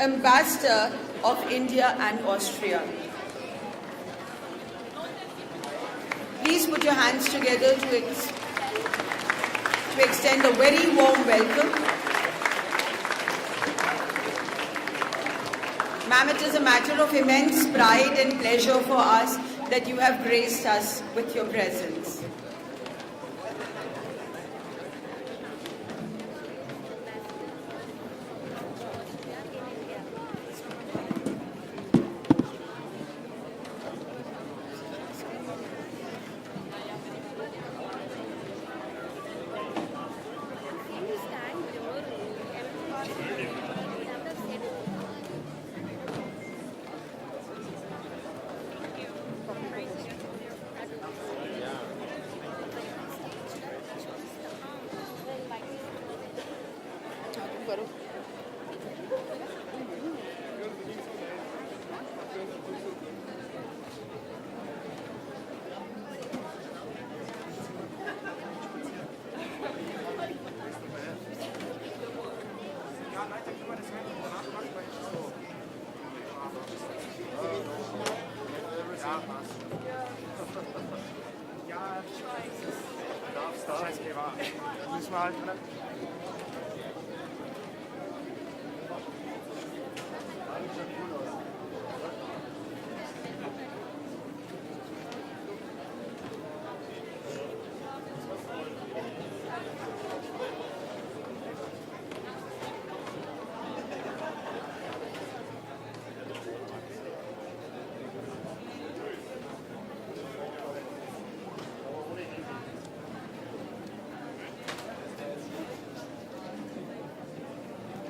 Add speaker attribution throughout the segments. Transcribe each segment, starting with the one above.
Speaker 1: Ambassador of India and Austria. Please put your hands together to extend a very warm welcome. Ma'am, it is a matter of immense pride and pleasure for us that you have graced us with your presence.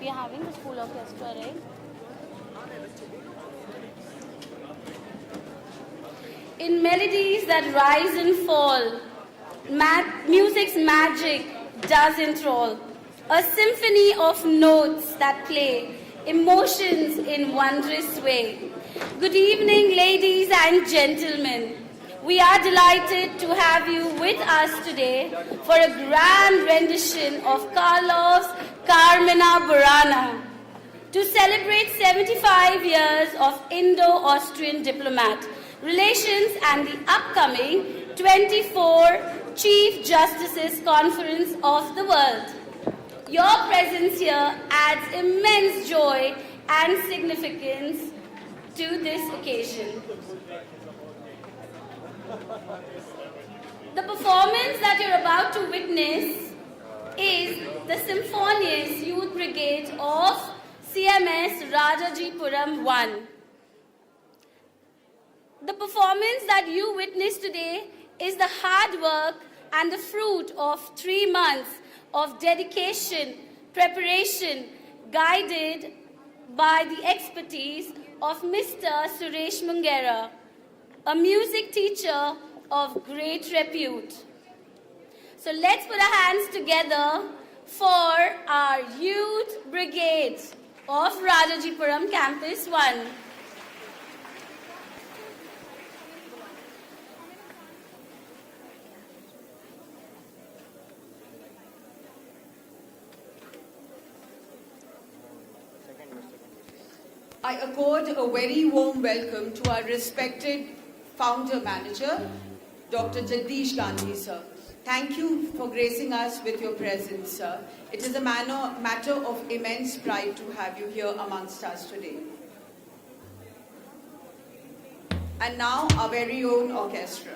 Speaker 2: We are having the school orchestra, right? In melodies that rise and fall, music's magic does enthrall. A symphony of notes that play emotions in wondrous way. Good evening, ladies and gentlemen. We are delighted to have you with us today for a grand rendition of Karlov's Carmina Burana to celebrate 75 years of Indo-Austrian diplomat relations and the upcoming 24 Chief Justices Conference of the World. Your presence here adds immense joy and significance to this occasion. The performance that you're about to witness is the Symphonious Youth Brigade of CMS Rajajipuram 1. The performance that you witness today is the hard work and the fruit of 3 months of dedication, preparation, guided by the expertise of Mr. Suresh Mungera, a music teacher of great repute. So let's put our hands together for our Youth Brigade of Rajajipuram Campus 1.
Speaker 1: I accord a very warm welcome to our respected founder manager, Dr. Jagdish Gandhi, sir. Thank you for gracing us with your presence, sir. It is a matter of immense pride to have you here amongst us today. And now, our very own orchestra.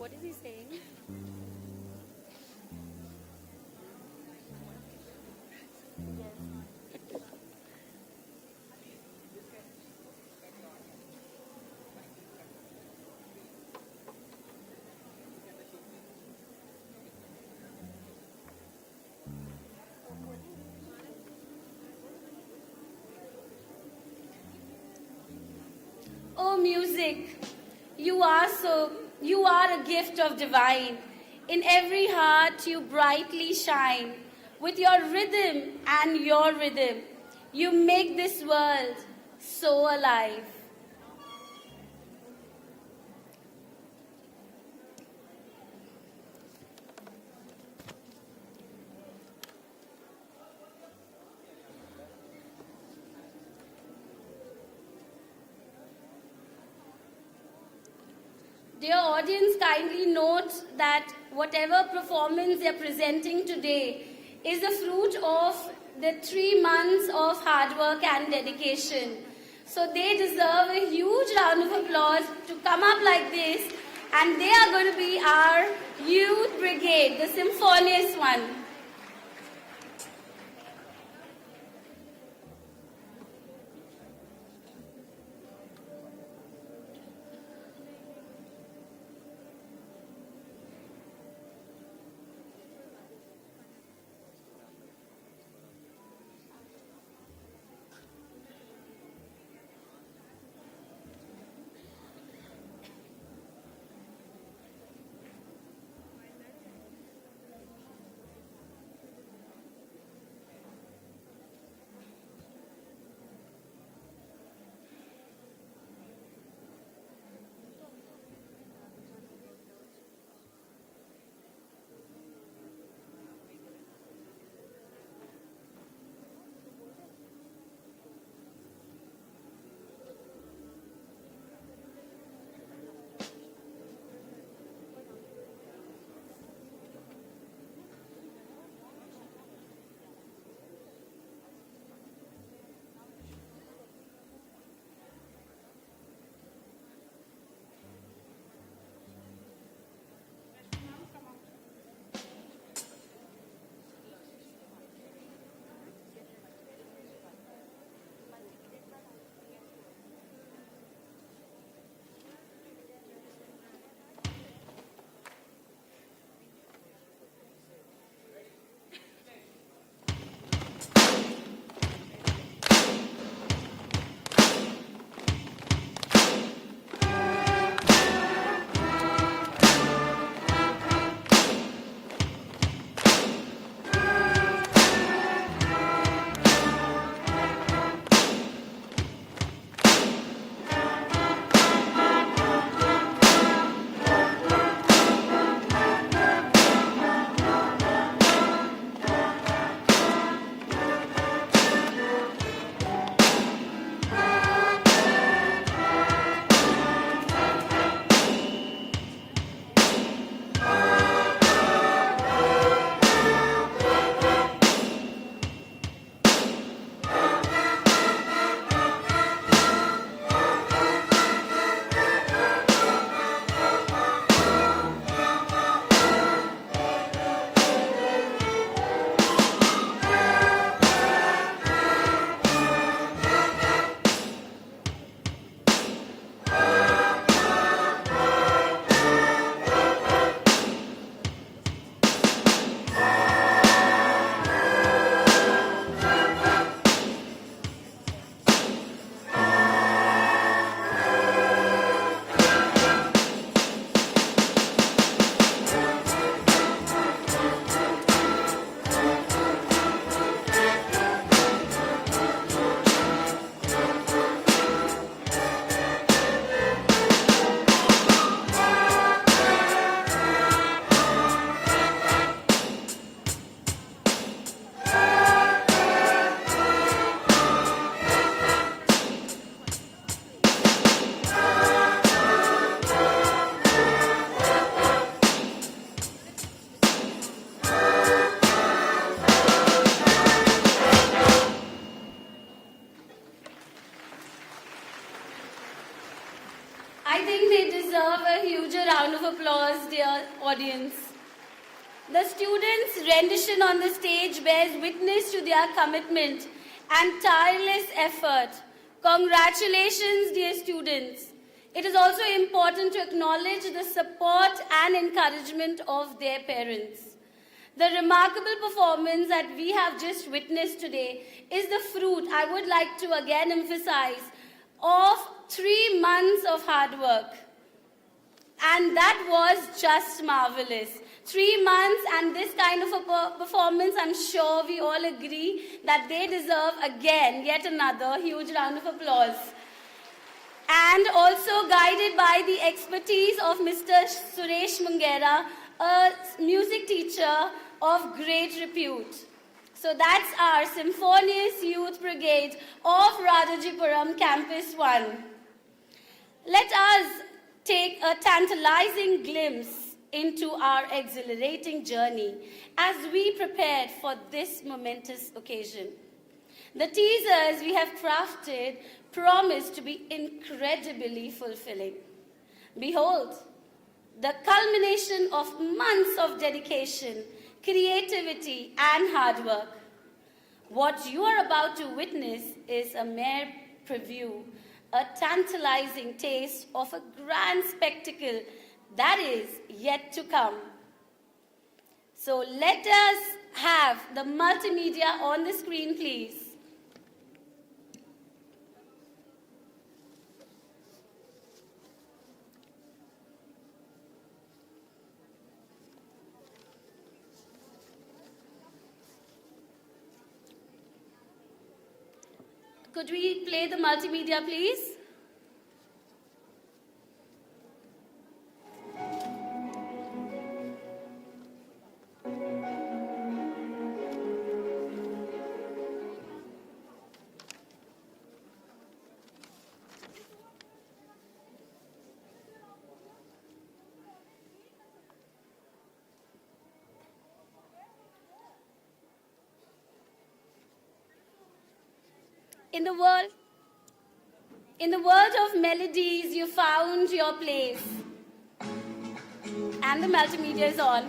Speaker 2: What is he saying? Oh, music, you are a gift of divine. In every heart you brightly shine. With your rhythm and your rhythm, you make this world so alive. Dear audience, kindly note that whatever performance they are presenting today is the fruit of the 3 months of hard work and dedication. So they deserve a huge round of applause to come up like this, and they are going to be our youth brigade, the symphonious one. I think they deserve a huge round of applause, dear audience. The students' rendition on the stage bears witness to their commitment and tireless effort. Congratulations, dear students. It is also important to acknowledge the support and encouragement of their parents. The remarkable performance that we have just witnessed today is the fruit, I would like to again emphasize, of 3 months of hard work. And that was just marvelous. 3 months and this kind of a performance, I'm sure we all agree that they deserve again, yet another huge round of applause. And also guided by the expertise of Mr. Suresh Mungera, a music teacher of great repute. So that's our Symphonious Youth Brigade of Rajajipuram Campus 1. Let us take a tantalizing glimpse into our exhilarating journey as we prepared for this momentous occasion. The teasers we have crafted promise to be incredibly fulfilling. Behold, the culmination of months of dedication, creativity, and hard work. What you are about to witness is a mere preview, a tantalizing taste of a grand spectacle that is yet to come. So let us have the multimedia on the screen, please. Could we play the multimedia, please? In the world of melodies, you found your place. And the multimedia is on.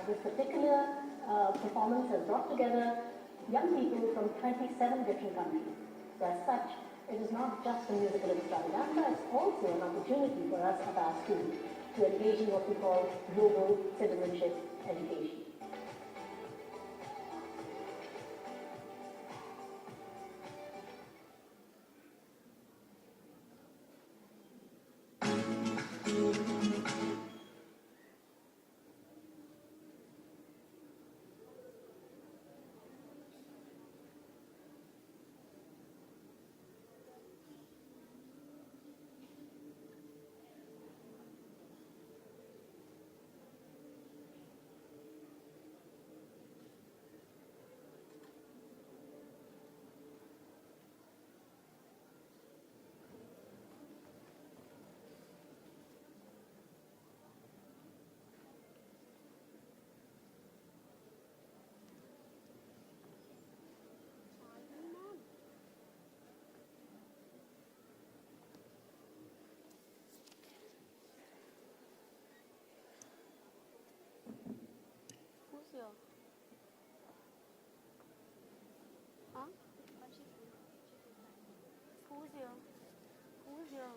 Speaker 3: This particular performance has brought together young people from 27 different countries. So as such, it is not just a musical extravaganza, it's also an opportunity for us at our school to engage in what we call global citizenship education.
Speaker 2: here? Who's here?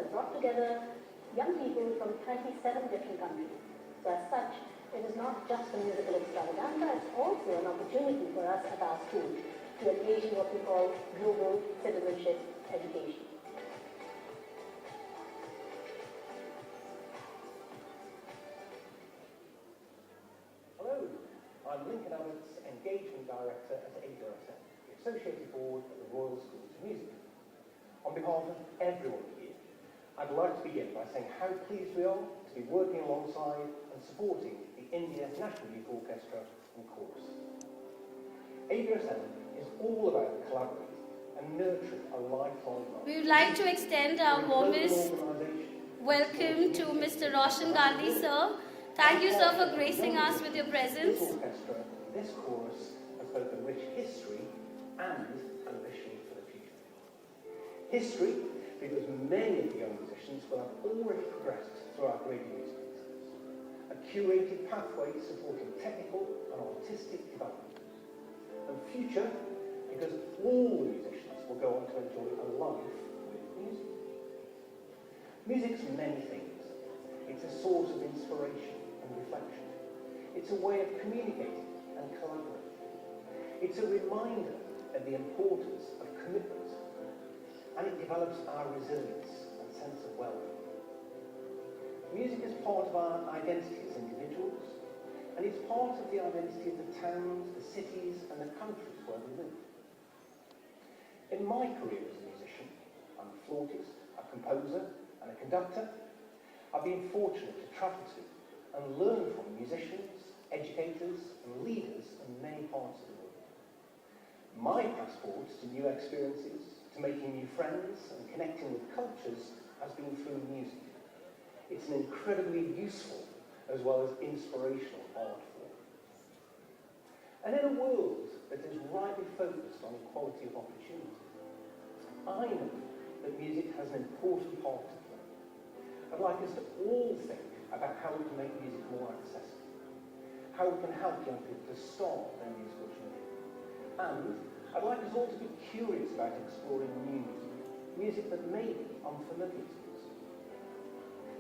Speaker 3: has brought together young people from 37 different countries. So as such, it is not just a musical extravaganza, it's also an opportunity for us at our school to engage in what we call global citizenship education.
Speaker 4: Hello, I'm Lincoln Abbott's Engagement Director at AWSM, the Associated Board of the Royal Schools of Music. On behalf of everyone here, I'd like to begin by saying how pleased we are to be working alongside and supporting the India National Youth Orchestra and Chorus. AWSM is all about collaborating and nurturing a lifelong love.
Speaker 2: We would like to extend our warmest welcome to Mr. Roshan Gandhi, sir. Thank you, sir, for gracing us with your presence.
Speaker 4: This orchestra, this chorus, has both a rich history and a vision for the future. History, because many of the young musicians will have already progressed through our great music concerts. A curated pathway supporting technical and artistic development. And future, because all the musicians will go on to enjoy a life with music. Music's many things. It's a source of inspiration and reflection. It's a way of communicating and collaborating. It's a reminder of the importance of commitment, and it develops our resilience and sense of well-being. Music is part of our identity as individuals, and it's part of the identity of the towns, the cities, and the countries where we live. In my career as a musician, I'm a flautist, a composer, and a conductor. I've been fortunate to travel to and learn from musicians, educators, and leaders in many parts of the world. My passport to new experiences, to making new friends and connecting with cultures has been through music. It's an incredibly useful as well as inspirational art form. And in a world that is rightly focused on equality of opportunity, I know that music has an important part to play. I'd like us to all think about how we can make music more accessible, how we can help young people to start their musical journey. And I'd like us all to be curious about exploring new music that may be unfamiliar to us.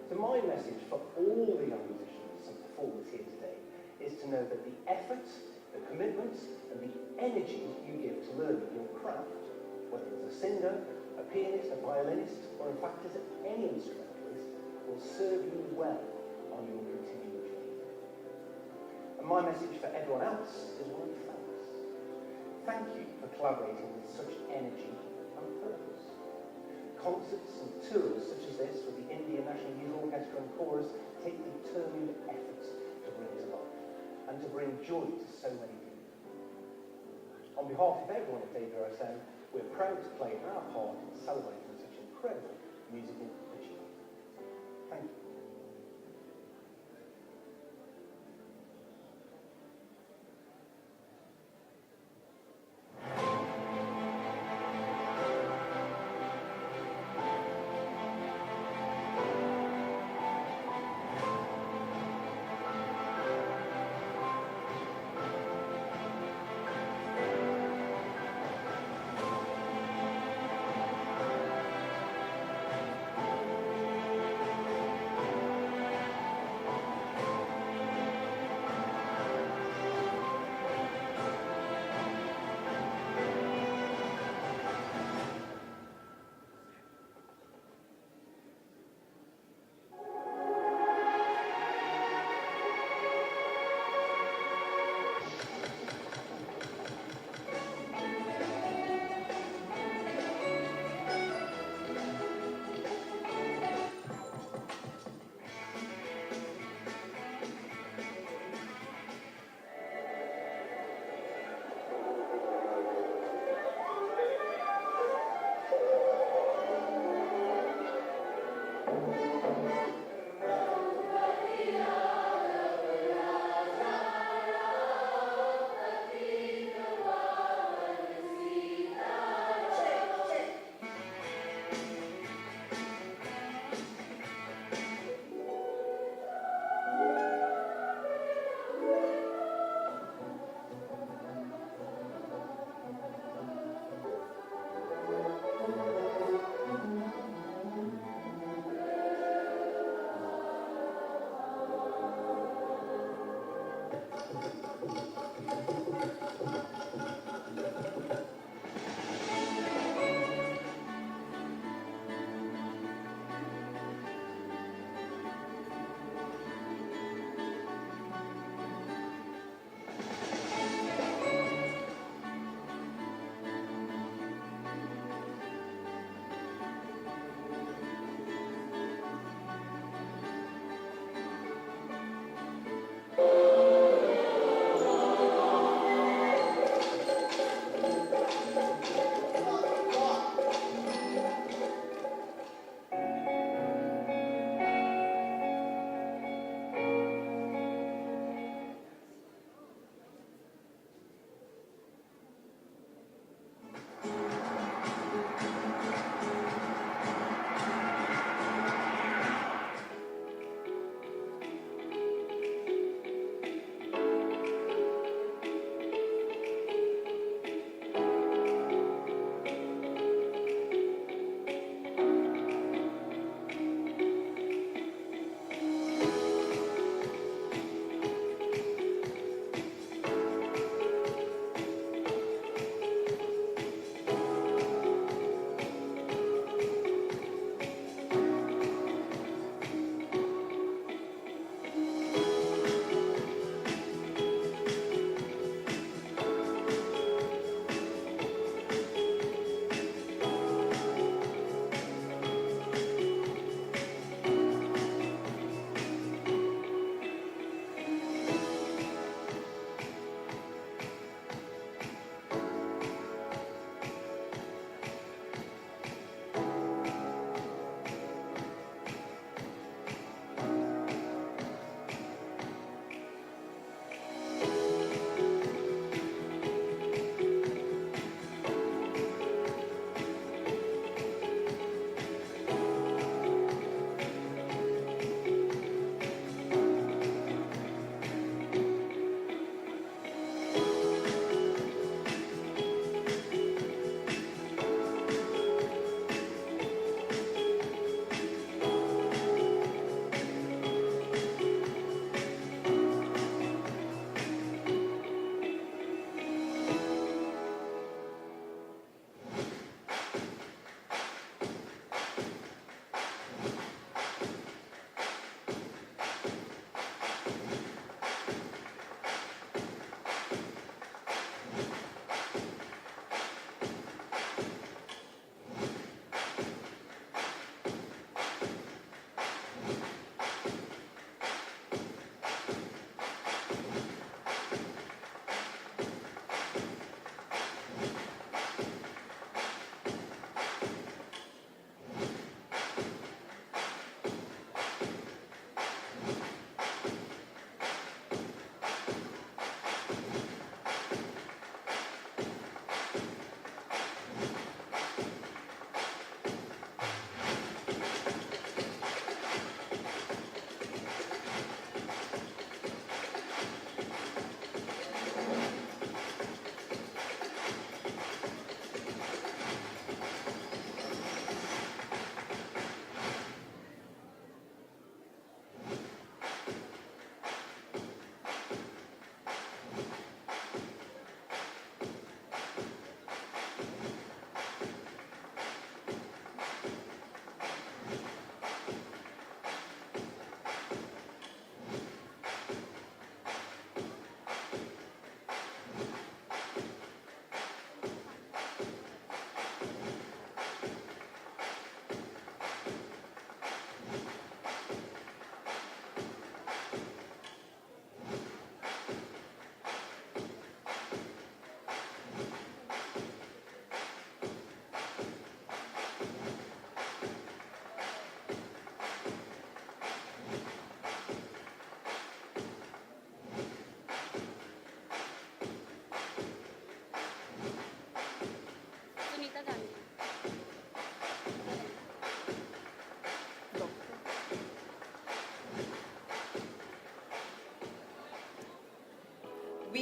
Speaker 4: So my message for all the young musicians and performers here today is to know that the effort, the commitment, and the energy you give to learning your craft, whether as a singer, a pianist, a violinist, or in fact as any instrumentalist, will serve you well on your continuing journey. And my message for everyone else is one of thanks. Thank you for collaborating with such energy and purpose. Concerts and tours such as this with the India National Youth Orchestra and Chorus take determined effort to bring to life and to bring joy to so many people. On behalf of everyone at AWSM, we're proud to play our part in celebrating such incredible musical achievement. Thank you.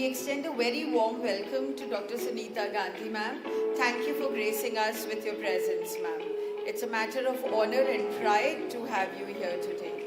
Speaker 1: we extend a very warm welcome to Dr. Sunita Gandhi, ma'am. Thank you for gracing us with your presence, ma'am. It's a matter of honor and pride to have you here today.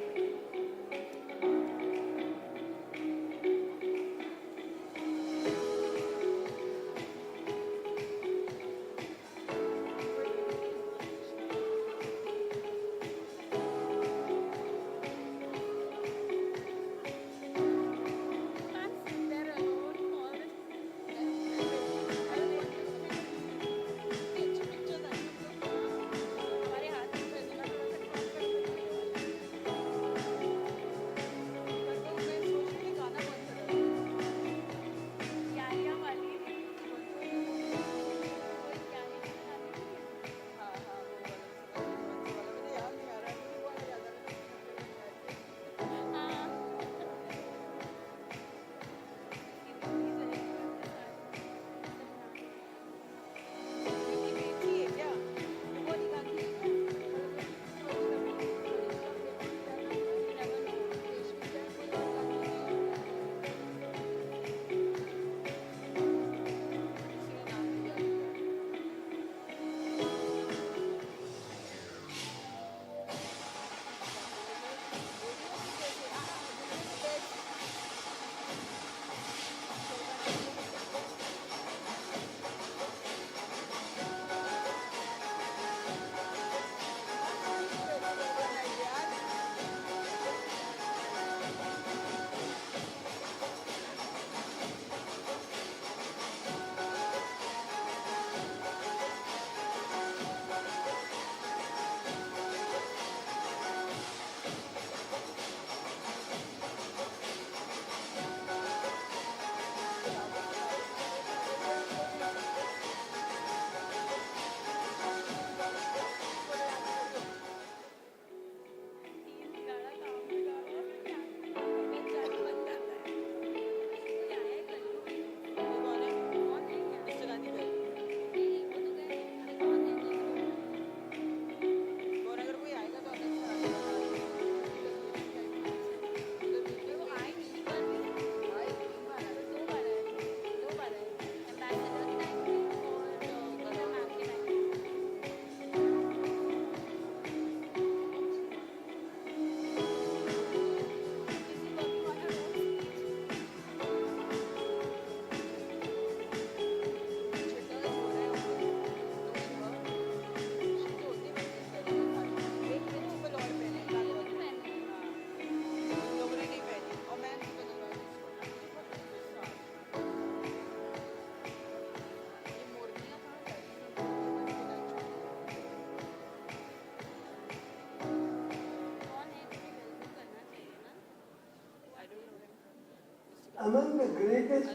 Speaker 5: Among the greatest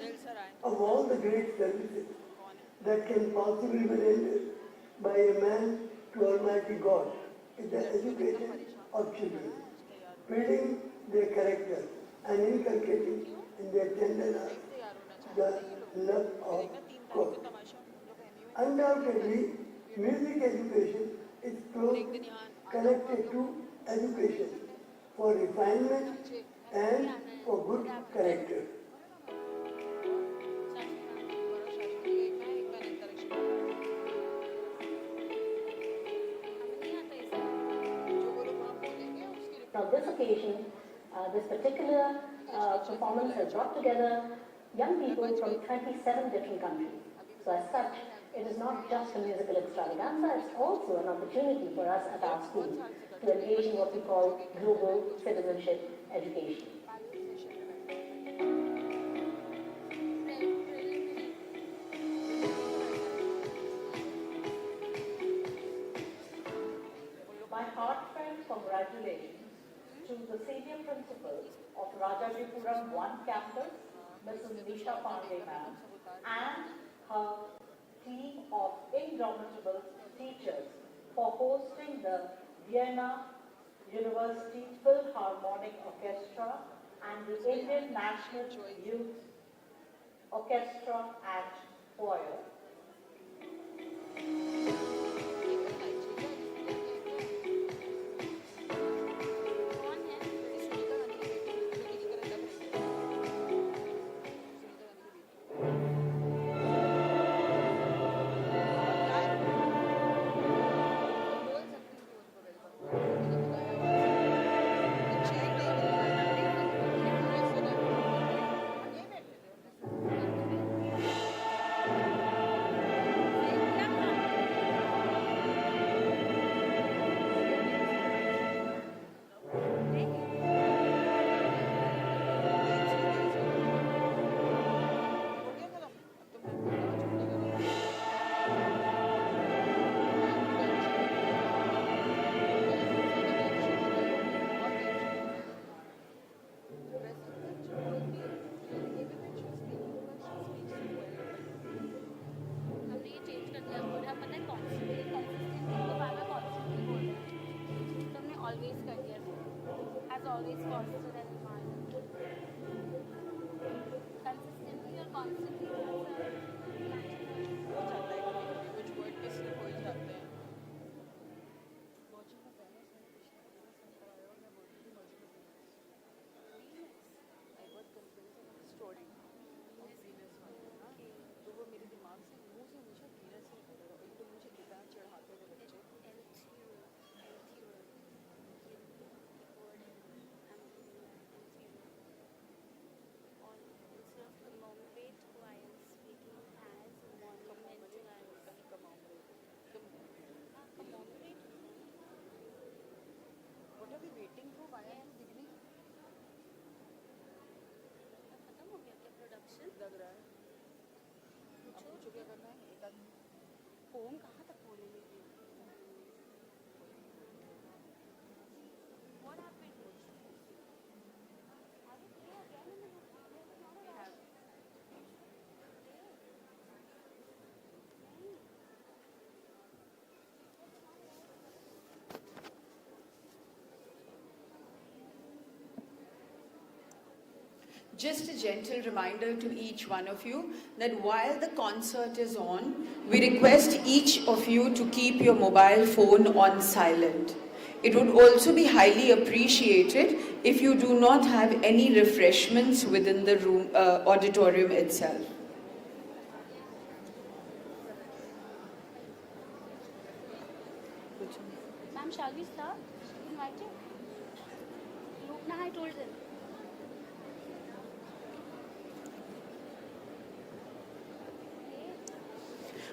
Speaker 5: of all the great services that can possibly be rendered by a man to Almighty God is the education of children, building their character and inculcating in their tender hearts the love of God. Undoubtedly, music education is closely connected to education for refinement and for good character.
Speaker 3: On this occasion, this particular performance has brought together young people from 27 different countries. So as such, it is not just a musical extravaganza, it's also an opportunity for us at our school to engage in what we call global citizenship education.
Speaker 6: My heartfelt congratulations to the senior principal of Rajajipuram 1 campus, Mrs. Nisha Pandey ma'am, and her team of indomitable teachers for hosting the Vienna University Philharmonic Orchestra and the Indian National Youth Orchestra and Choir.
Speaker 2: always foster that environment. Consistently or constantly,
Speaker 1: कुछ word pay slip हो ही जाते हैं story तो वो मेरे दिमाग से मुंह से हमेशा धीरे से बोल रहा एक तो मुझे गिटार चढ़ाते थे बच्चे What are we waiting for? Why are you beginning?
Speaker 2: खत्म हो गया क्या प्रोडक्शन?
Speaker 1: लग रहा है अब पूछो क्या करना है एक आदमी
Speaker 2: पोम कहाँ तक बोलेंगे? What happened? Have you play again in the
Speaker 1: We have Just a gentle reminder to each one of you that while the concert is on, we request each of you to keep your mobile phone on silent. It would also be highly appreciated if you do not have any refreshments within the room, auditorium itself.
Speaker 2: Ma'am, shall we start? Invite you? Look, now I told him.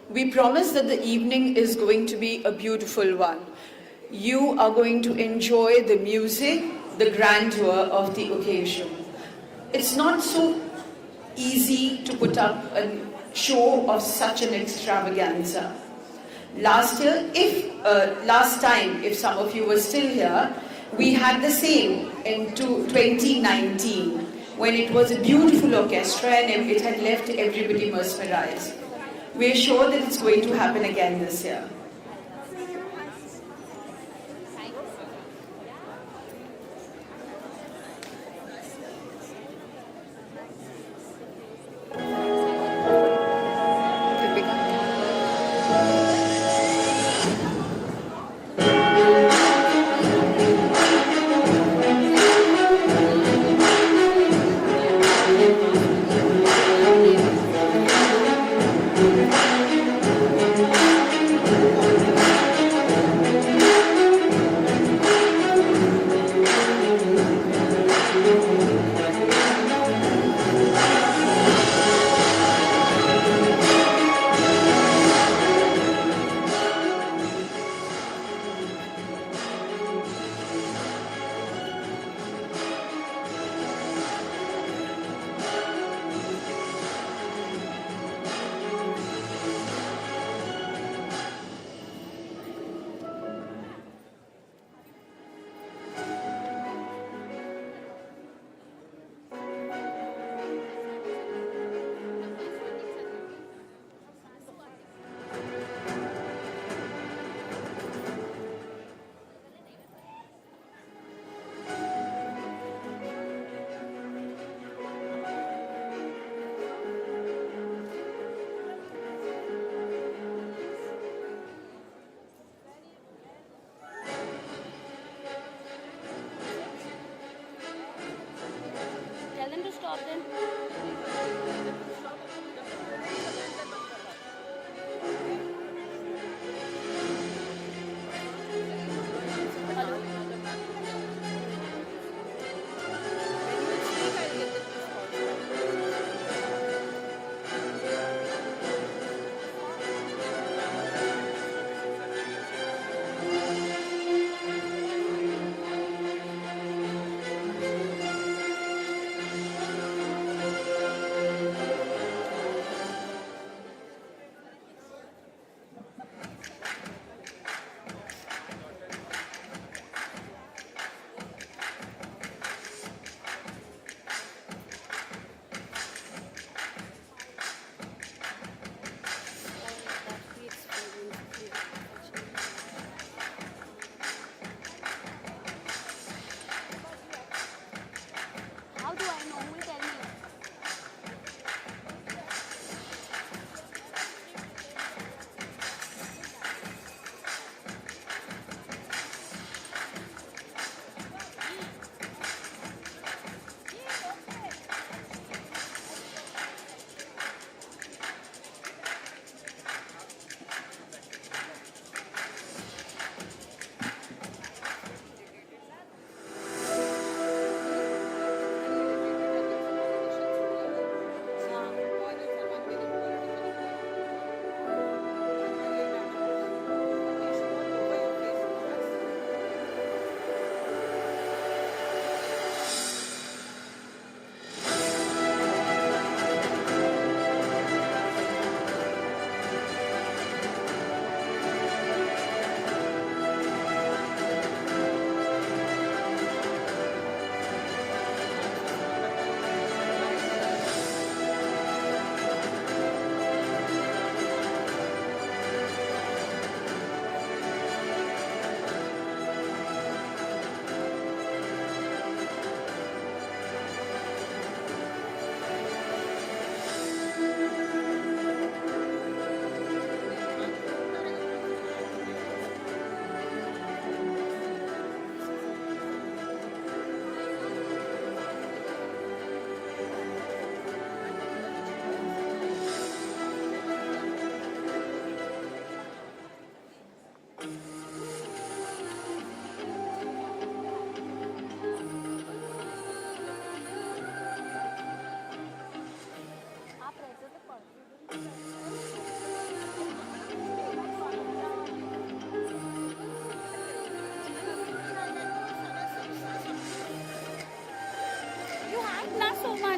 Speaker 1: We promise that the evening is going to be a beautiful one. You are going to enjoy the music, the grandeur of the occasion. It's not so easy to put up a show of such an extravaganza. Last time, if some of you were still here, we had the same in 2019 when it was a beautiful orchestra and it had left everybody mesmerized. We're sure that it's going to happen again this year.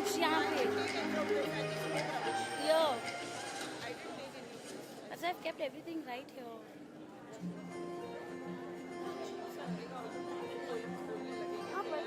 Speaker 2: कुछ यहाँ पे here. As I've kept everything right here. हाँ, पर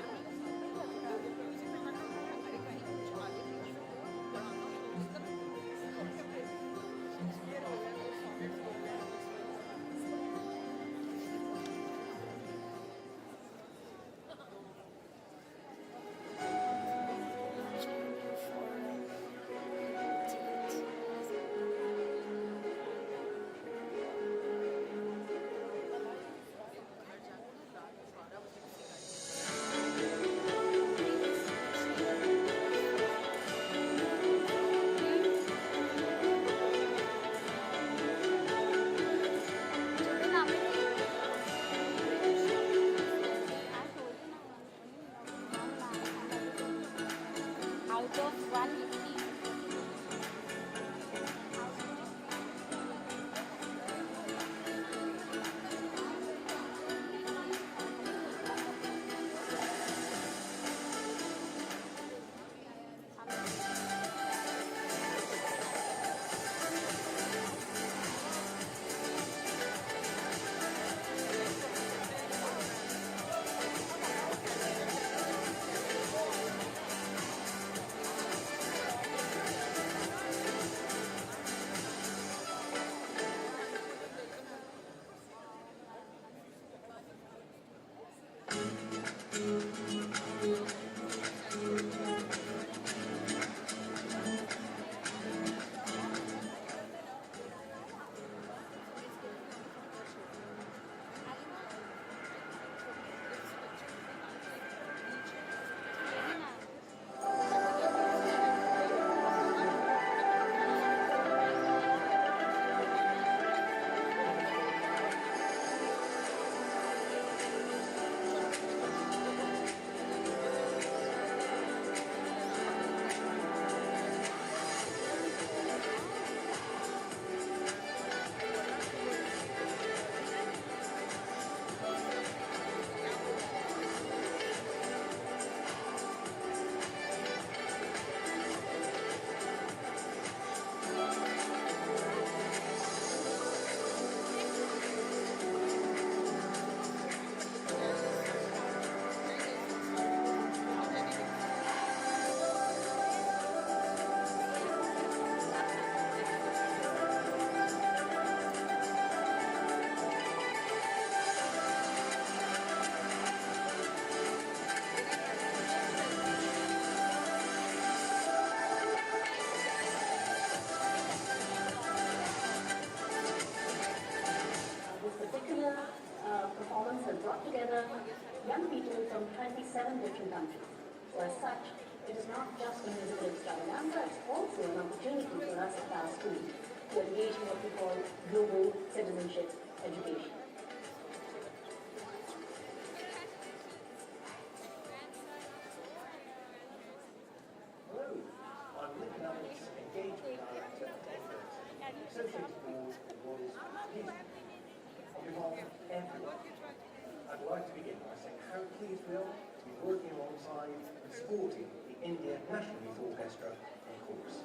Speaker 2: out of 150.
Speaker 3: Performance has brought together young people from 27 different countries. So as such, it is not just a musical extravaganza, it's also an opportunity for us at our school to engage in what we call global citizenship education.
Speaker 4: Hello, I'm Nick Nutt's Engagement Director at the Associated Board of Royal Music. On behalf of everyone, I'd like to begin by saying how pleased we are to be working alongside and supporting the India National Youth Orchestra and chorus.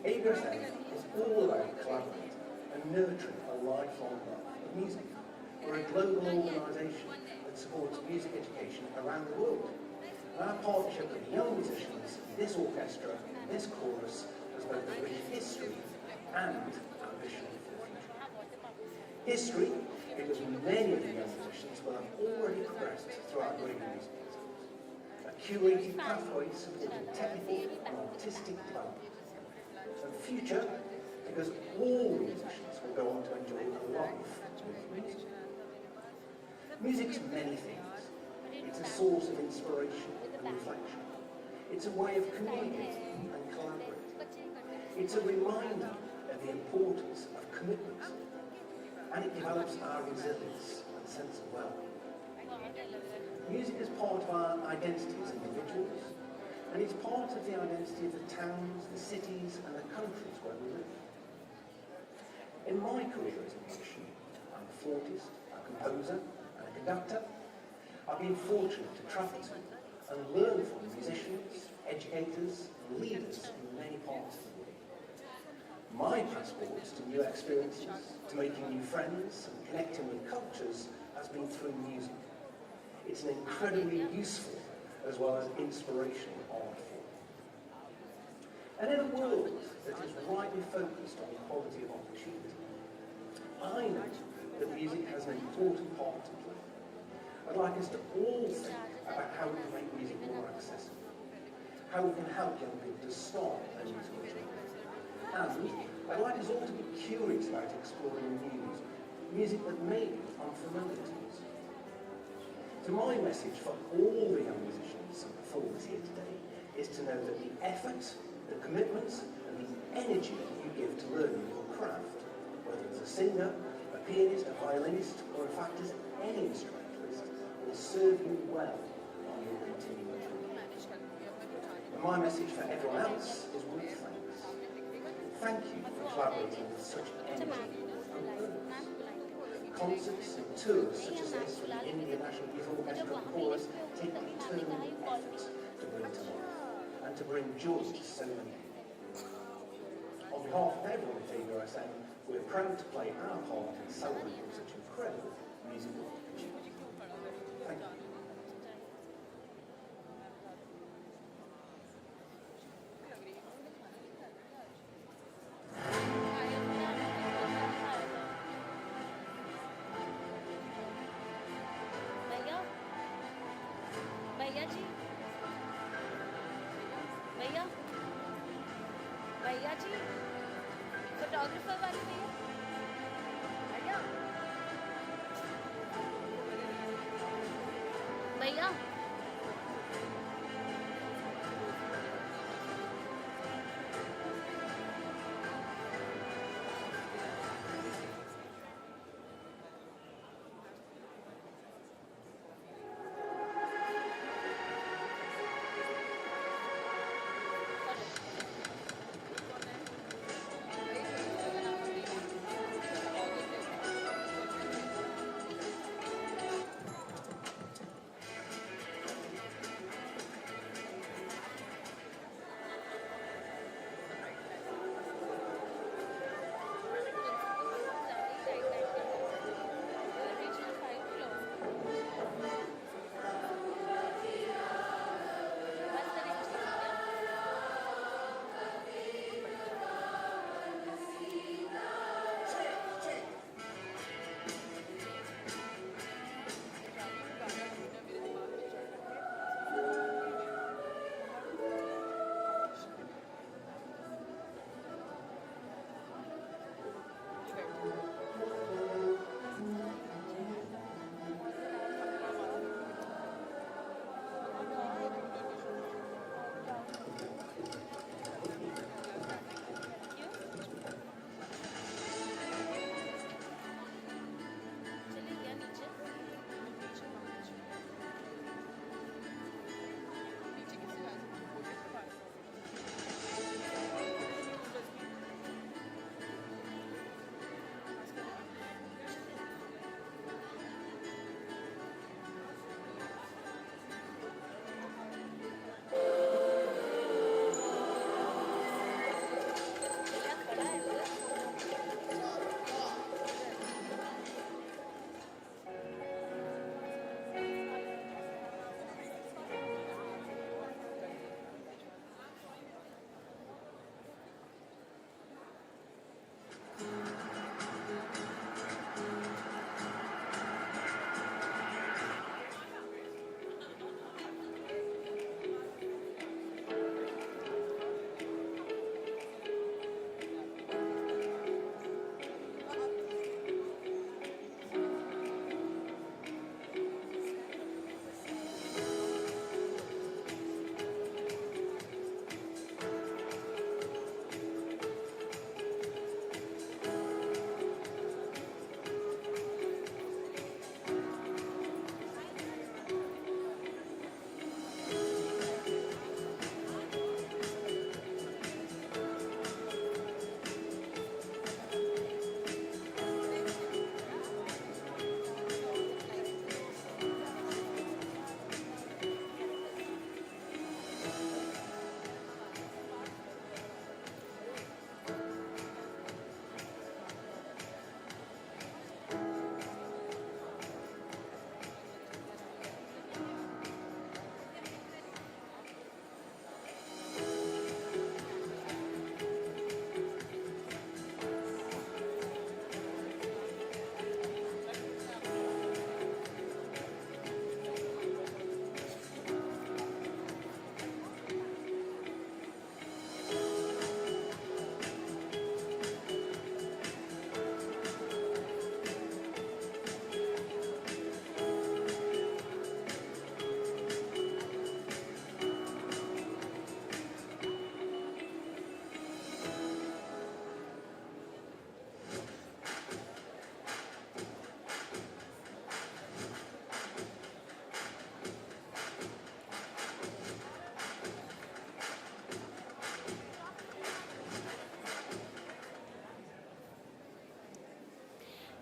Speaker 4: ABSN is all about collaborating and nurturing a lifelong love of music. We're a global organisation that supports music education around the world. And our partnership with young musicians, this orchestra, this chorus, has both a rich history and ambition for the future. History, because many of the young musicians will have already progressed through our great music institute. A curated pathway supporting technical and artistic development. And future, because all musicians will go on to enjoy a life with music. Music's many things. It's a source of inspiration and reflection. It's a way of communicating and collaborating. It's a reminder of the importance of commitment. And it develops our resilience and sense of well-being. Music is part of our identity as individuals, and it's part of the identity of the towns, the cities, and the countries where we live. In my career as a musician, I'm a flautist, a composer, and a conductor. I've been fortunate to travel to and learn from musicians, educators and leaders in many parts of the world. My passport to new experiences, to making new friends and connecting with cultures has been through music. It's an incredibly useful as well as inspirational art form. And in a world that is rightly focused on equality of opportunity, I know that music has an important part to play. I'd like us to all think about how we can make music more accessible, how we can help young people to start their musical journey. And I'd like us all to be curious about exploring new music that may be unfamiliar to us. So my message for all the young musicians and performers here today is to know that the effort, the commitment and the energy that you give to learning your craft, whether as a singer, a pianist, a violinist, or in fact as any instrumentalist, will serve you well on your continuing journey. And my message for everyone else is one of thanks. Thank you for collaborating with such energy and purpose. Concerts and tours such as this with the Indian National Youth Orchestra and Chorus take eternal effort to bring to life and to bring joy to so many people. On behalf of everyone at WSM, we're proud to play our part in celebrating such incredible musical achievement. Thank you.
Speaker 2: भैया जी photographer वाले भैया भैया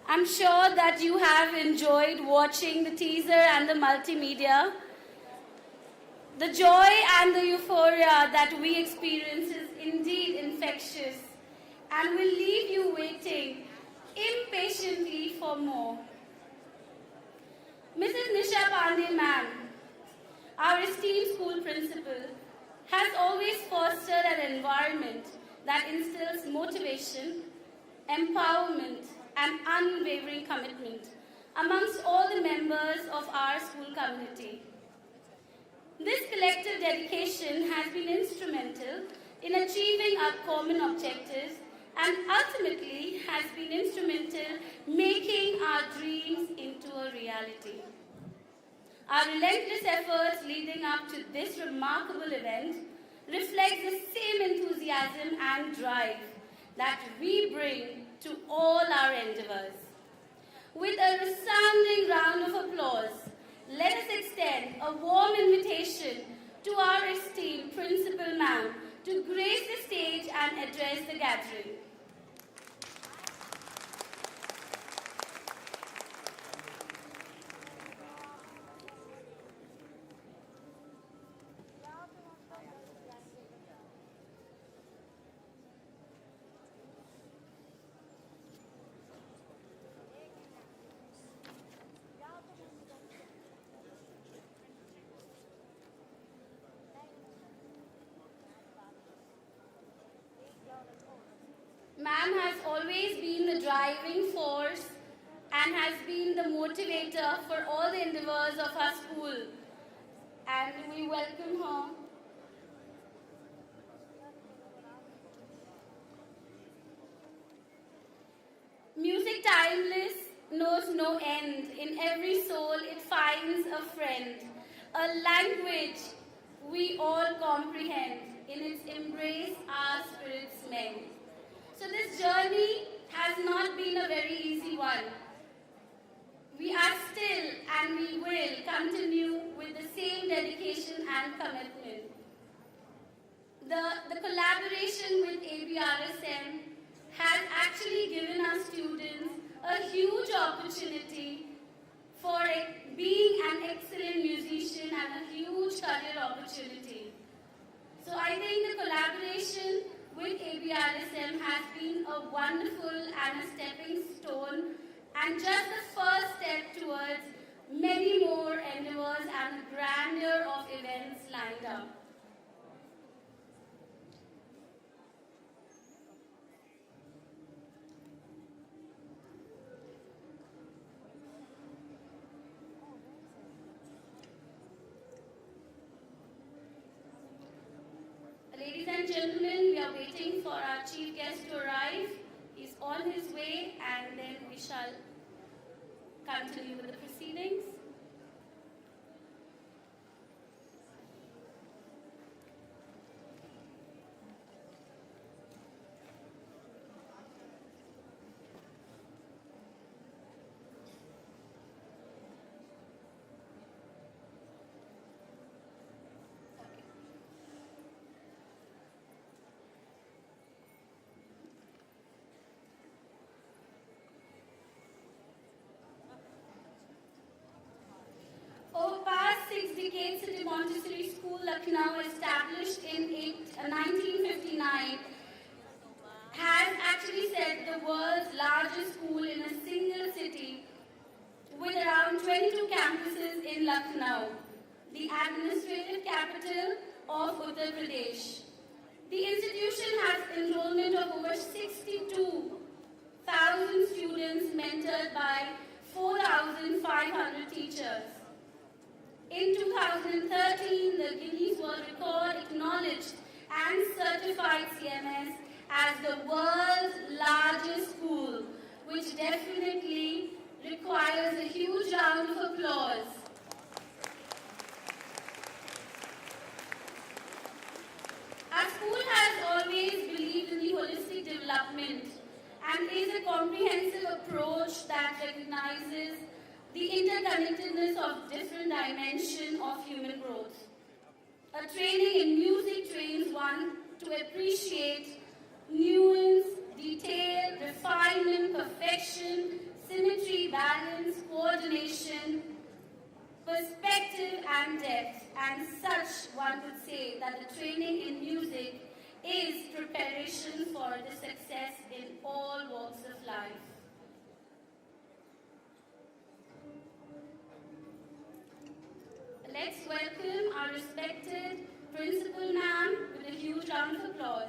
Speaker 2: I'm sure that you have enjoyed watching the teaser and the multimedia. The joy and the euphoria that we experience is indeed infectious and will leave you waiting impatiently for more. Mrs. Nisha Pandey ma'am, our esteemed school principal, has always fostered an environment that instills motivation, empowerment, and unwavering commitment amongst all the members of our school community. This collective dedication has been instrumental in achieving our common objectives and ultimately has been instrumental making our dreams into a reality. Our relentless efforts leading up to this remarkable event reflect the same enthusiasm and drive that we bring to all our endeavors. With a resounding round of applause, let us extend a warm invitation to our esteemed Principal Ma'am to grace the stage and address the gathering. Ma'am has always been the driving force and has been the motivator for all the endeavors of our school. And we welcome her. Music timeless knows no end. In every soul it finds a friend, a language we all comprehend. In its embrace our spirits mend. So this journey has not been a very easy one. We are still and we will continue with the same dedication and commitment. The collaboration with ABRSM has actually given our students a huge opportunity for being an excellent musician and a huge career opportunity. So I think the collaboration with ABRSM has been a wonderful and a stepping stone and just the first step towards many more endeavors and grandeur of events lined up. Ladies and gentlemen, we are waiting for our chief guest to arrive. He's on his way and then we shall continue with the proceedings. Over past 6 decades, City Montessori School, Lucknow, established in 1959, has actually set the world's largest school in a single city with around 22 campuses in Lucknow, the administrative capital of Uttar Pradesh. The institution has enrollment of over 62,000 students mentored by 4,500 teachers. In 2013, the Guinness World Record acknowledged and certified CMS as the world's largest school, which definitely requires a huge round of applause. Our school has always believed in the holistic development and is a comprehensive approach that recognizes the interconnectedness of different dimensions of human growth. A training in music trains one to appreciate nuance, detail, refinement, perfection, symmetry, balance, coordination, perspective and depth, and such one could say that the training in music is preparation for the success in all walks of life. Let's welcome our respected Principal Ma'am with a huge round of applause.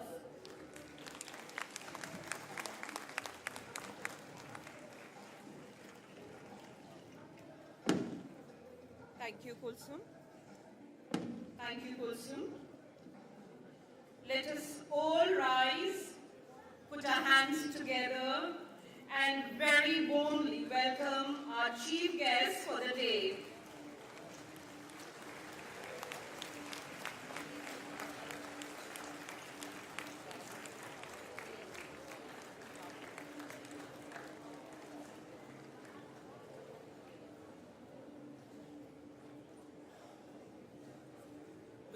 Speaker 7: Thank you, Kulsum. Thank you, Kulsum. Let us all rise, put our hands together, and very warmly welcome our chief guest for the day.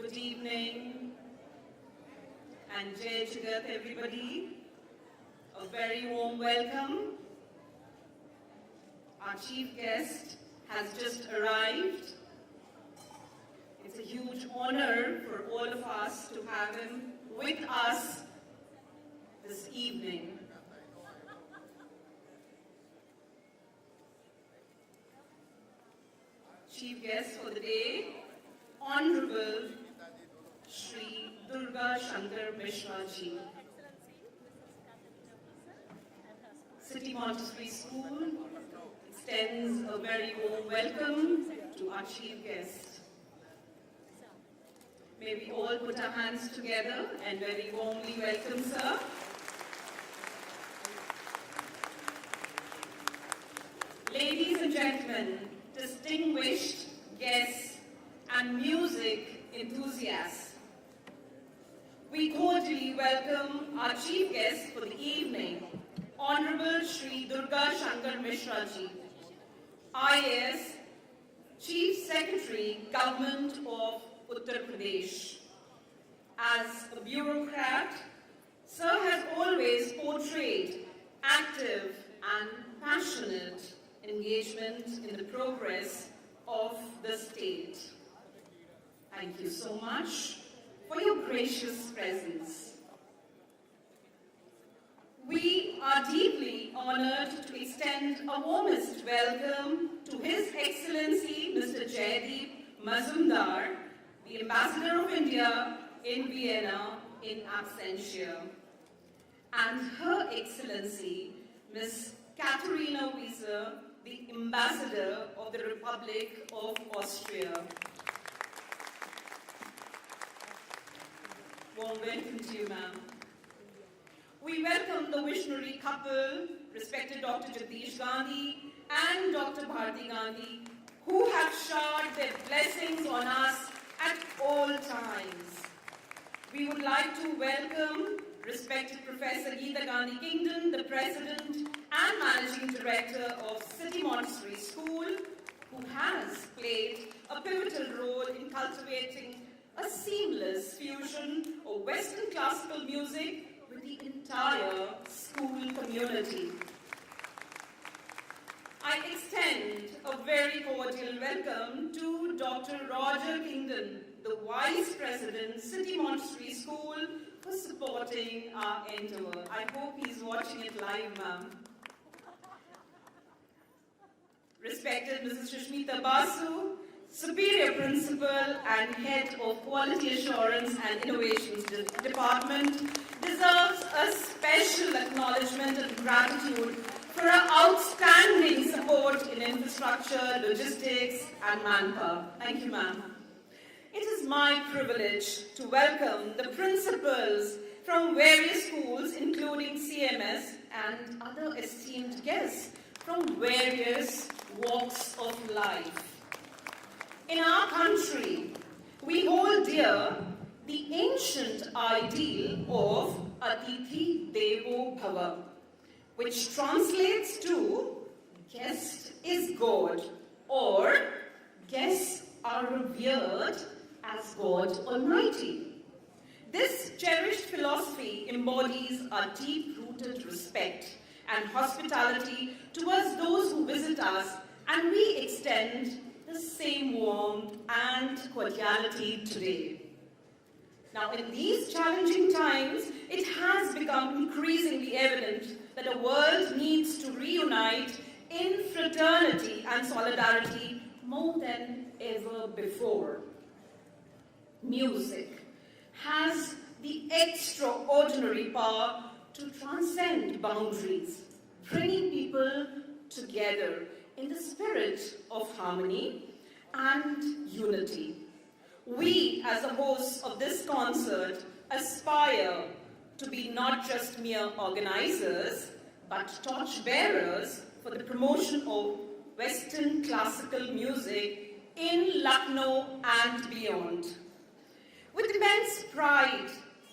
Speaker 7: Good evening and Jai Jagat everybody. A very warm welcome. Our chief guest has just arrived. It's a huge honor for all of us to have him with us this evening. Chief guest for the day, Honorable Shri Durga Shankar Mishra Ji. City Montessori School extends a very warm welcome to our chief guest. May we all put our hands together and very warmly welcome sir. Ladies and gentlemen, distinguished guests and music enthusiasts, we cordially welcome our chief guest for the evening, Honorable Shri Durga Shankar Mishra Ji, IAS, Chief Secretary, Government of Uttar Pradesh. As a bureaucrat, Sir has always portrayed active and passionate engagement in the progress of the state. Thank you so much for your gracious presence. We are deeply honored to extend a warmest welcome to His Excellency Mr. Jaideep Mazumdar, the Ambassador of India in Vienna in absentia, and Her Excellency Ms. Katharina Wieser, the Ambassador of the Republic of Austria. Warm welcome to you, ma'am. We welcome the visionary couple, respected Dr. Jagdish Gandhi and Dr. Bharti Gandhi, who have showered their blessings on us at all times. We would like to welcome respected Professor Geeta Gandhi Kingdon, the President and Managing Director of City Montessori School, who has played a pivotal role in cultivating a seamless fusion of Western classical music with the entire school community. I extend a very cordial welcome to Dr. Roger Kingdon, the Vice President, City Montessori School, for supporting our endeavor. I hope he's watching it live, ma'am. Respected Mrs. Shushmita Basu, Superior Principal and Head of Quality Assurance and Innovations Department, deserves a special acknowledgement and gratitude for her outstanding support in infrastructure, logistics, and manpower. Thank you, ma'am. It is my privilege to welcome the principals from various schools, including CMS and other esteemed guests from various walks of life. In our country, we hold dear the ancient ideal of Atithi Devo Bhava, which translates to guest is God, or guests are revered as God Almighty. This cherished philosophy embodies our deep-rooted respect and hospitality towards those who visit us, and we extend the same warmth and cordiality today. Now, in these challenging times, it has become increasingly evident that the world needs to reunite in fraternity and solidarity more than ever before. Music has the extraordinary power to transcend boundaries, bringing people together in the spirit of harmony and unity. We, as the hosts of this concert, aspire to be not just mere organizers, but torchbearers for the promotion of Western classical music in Lucknow and beyond. With immense pride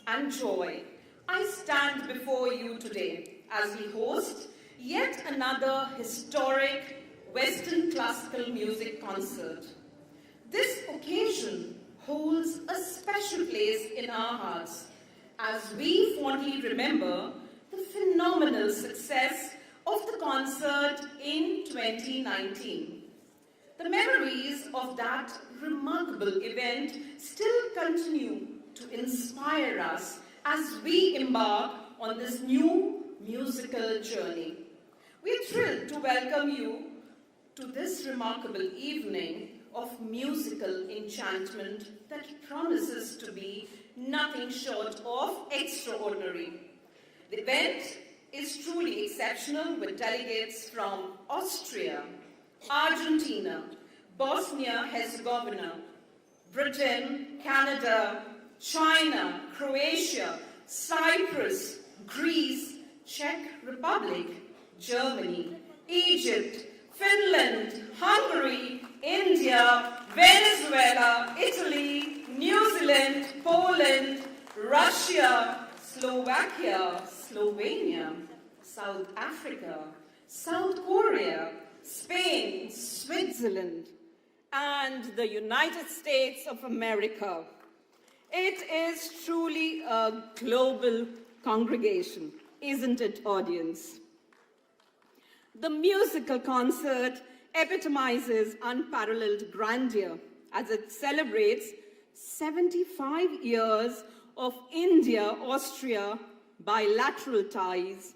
Speaker 7: and joy, I stand before you today as we host yet another historic Western classical music concert. This occasion holds a special place in our hearts as we fondly remember the phenomenal success of the concert in 2019. The memories of that remarkable event still continue to inspire us as we embark on this new musical journey. We are thrilled to welcome you to this remarkable evening of musical enchantment that promises to be nothing short of extraordinary. The event is truly exceptional with delegates from Austria, Argentina, Bosnia-Herzegovina, Britain, Canada, China, Croatia, Cyprus, Greece, Czech Republic, Germany, Egypt, Finland, Hungary, India, Venezuela, Italy, New Zealand, Poland, Russia, Slovakia, Slovenia, South Africa, South Korea, Spain, Switzerland, and the United States of America. It is truly a global congregation, isn't it, audience? The musical concert epitomizes unparalleled grandeur as it celebrates 75 years of India-Austria bilateral ties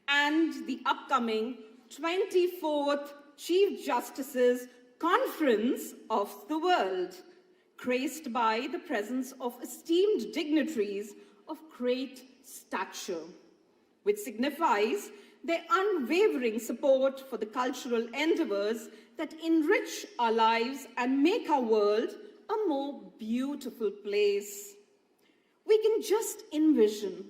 Speaker 7: and the upcoming 24th Chief Justices Conference of the World, graced by the presence of esteemed dignitaries of great stature, which signifies their unwavering support for the cultural endeavors that enrich our lives and make our world a more beautiful place. We can just envision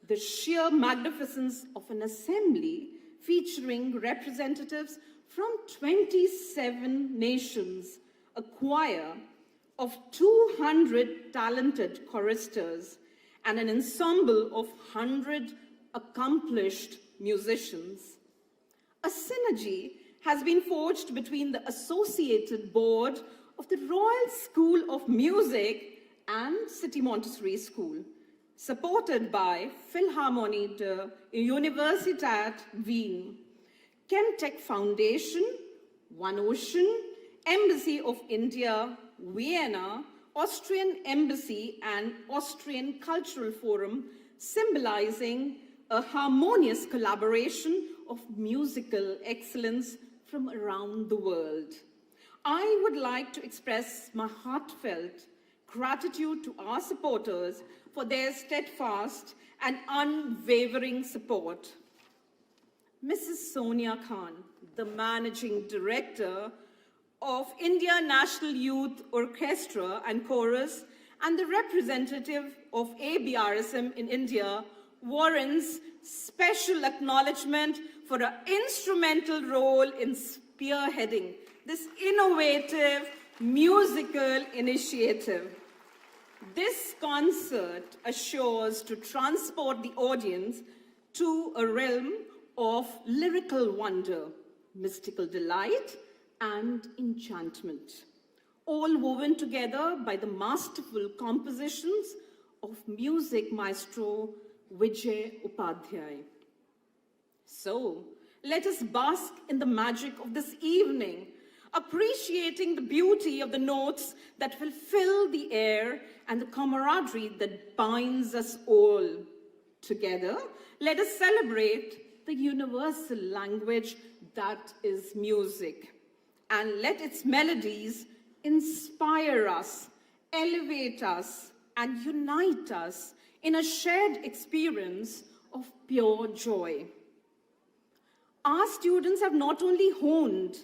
Speaker 7: the sheer magnificence of an assembly featuring representatives from 27 nations, a choir of 200 talented choristers, and an ensemble of 100 accomplished musicians. A synergy has been forged between the Associated Board of the Royal School of Music and City Montessori School, supported by Philharmonie der Universität Wien, Chemtech Foundation, One Ocean, Embassy of India, Vienna, Austrian Embassy, and Austrian Cultural Forum, symbolizing a harmonious collaboration of musical excellence from around the world. I would like to express my heartfelt gratitude to our supporters for their steadfast and unwavering support. Mrs. Sonia Khan, the Managing Director of India National Youth Orchestra and Chorus, and the representative of ABRSM in India, warrants special acknowledgement for her instrumental role in spearheading this innovative musical initiative. This concert assures to transport the audience to a realm of lyrical wonder, mystical delight, and enchantment, all woven together by the masterful compositions of music maestro Vijay Upadhyay. So, let us bask in the magic of this evening, appreciating the beauty of the notes that will fill the air and the camaraderie that binds us all. Together, let us celebrate the universal language that is music, and let its melodies inspire us, elevate us, and unite us in a shared experience of pure joy. Our students have not only honed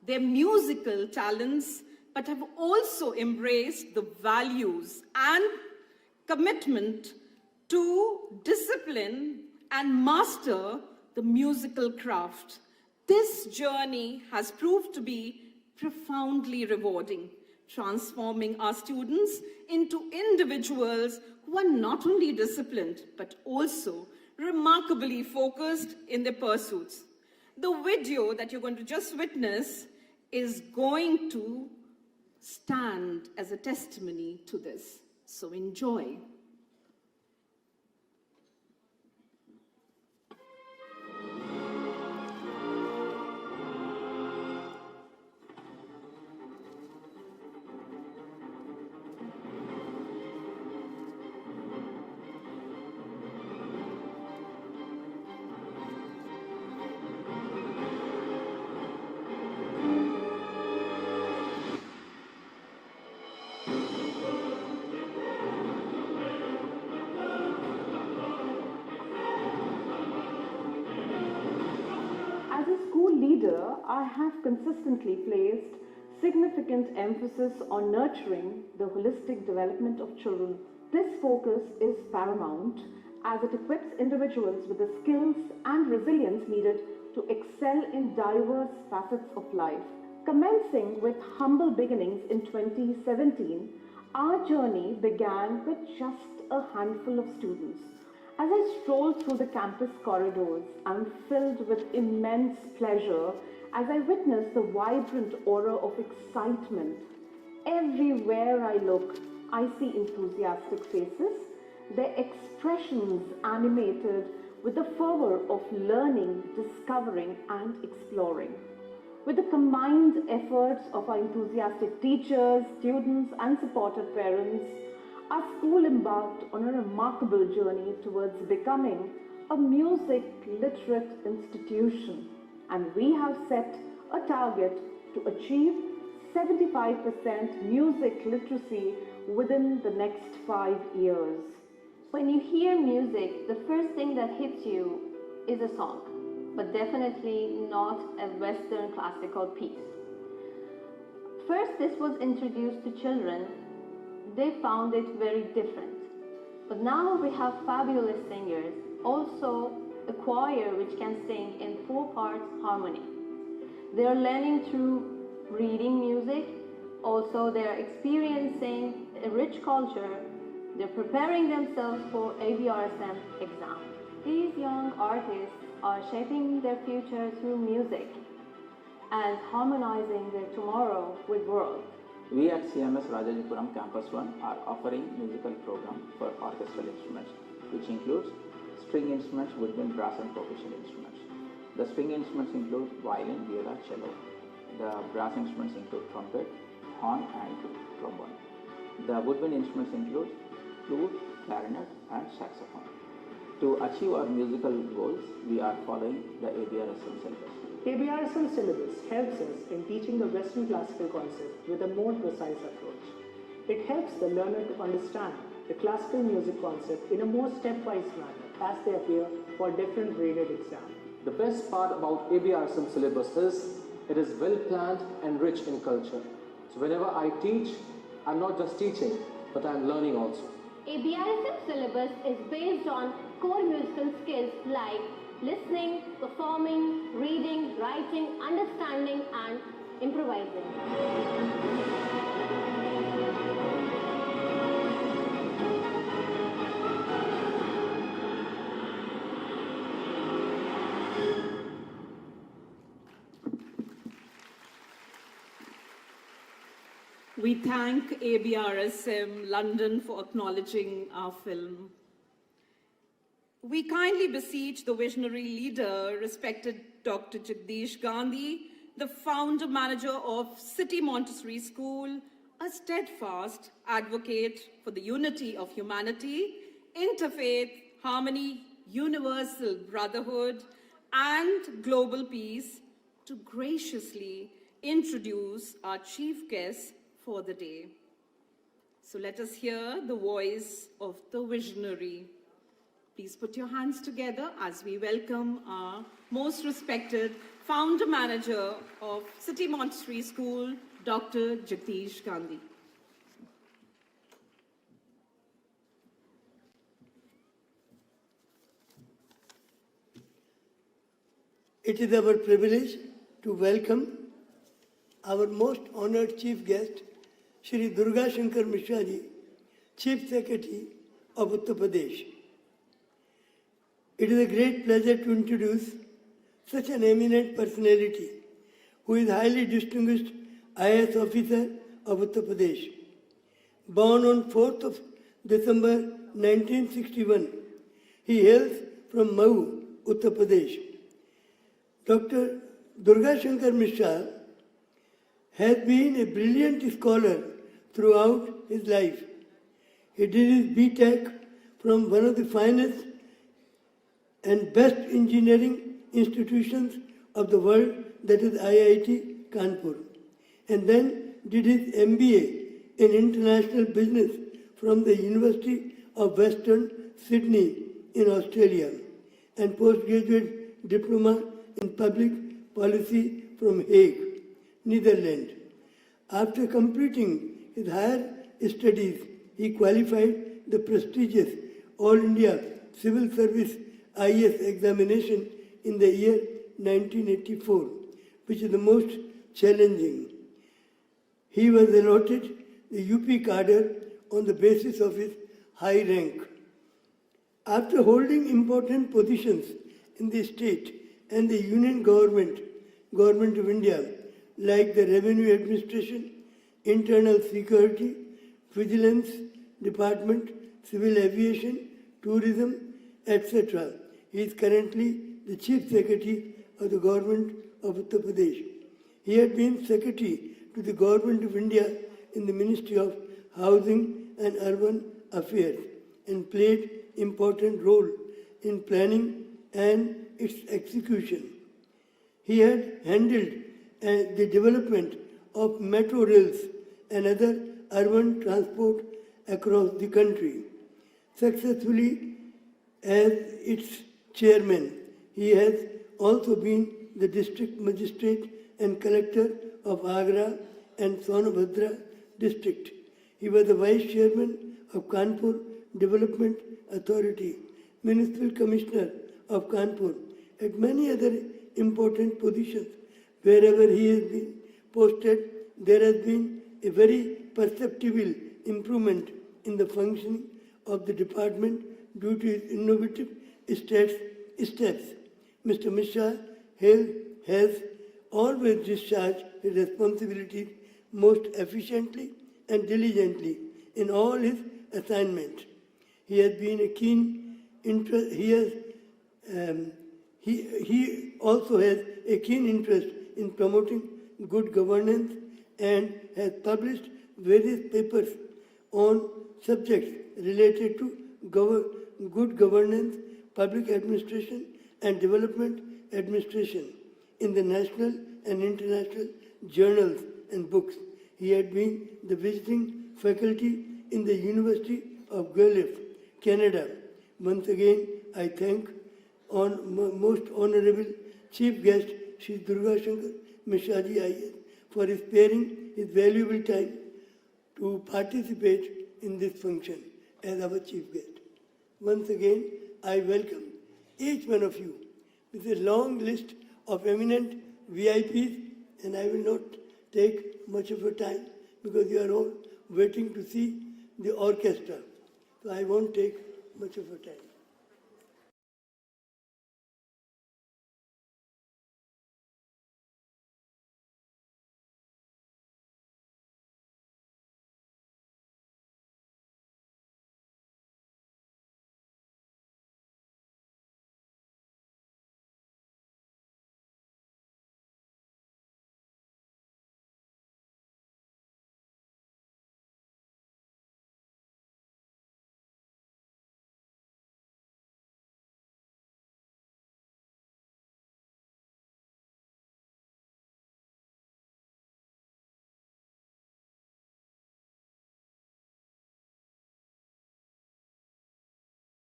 Speaker 7: their musical talents, but have also embraced the values and commitment to discipline and master the musical craft. This journey has proved to be profoundly rewarding, transforming our students into individuals who are not only disciplined, but also remarkably focused in their pursuits. The video that you're going to just witness is going to stand as a testimony to this. So enjoy.
Speaker 8: As a school leader, I have consistently placed significant emphasis on nurturing the holistic development of children. This focus is paramount as it equips individuals with the skills and resilience needed to excel in diverse facets of life. Commencing with humble beginnings in 2017, our journey began with just a handful of students. As I stroll through the campus corridors, I'm filled with immense pleasure as I witness the vibrant aura of excitement. Everywhere I look, I see enthusiastic faces, their expressions animated with the fervor of learning, discovering, and exploring. With the combined efforts of our enthusiastic teachers, students, and supportive parents, our school embarked on a remarkable journey towards becoming a music literate institution, and we have set a target to achieve 75% music literacy within the next 5 years.
Speaker 9: When you hear music, the first thing that hits you is a song, but definitely not a Western classical piece. First, this was introduced to children. They found it very different. But now we have fabulous singers, also a choir which can sing in 4 parts harmony. They are learning through reading music, also they are experiencing a rich culture, they're preparing themselves for ABRSM exam. These young artists are shaping their future through music and harmonizing their tomorrow with world.
Speaker 10: We at CMS Rajajipuram Campus 1 are offering musical program for orchestral instruments, which includes string instruments, woodwind, brass and percussion instruments. The string instruments include violin, viola, cello. The brass instruments include trumpet, horn and trombone. The woodwind instruments include flute, clarinet and saxophone. To achieve our musical goals, we are following the ABRSM syllabus.
Speaker 4: ABRSM syllabus helps us in teaching the Western classical concept with a more precise approach. It helps the learner to understand the classical music concept in a more stepwise manner as they appear for different graded exams.
Speaker 11: The best part about ABRSM syllabus is it is well planned and rich in culture. So whenever I teach, I'm not just teaching, but I'm learning also.
Speaker 9: ABRSM syllabus is based on core musical skills like listening, performing, reading, writing, understanding, and improvising.
Speaker 7: We thank ABRSM London for acknowledging our film. We kindly beseech the visionary leader, respected Dr. Jagdish Gandhi, the founder manager of City Montessori School, a steadfast advocate for the unity of humanity, interfaith harmony, universal brotherhood, and global peace, to graciously introduce our chief guest for the day. So let us hear the voice of the visionary. Please put your hands together as we welcome our most respected founder manager of City Montessori School, Dr. Jagdish Gandhi.
Speaker 5: It is our privilege to welcome our most honored chief guest, Shri Durga Shankar Mishra ji, Chief Secretary of Uttar Pradesh. It is a great pleasure to introduce such an eminent personality who is highly distinguished IAS officer of Uttar Pradesh. Born on 4th of December 1961, he hails from Mau, Uttar Pradesh. Dr. Durga Shankar Mishra has been a brilliant scholar throughout his life. He did his B.Tech from one of the finest and best engineering institutions of the world, that is IIT Kanpur, and then did his MBA in international business from the University of Western Sydney in Australia, and postgraduate diploma in public policy from Hague, Netherlands. After completing his higher studies, he qualified the prestigious All India Civil Service IAS examination in the year 1984, which is the most challenging. He was allotted the UP cadre on the basis of his high rank. After holding important positions in the state and the union government of India, like the Revenue Administration, Internal Security, Vigilance Department, Civil Aviation, Tourism, etc., he is currently the Chief Secretary of the Government of Uttar Pradesh. He had been Secretary to the Government of India in the Ministry of Housing and Urban Affairs and played important role in planning and its execution. He had handled the development of metro rails and other urban transport across the country. Successfully as its chairman, he has also been the district magistrate and collector of Agra and Sonabhadra district. He was the vice chairman of Kanpur Development Authority, municipal commissioner of Kanpur, and many other important positions. Wherever he has been posted, there has been a very perceptible improvement in the functioning of the department due to his innovative steps. Mr. Mishra has always discharged his responsibilities most efficiently and diligently in all his assignments. He has been a keen interest. He also has a keen interest in promoting good governance and has published various papers on subjects related to good governance, public administration, and development administration in the national and international journals and books. He had been the visiting faculty in the University of Guelph, Canada. Once again, I thank most honorable chief guest, Shri Durga Shankar Mishra ji IAS, for sparing his valuable time to participate in this function as our chief guest. Once again, I welcome each one of you with a long list of eminent VIPs, and I will not take much of your time because you are all waiting to see the orchestra. So I won't take much of your time.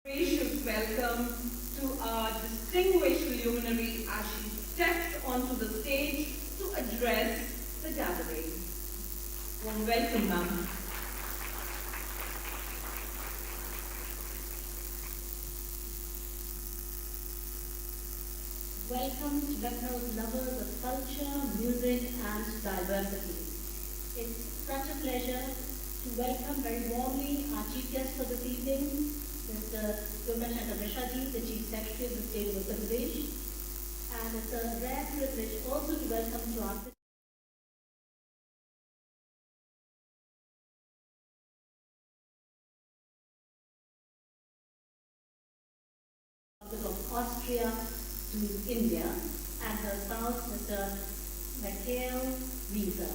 Speaker 7: Gracious welcome to our distinguished luminary as she steps onto the stage to address the gathering. Warm welcome, ma'am.
Speaker 3: Welcome to Lucknow's lovers of culture, music and diversity. It's such a pleasure to welcome very warmly our chief guest for this evening, Mr. Gurmashankar Mishraji, the Chief Secretary of the State of Uttar Pradesh. And it's a rare privilege also to welcome to our of Austria to India and her spouse, Mr. Michael Wieser.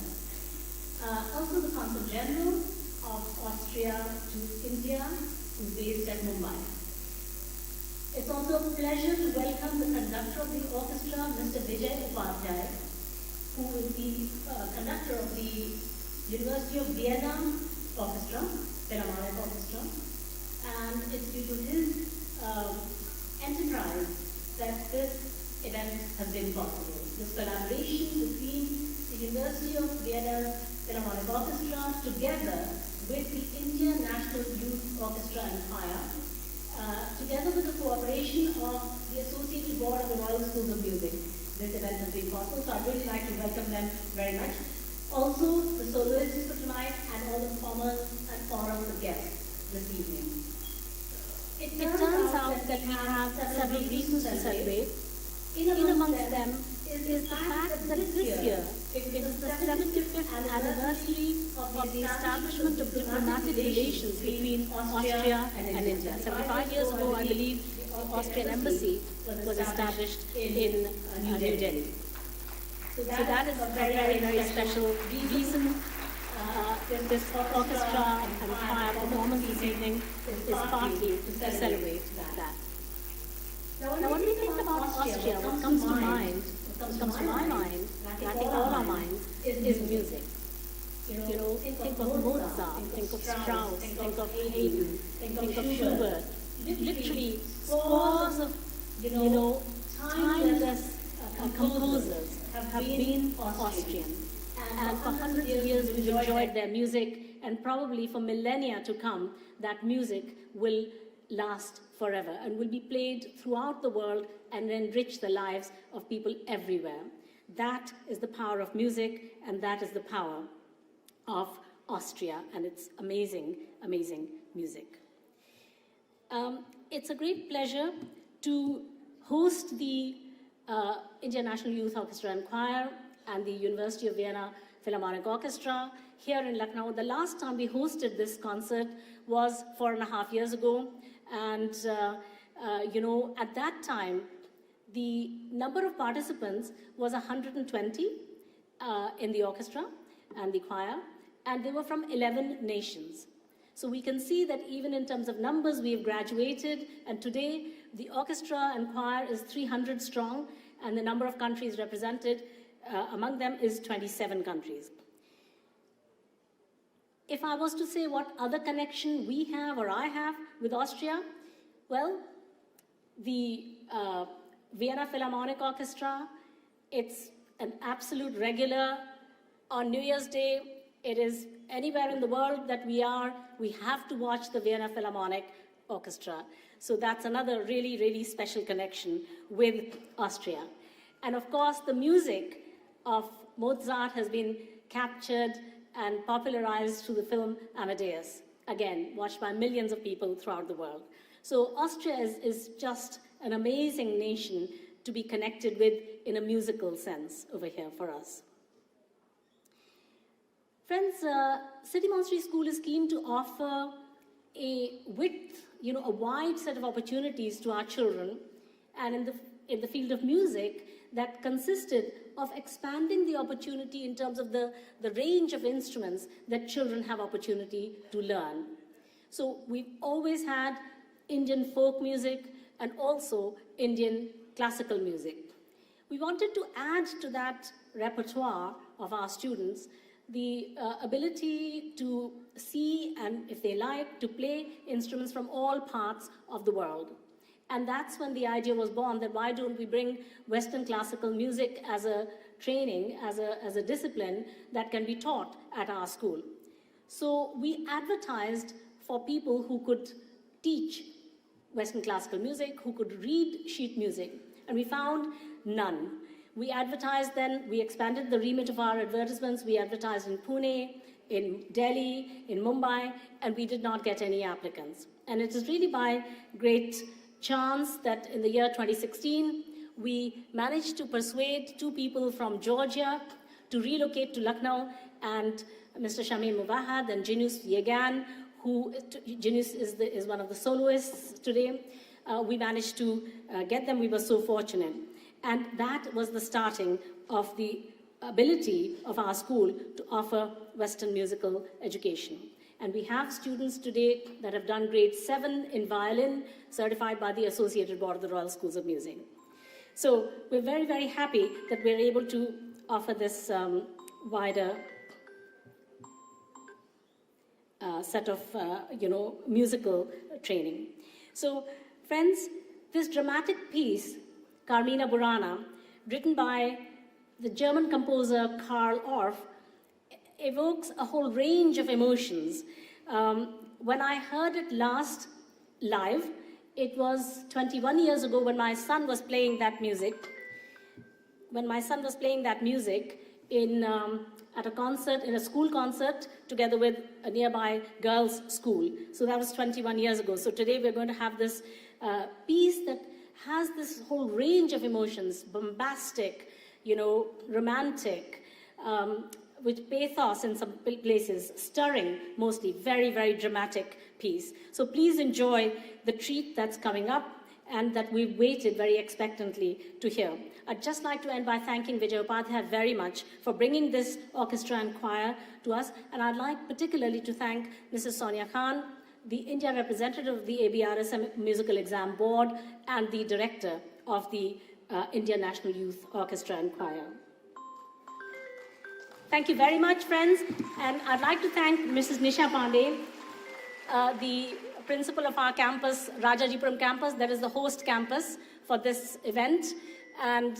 Speaker 3: Also the Consul General of Austria to India, who is based at Mumbai. It's also a pleasure to welcome the conductor of the orchestra, Mr. Vijay Upadhyay, who is the conductor of the University of Vienna Orchestra, Philharmonic Orchestra, and it's due to his enterprise that this event has been possible. This collaboration between the University of Vienna Philharmonic Orchestra together with the Indian National Youth Orchestra and Choir, together with the cooperation of the Associated Board of the Royal Schools of Music. This event has been possible, so I'd really like to welcome them very much. Also, the soloists for tonight and all the performers and forums of guests this evening. It turns out that we have several reasons to celebrate. In amongst them is the fact that this year it is the 75th anniversary of the establishment of diplomatic relations between Austria and India. 75 years ago, I believe, the Austrian embassy was established in New Delhi. So that is a very, very special reason. This orchestra and choir performance this evening is partly to celebrate that. Now, when we think about Austria, what comes to my mind, and I think all our minds, is music. You know, think of Mozart, think of Strauss, think of Haydn, think of Schubert. Literally, scores of, timeless composers have been Austrian. And for hundreds of years we've enjoyed their music, and probably for millennia to come, that music will last forever and will be played throughout the world and enrich the lives of people everywhere. That is the power of music, and that is the power of Austria and its amazing, amazing music. It's a great pleasure to host the Indian National Youth Orchestra and Choir and the University of Vienna Philharmonic Orchestra here in Lucknow. The last time we hosted this concert was 4.5 years ago. And, at that time, the number of participants was 120 in the orchestra and the choir, and they were from 11 nations. So we can see that even in terms of numbers, we have graduated, and today the orchestra and choir is 300 strong, and the number of countries represented among them is 27 countries. If I was to say what other connection we have or I have with Austria, well, the Vienna Philharmonic Orchestra, it's an absolute regular. On New Year's Day, it is anywhere in the world that we are, we have to watch the Vienna Philharmonic Orchestra. So that's another really, really special connection with Austria. And of course, the music of Mozart has been captured and popularized through the film Amadeus, again, watched by millions of people throughout the world. So Austria is just an amazing nation to be connected with in a musical sense over here for us. Friends, City Monastery School is keen to offer a wide set of opportunities to our children, and in the field of music, that consisted of expanding the opportunity in terms of the range of instruments that children have opportunity to learn. So we've always had Indian folk music and also Indian classical music. We wanted to add to that repertoire of our students the ability to see and, if they like, to play instruments from all parts of the world. And that's when the idea was born that why don't we bring Western classical music as a training, as a discipline that can be taught at our school. So we advertised for people who could teach Western classical music, who could read sheet music, and we found none. We advertised then, we expanded the remit of our advertisements. We advertised in Pune, in Delhi, in Mumbai, and we did not get any applicants. And it is really by great chance that in the year 2016, we managed to persuade 2 people from Georgia to relocate to Lucknow, and Mr. Shamim Mubahad and Jinus Yegan, who Jinus is one of the soloists today. We managed to get them. We were so fortunate. And that was the starting of the ability of our school to offer Western musical education. And we have students today that have done grade 7 in violin, certified by the Associated Board of the Royal Schools of Music. So we're very, very happy that we're able to offer this wider set of, musical training. So, friends, this dramatic piece, Carmina Burana, written by the German composer Karl Orff, evokes a whole range of emotions. When I heard it last live, it was 21 years ago when my son was playing that music. When my son was playing that music at a concert, in a school concert, together with a nearby girls' school. So that was 21 years ago. So today we're going to have this piece that has this whole range of emotions, bombastic, romantic, with pathos in some places, stirring, mostly, very, very dramatic piece. So please enjoy the treat that's coming up and that we've waited very expectantly to hear. I'd just like to end by thanking Vijay Upadhyay very much for bringing this orchestra and choir to us, and I'd like particularly to thank Mrs. Sonia Khan, the India representative of the ABRSM Musical Exam Board, and the director of the Indian National Youth Orchestra and Choir. Thank you very much, friends. And I'd like to thank Mrs. Nisha Pandey, the principal of our campus, Rajajipuram campus, that is the host campus for this event. And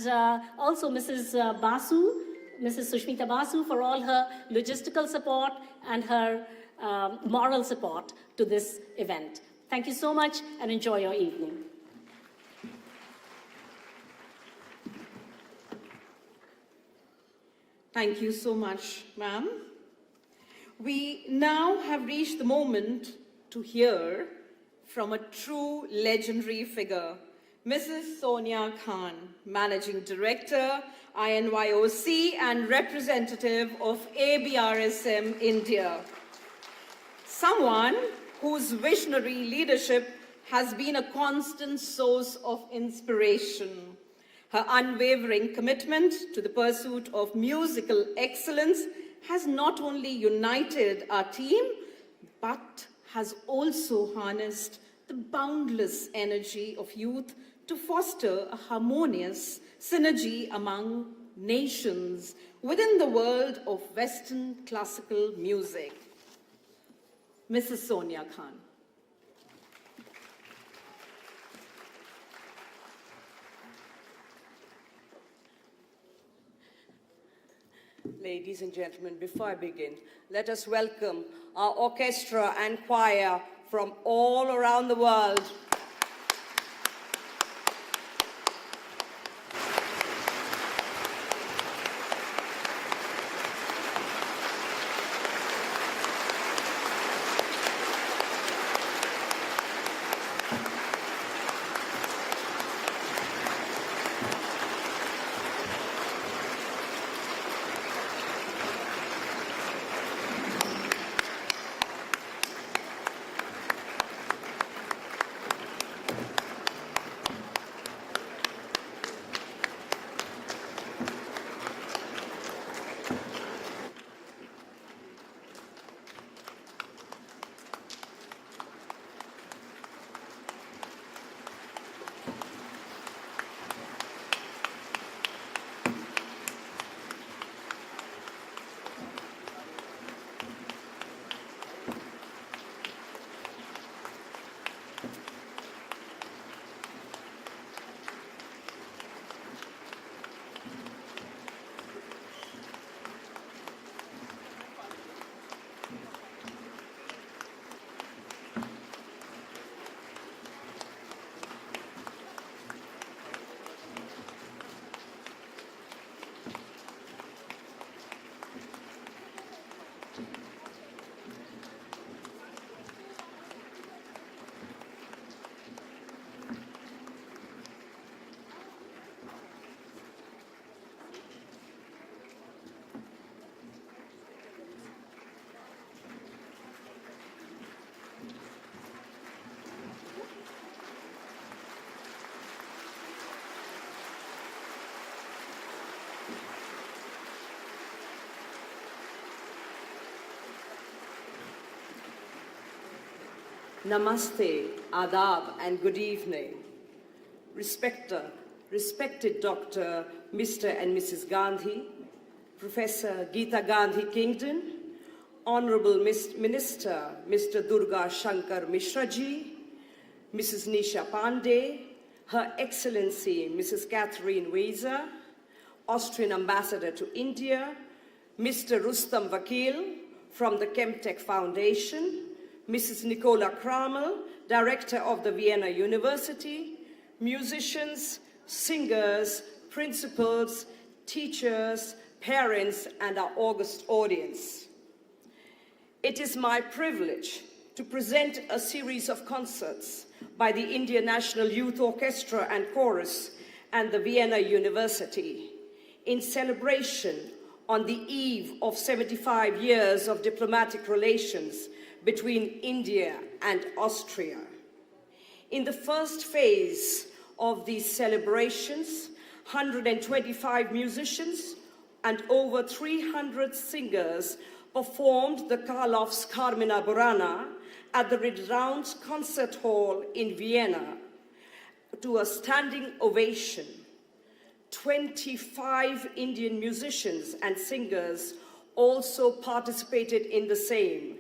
Speaker 3: also Mrs. Basu, Mrs. Sushmita Basu, for all her logistical support and her moral support to this event. Thank you so much and enjoy your evening.
Speaker 7: Thank you so much, ma'am. We now have reached the moment to hear from a true legendary figure, Mrs. Sonia Khan, Managing Director, INYOC, and representative of ABRSM India. Someone whose visionary leadership has been a constant source of inspiration. Her unwavering commitment to the pursuit of musical excellence has not only united our team, but has also harnessed the boundless energy of youth to foster a harmonious synergy among nations within the world of Western classical music. Mrs. Sonia Khan.
Speaker 12: Ladies and gentlemen, before I begin, let us welcome our orchestra and choir from all around the world. Namaste, Adab, and good evening. Respected Dr. Mr. and Mrs. Gandhi, Professor Geeta Gandhi Kingdon, Honorable Minister Mr. Durga Shankar Mishraji, Mrs. Nisha Pandey, Her Excellency Mrs. Catherine Weiser, Austrian Ambassador to India, Mr. Rustam Vakil from the Chemtech Foundation, Mrs. Nicola Kramel, Director of the Vienna University, musicians, singers, principals, teachers, parents, and our august audience. It is my privilege to present a series of concerts by the Indian National Youth Orchestra and Chorus and the Vienna University in celebration on the eve of 75 years of diplomatic relations between India and Austria. In the first phase of these celebrations, 125 musicians and over 300 singers performed the Karloff's Carmina Burana at the renowned concert hall in Vienna to a standing ovation. 25 Indian musicians and singers also participated in the same,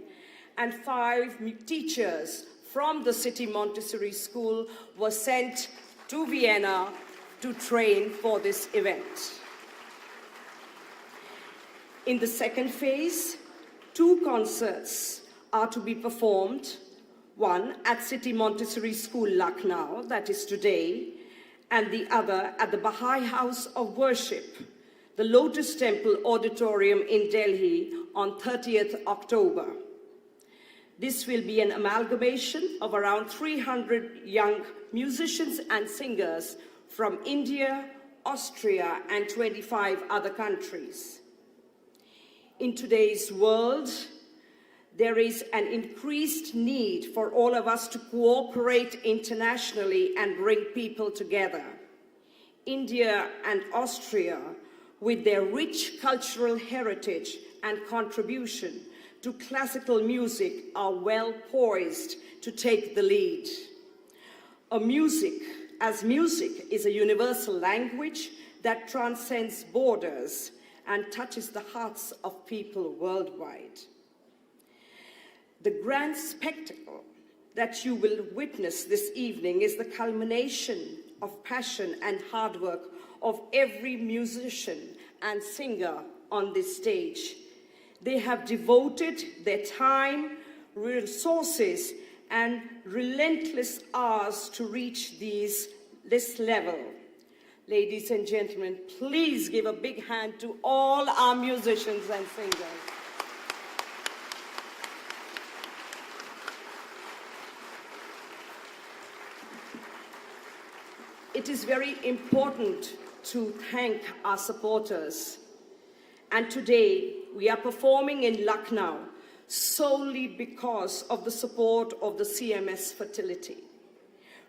Speaker 12: and 5 teachers from the City Montessori School were sent to Vienna to train for this event. In the second phase, 2 concerts are to be performed, one at City Montessori School, Lucknow, that is today, and the other at the Baha'i House of Worship, the Lotus Temple Auditorium in Delhi on 30th October. This will be an amalgamation of around 300 young musicians and singers from India, Austria, and 25 other countries. In today's world, there is an increased need for all of us to cooperate internationally and bring people together. India and Austria, with their rich cultural heritage and contribution to classical music, are well poised to take the lead. Music is a universal language that transcends borders and touches the hearts of people worldwide. The grand spectacle that you will witness this evening is the culmination of passion and hard work of every musician and singer on this stage. They have devoted their time, resources, and relentless hours to reach this level. Ladies and gentlemen, please give a big hand to all our musicians and singers. It is very important to thank our supporters. And today, we are performing in Lucknow solely because of the support of the CMS Fertility.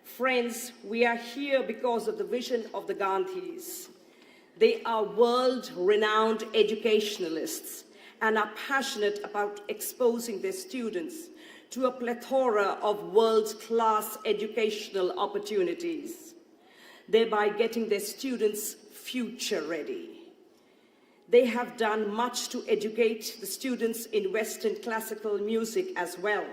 Speaker 12: Friends, we are here because of the vision of the Gandhis. They are world-renowned educationalists and are passionate about exposing their students to a plethora of world-class educational opportunities, thereby getting their students future ready. They have done much to educate the students in Western classical music as well,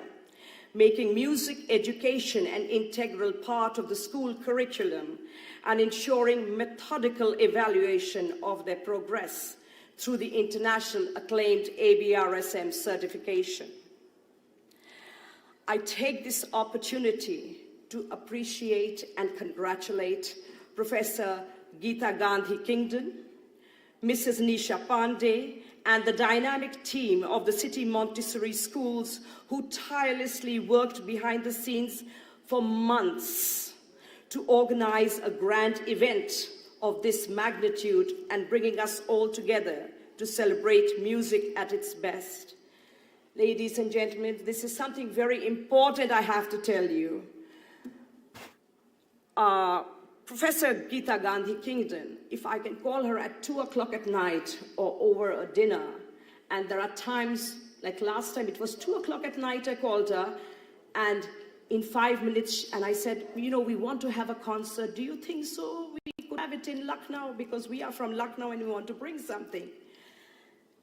Speaker 12: making music education an integral part of the school curriculum and ensuring methodical evaluation of their progress through the international acclaimed ABRSM certification. I take this opportunity to appreciate and congratulate Professor Geeta Gandhi Kingdon, Mrs. Nisha Pandey, and the dynamic team of the City Montessori Schools who tirelessly worked behind the scenes for months to organize a grand event of this magnitude and bringing us all together to celebrate music at its best. Ladies and gentlemen, this is something very important I have to tell you. Professor Geeta Gandhi Kingdon, if I can call her at 2 o'clock at night or over a dinner, and there are times, like last time, it was 2 o'clock at night I called her, and in 5 minutes, and I said, you know, we want to have a concert. Do you think so? We could have it in Lucknow because we are from Lucknow and we want to bring something.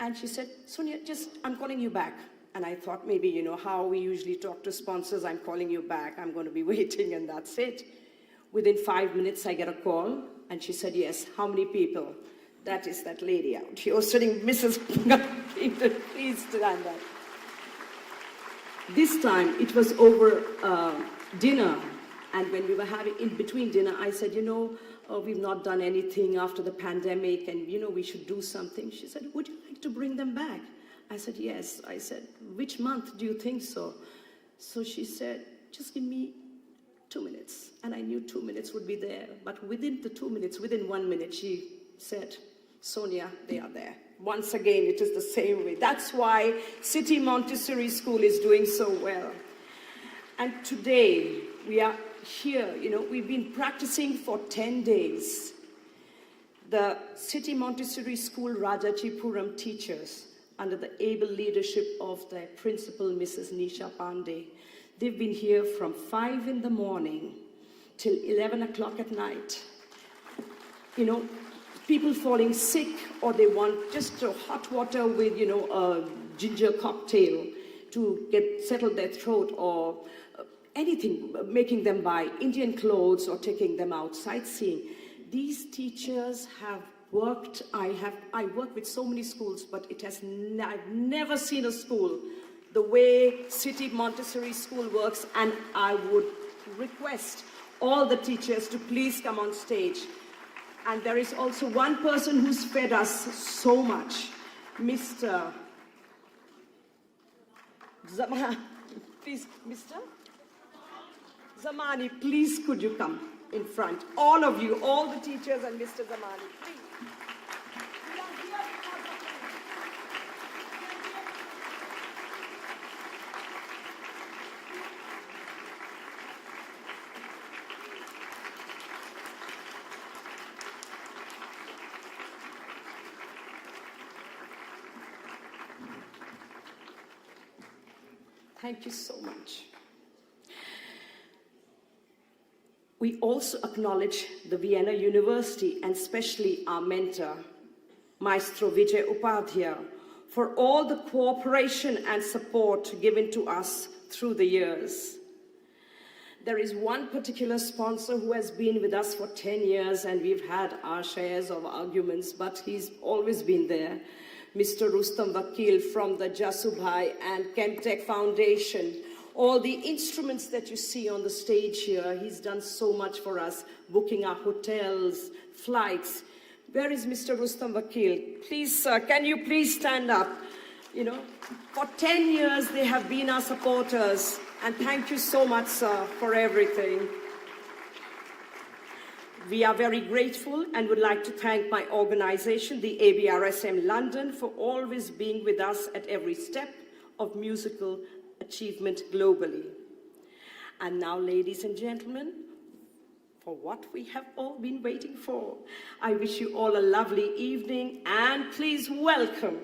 Speaker 12: And she said, Sonia, I'm calling you back. And I thought maybe, you know, how we usually talk to sponsors, I'm calling you back, I'm going to be waiting, and that's it. Within 5 minutes, I get a call, and she said, yes, how many people? That is that lady out here sitting, Mrs. Please stand up. This time, it was over dinner, and when we were having, in between dinner, I said, you know, we've not done anything after the pandemic, and, you know, we should do something. She said, would you like to bring them back? I said, yes. I said, which month do you think so? So she said, just give me 2 minutes. And I knew 2 minutes would be there. But within the 2 minutes, within 1 minute, she said, Sonia, they are there. Once again, it is the same way. That's why City Montessori School is doing so well. And today, we are here, you know, we've been practicing for 10 days. The City Montessori School Rajajipuram teachers, under the able leadership of their principal, Mrs. Nisha Pandey, they've been here from 5 in the morning till 11 o'clock at night. You know, people falling sick, or they want just hot water with, you know, a ginger cocktail to settle their throat, or anything, making them buy Indian clothes or taking them out sightseeing. These teachers have worked, I work with so many schools, but I've never seen a school the way City Montessori School works, and I would request all the teachers to please come on stage. And there is also one person who's fed us so much, Mr. Zamani. Please, Mr. Zamani, please could you come in front? All of you, all the teachers and Mr. Zamani, please. Thank you so much. We also acknowledge the Vienna University, and especially our mentor, Maestro Vijay Upadhyaya, for all the cooperation and support given to us through the years. There is one particular sponsor who has been with us for 10 years, and we've had our shares of arguments, but he's always been there. Mr. Rustam Vakil from the Jasubhai and Chemtech Foundation. All the instruments that you see on the stage here, he's done so much for us, booking our hotels, flights. Where is Mr. Rustam Vakil? Please, sir, can you please stand up? You know, for 10 years they have been our supporters, and thank you so much, sir, for everything. We are very grateful and would like to thank my organization, the ABRSM London, for always being with us at every step of musical achievement globally. And now, ladies and gentlemen, for what we have all been waiting for, I wish you all a lovely evening, and please welcome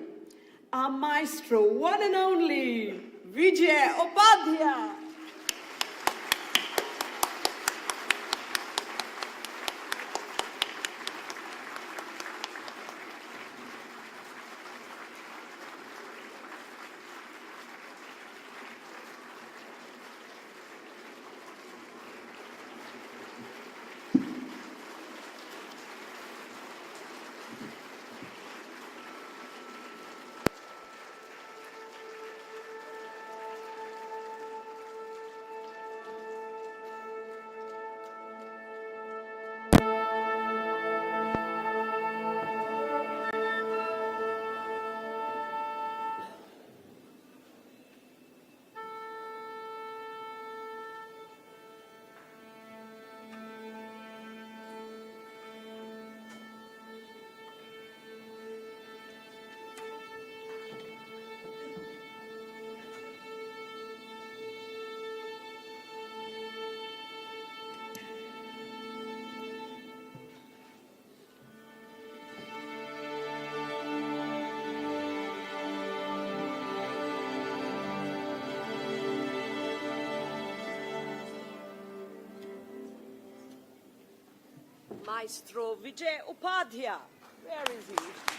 Speaker 12: our maestro, one and only, Vijay Upadhyaya. Maestro Vijay Upadhyaya. Where is he?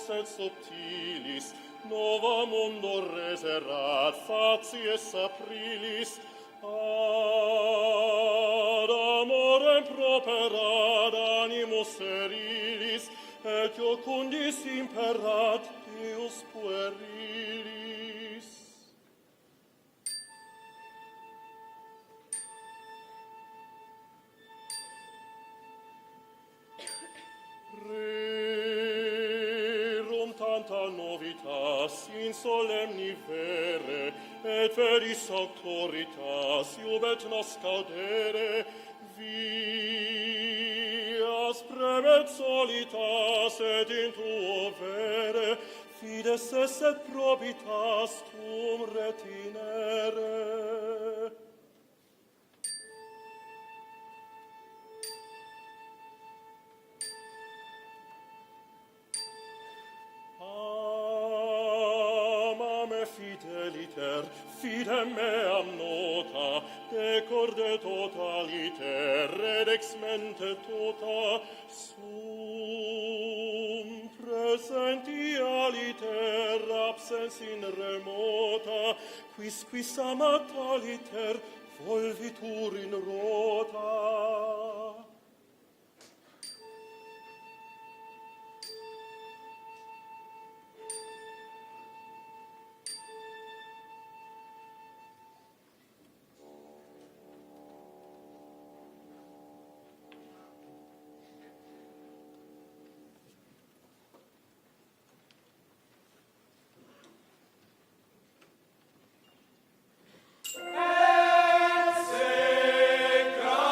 Speaker 13: subtilis et subtilis, nova mundo reserat facies aprilis, ad amorem properat animus sterilis, et iocundis imperat Deus puerilis. Rerum tanta novitas in solemni vere, et veris auctoritas iubet nos caudere, vias premet solitas et in tuo vere, fides es et probitas tum retinere. Amame fideliter, fidem meam nota, decorde totaliter, redex mente tota, sum presenti aliter, absens in remota, quis amataliter, volvitur in rota.
Speaker 14: Et secra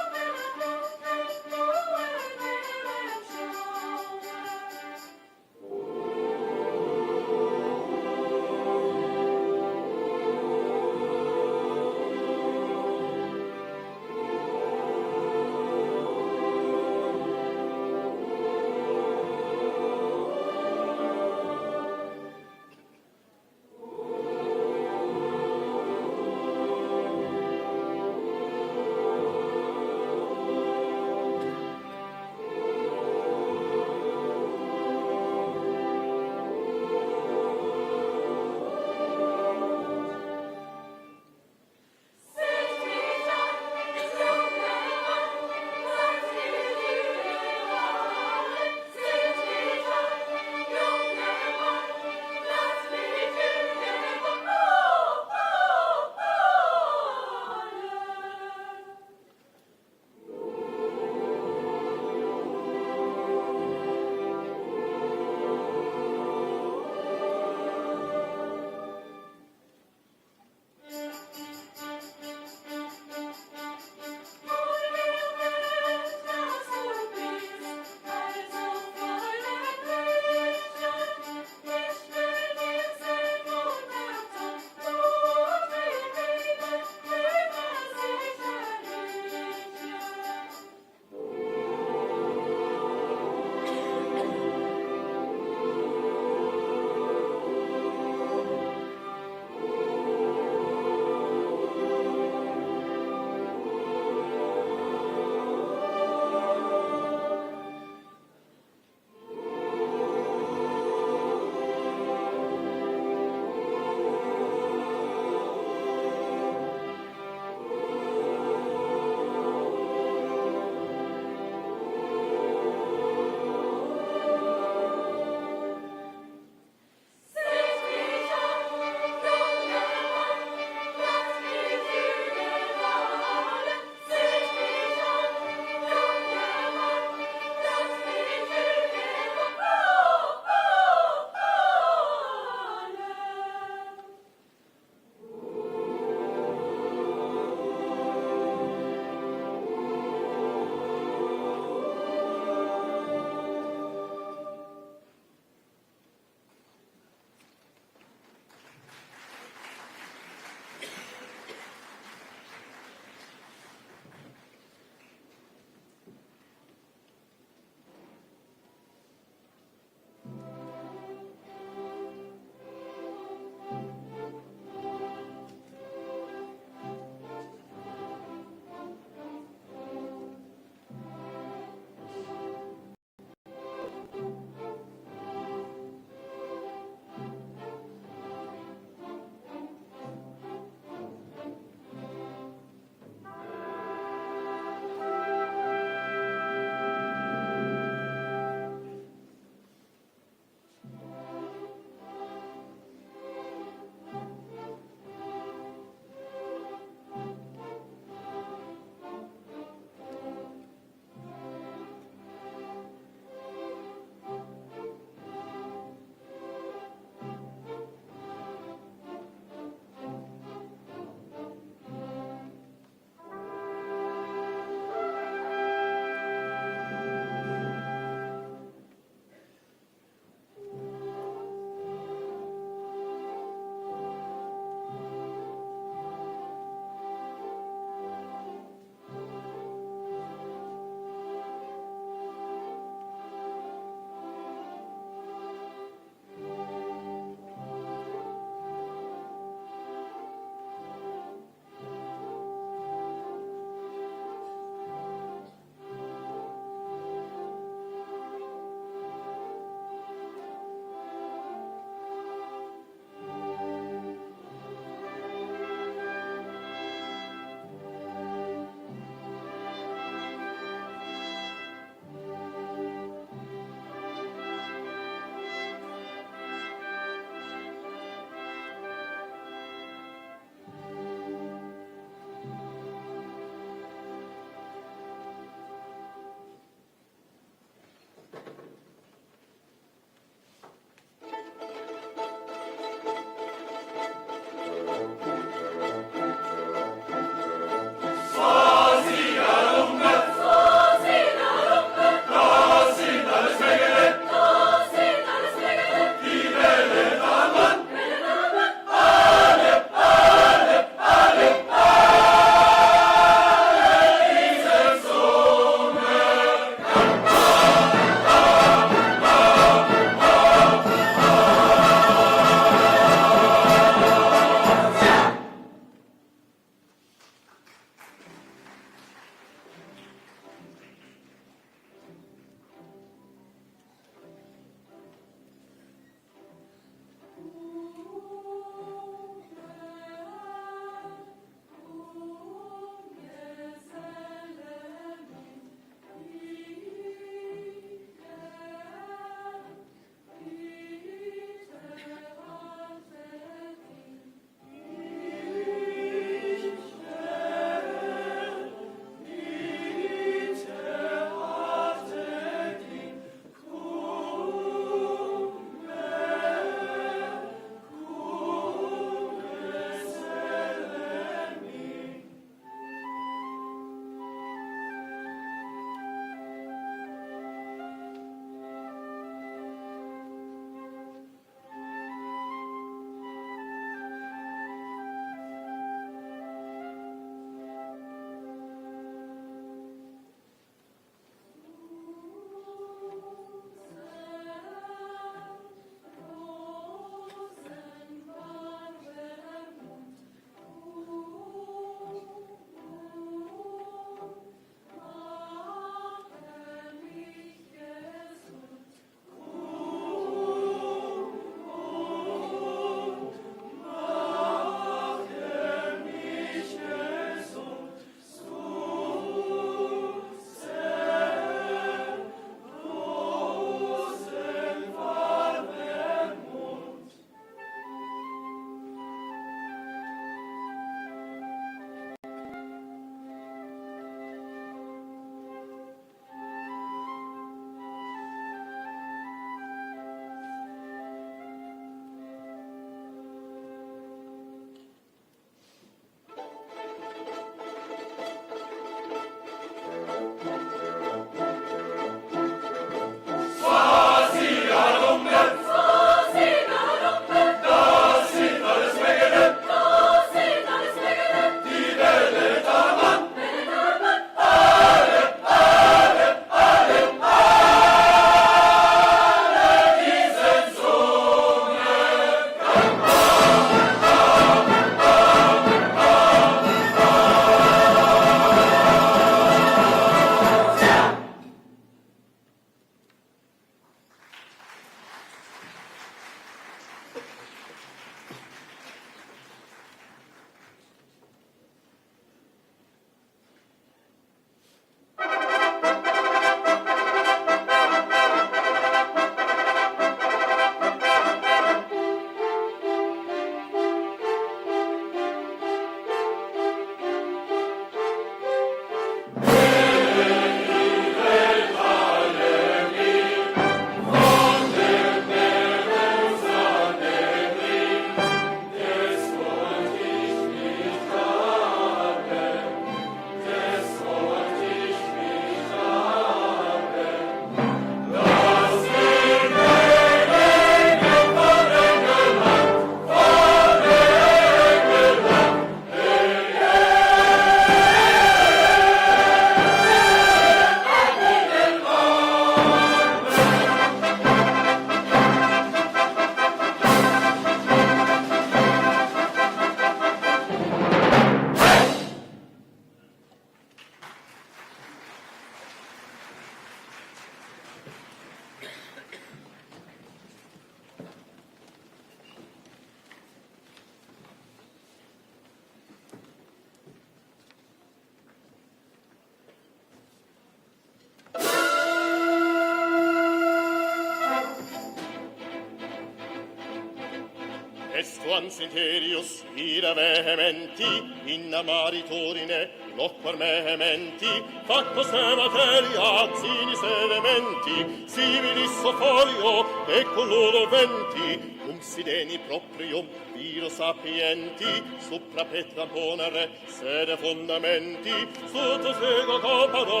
Speaker 13: Estuans interius ira vehementi, inna maritorine loquar mehementi, factos e materia, sinis elementi, similis sofolio, e coloro venti, cum sideni proprium, viro sapienti, supra petram ponere, sede fondamenti, sutus ego comparo,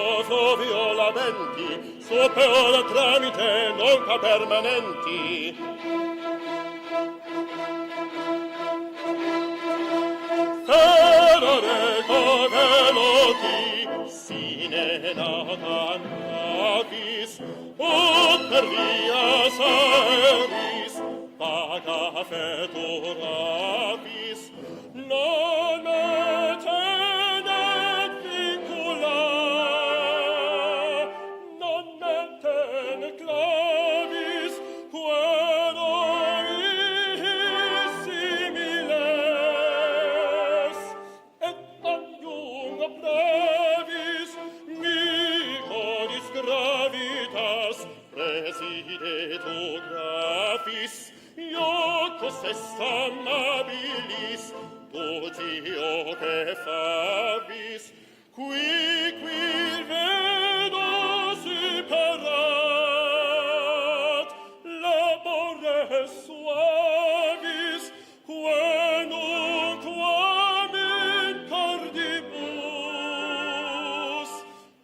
Speaker 13: violamenti, supera tramite, non ca permanenti. Ferere coveloti, sine nata navis, ut per via aeris, paga fetoravis, non tenet vincula, non tenet clavis, quero similes, et adium brevis, micoris gravitas, presideto grafis, iocos est amabilis, dotio que fabis, qui vedo separat, labores suavis, quenunquam in cordibus,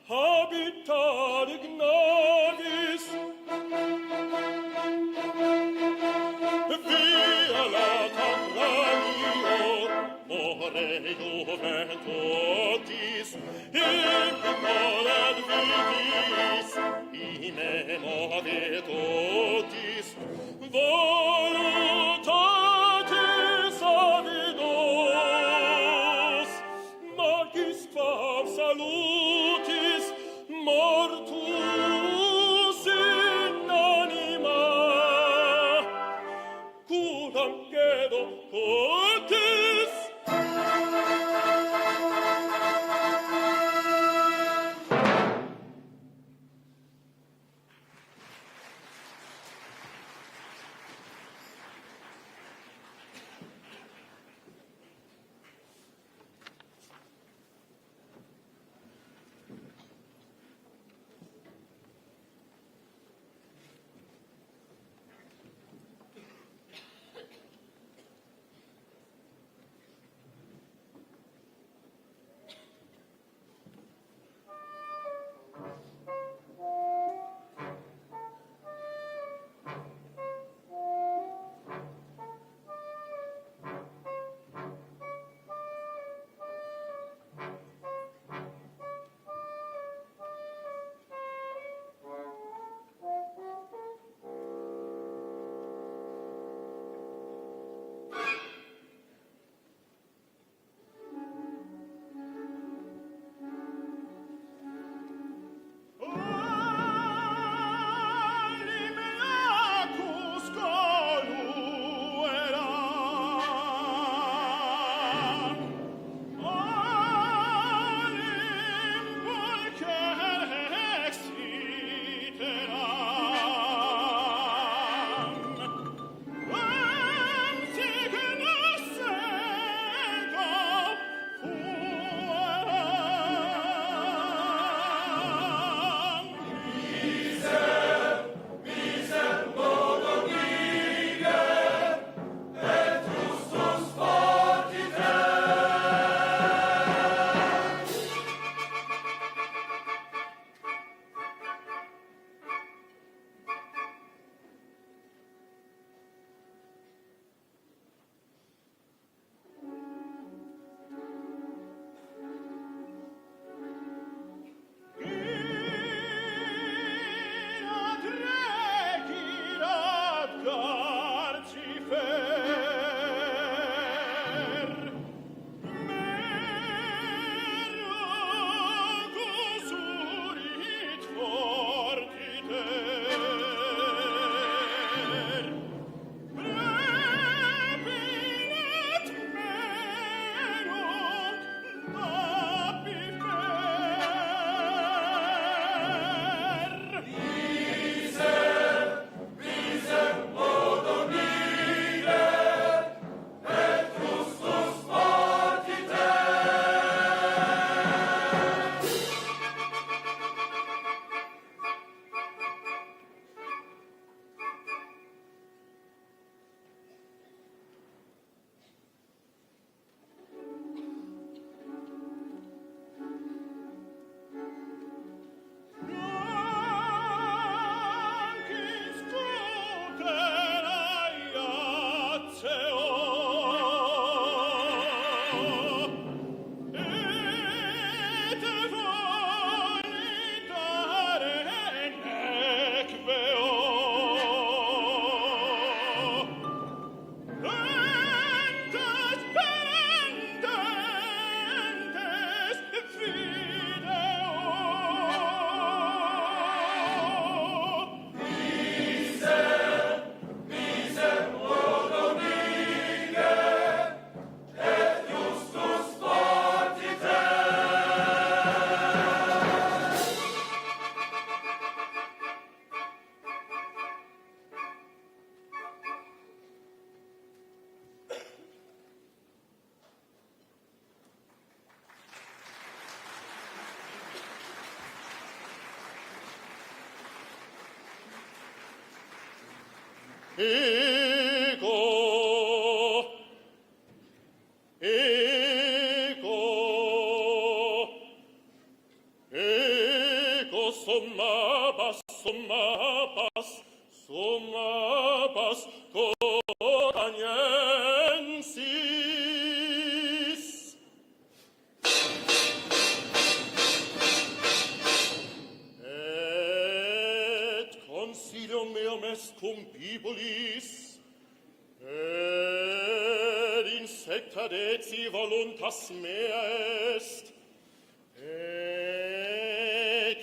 Speaker 13: habitat ignavis, violata granio, more juventotis, impicorat vitis, imemo vetotis, voluntatis avidos, magis quam salutis, mortus in anima, curam cedo cotis. Ego, ego, ego, sommabas, sommabas, sommabas, codaniensis. Et consilio meum est cum bibulis, et in secta deci voluntas mea est,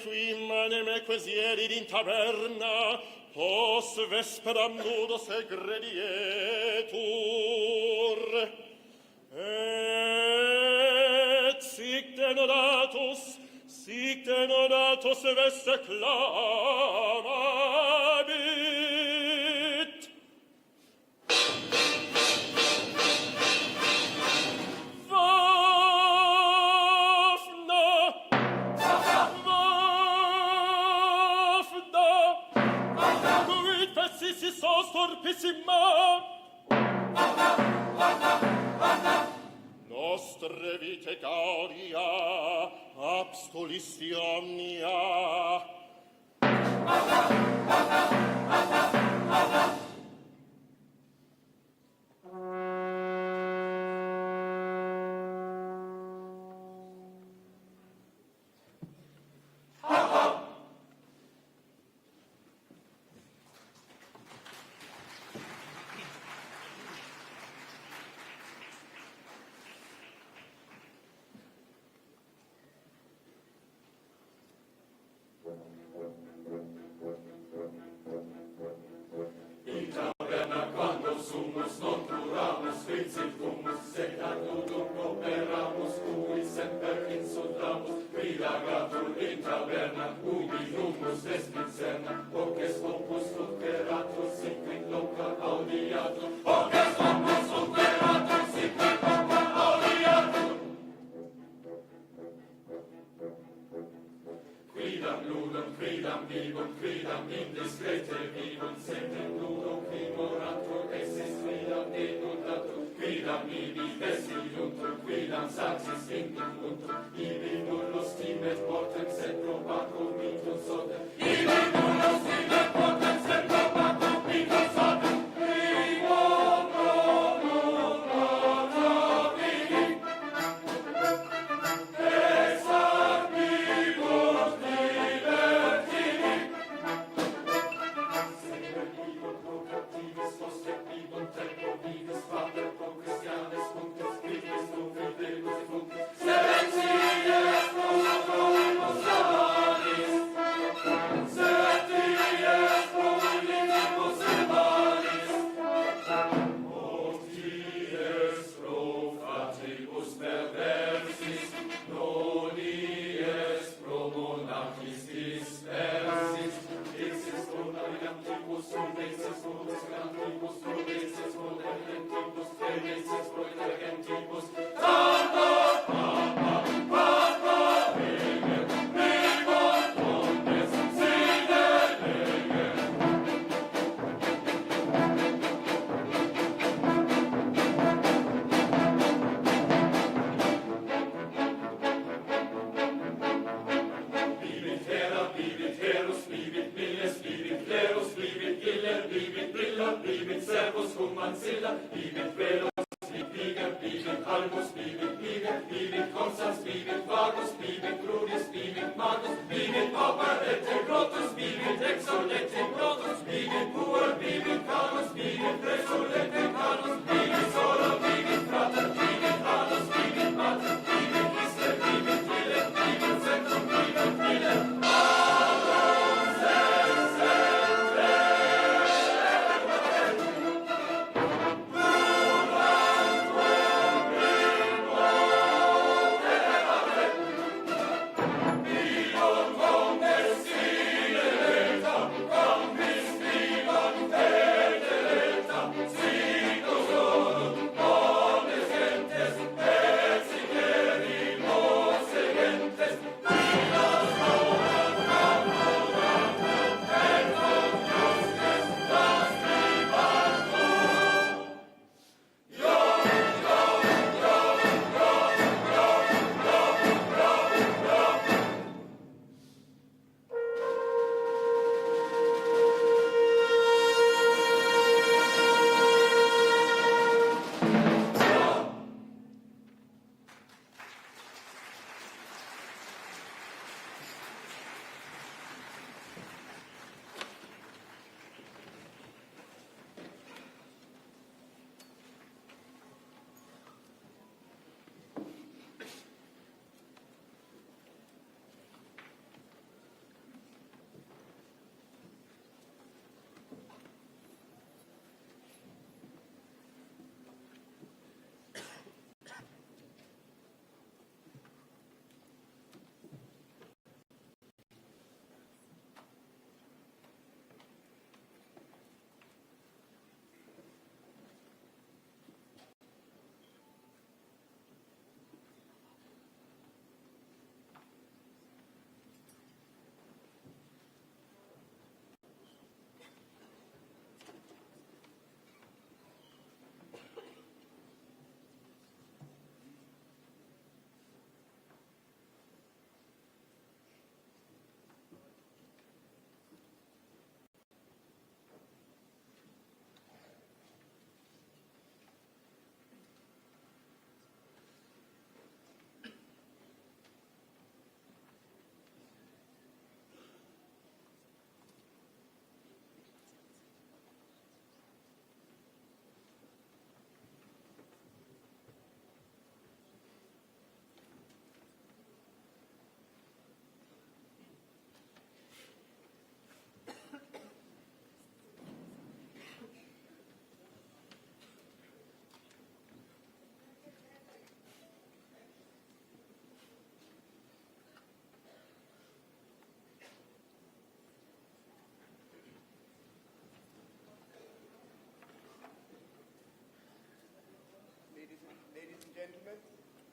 Speaker 13: qui manem equesierit in taberna, post vesperam nudos egredietur, et sic denodatus veste clamabit. Vafna, quid fessis torpissima, nostre vite gaudia, abscolisti omnia.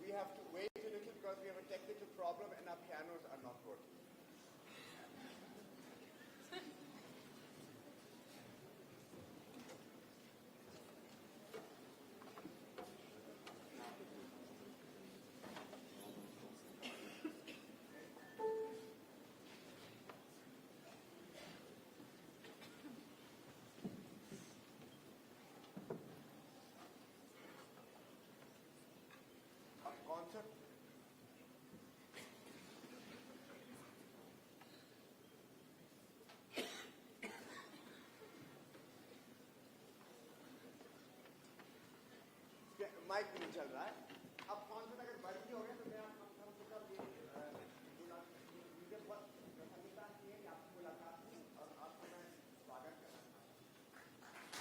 Speaker 14: we have to wait a little because we have a technical problem and our pianos are not working. Concert. Mic भी नहीं चल रहा है अब concert अगर बढ़ भी हो गया तो मैं हम मुझे बहुत प्रसन्नता की है कि आपकी मुलाकात हुई और आपका मैं स्वागत करना चाहता हूँ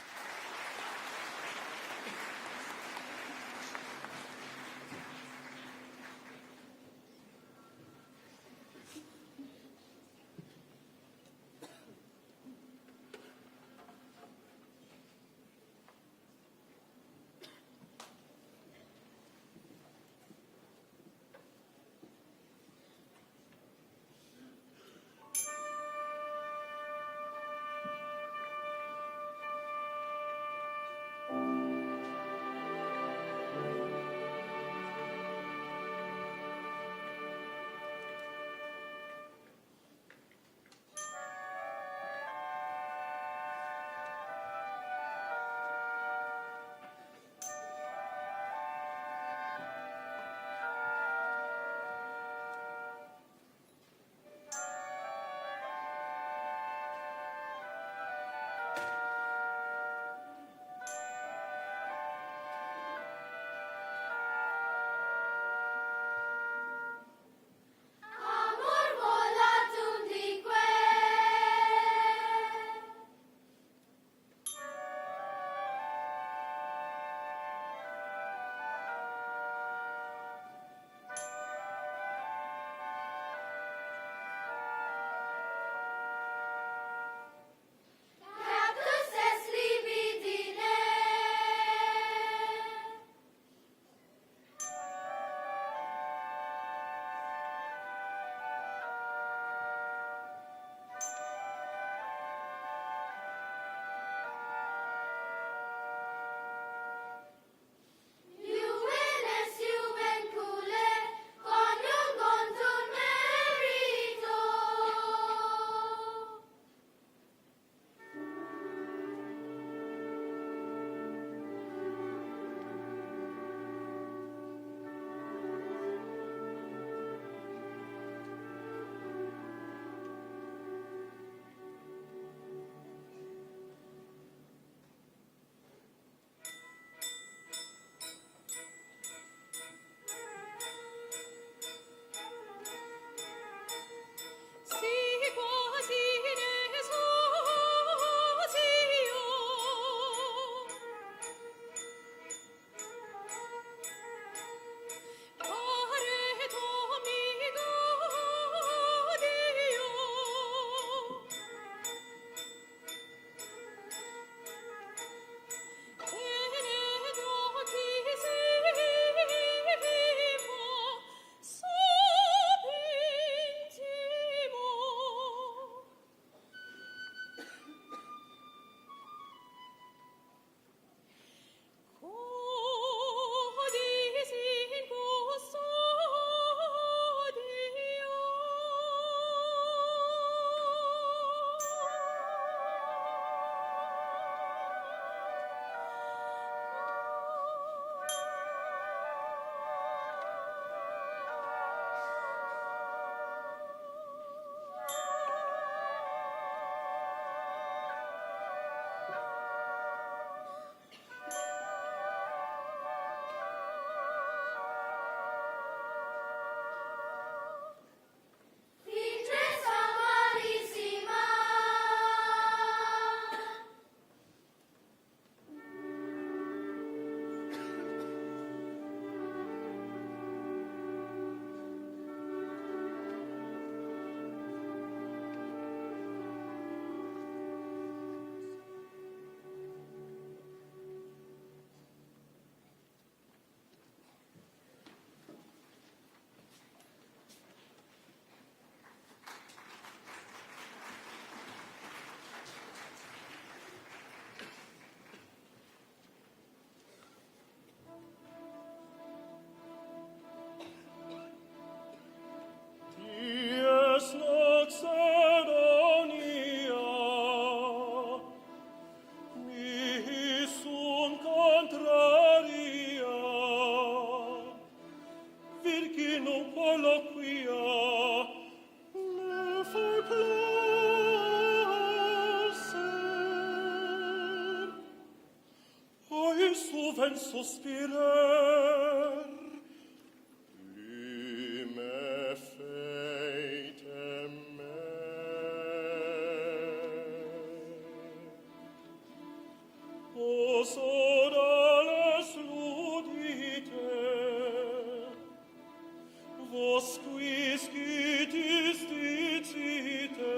Speaker 13: juven suspirer, me feitem me. Os orales ludite, vos quis citis dicite,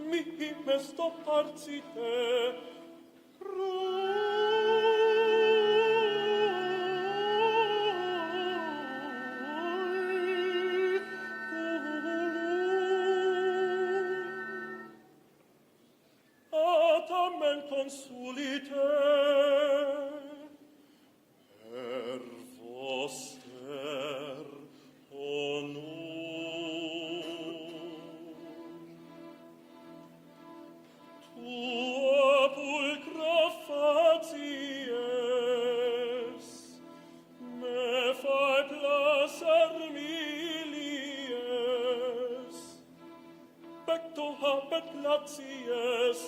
Speaker 13: mihi mesto parcite, tamen consulite per voster honor. Tua pulcra facies me fae placer milies, pecto habet glacies,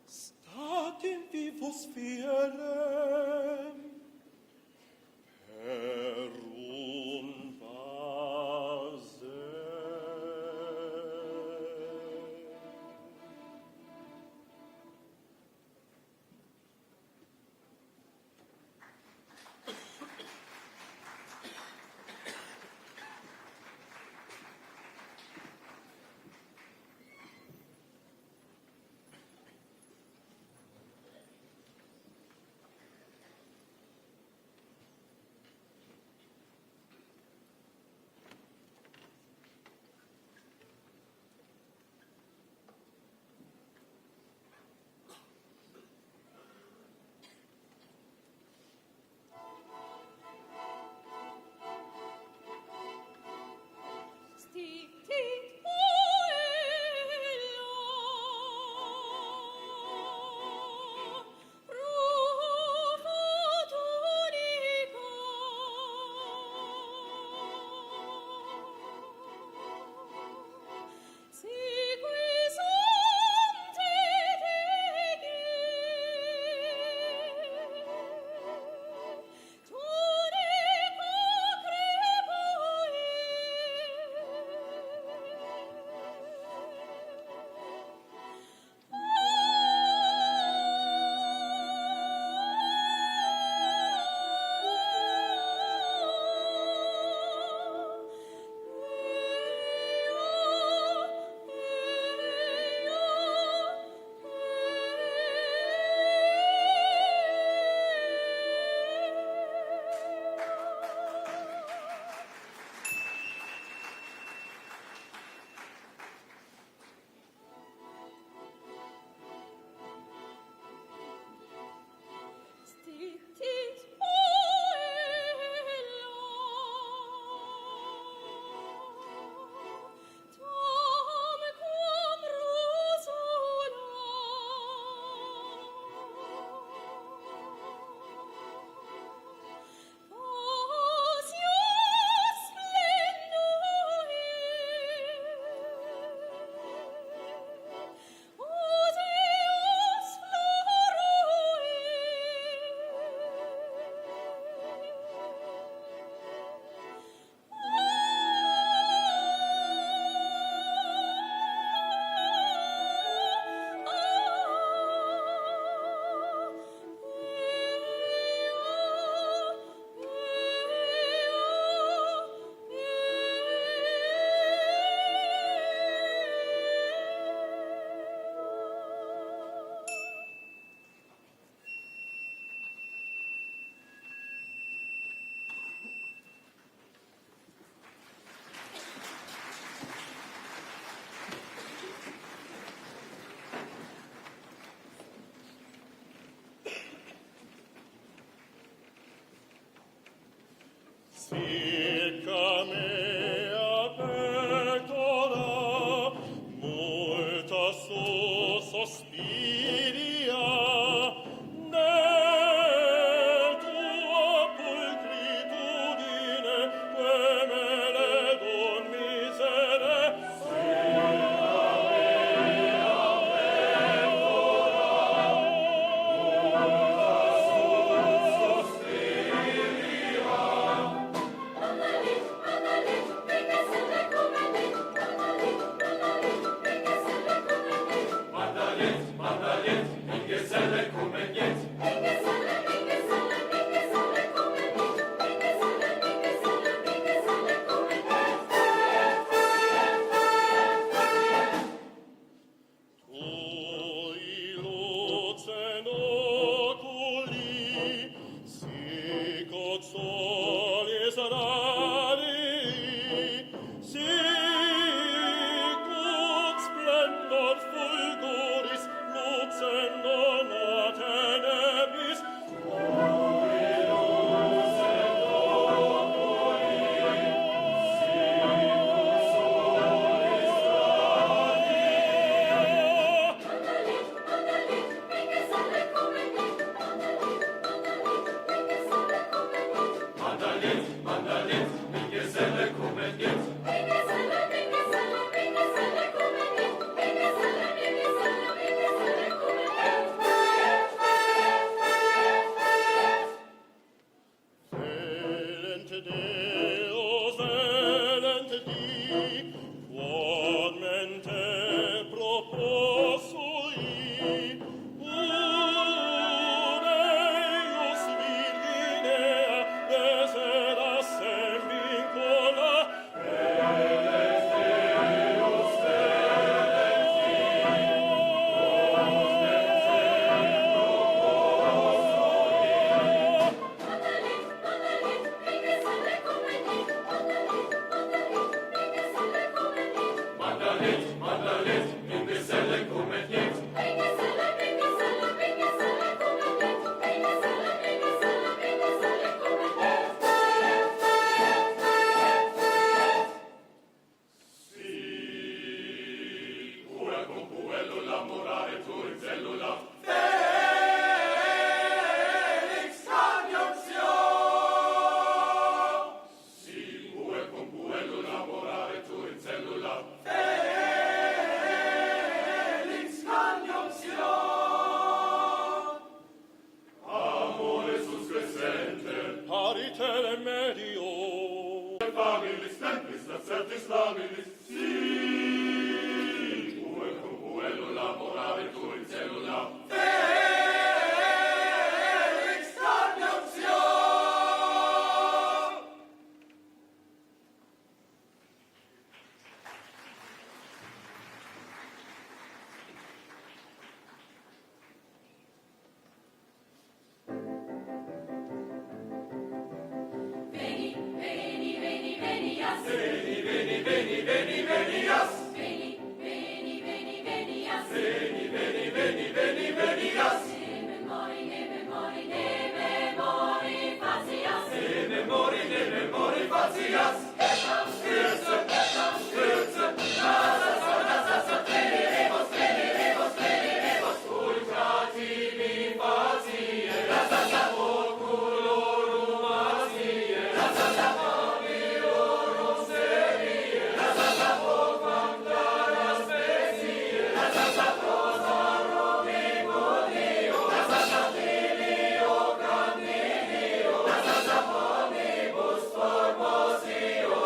Speaker 13: statim vivus fierem perum base. Circa mea pectora, multa su sospiria, nel tuo pulcritude solis rari, sicut splendor fulguris, lucendo nate nebis, Deus velent di, quod mente proposui, ureius virginea desera sem vincula, Deus Dio,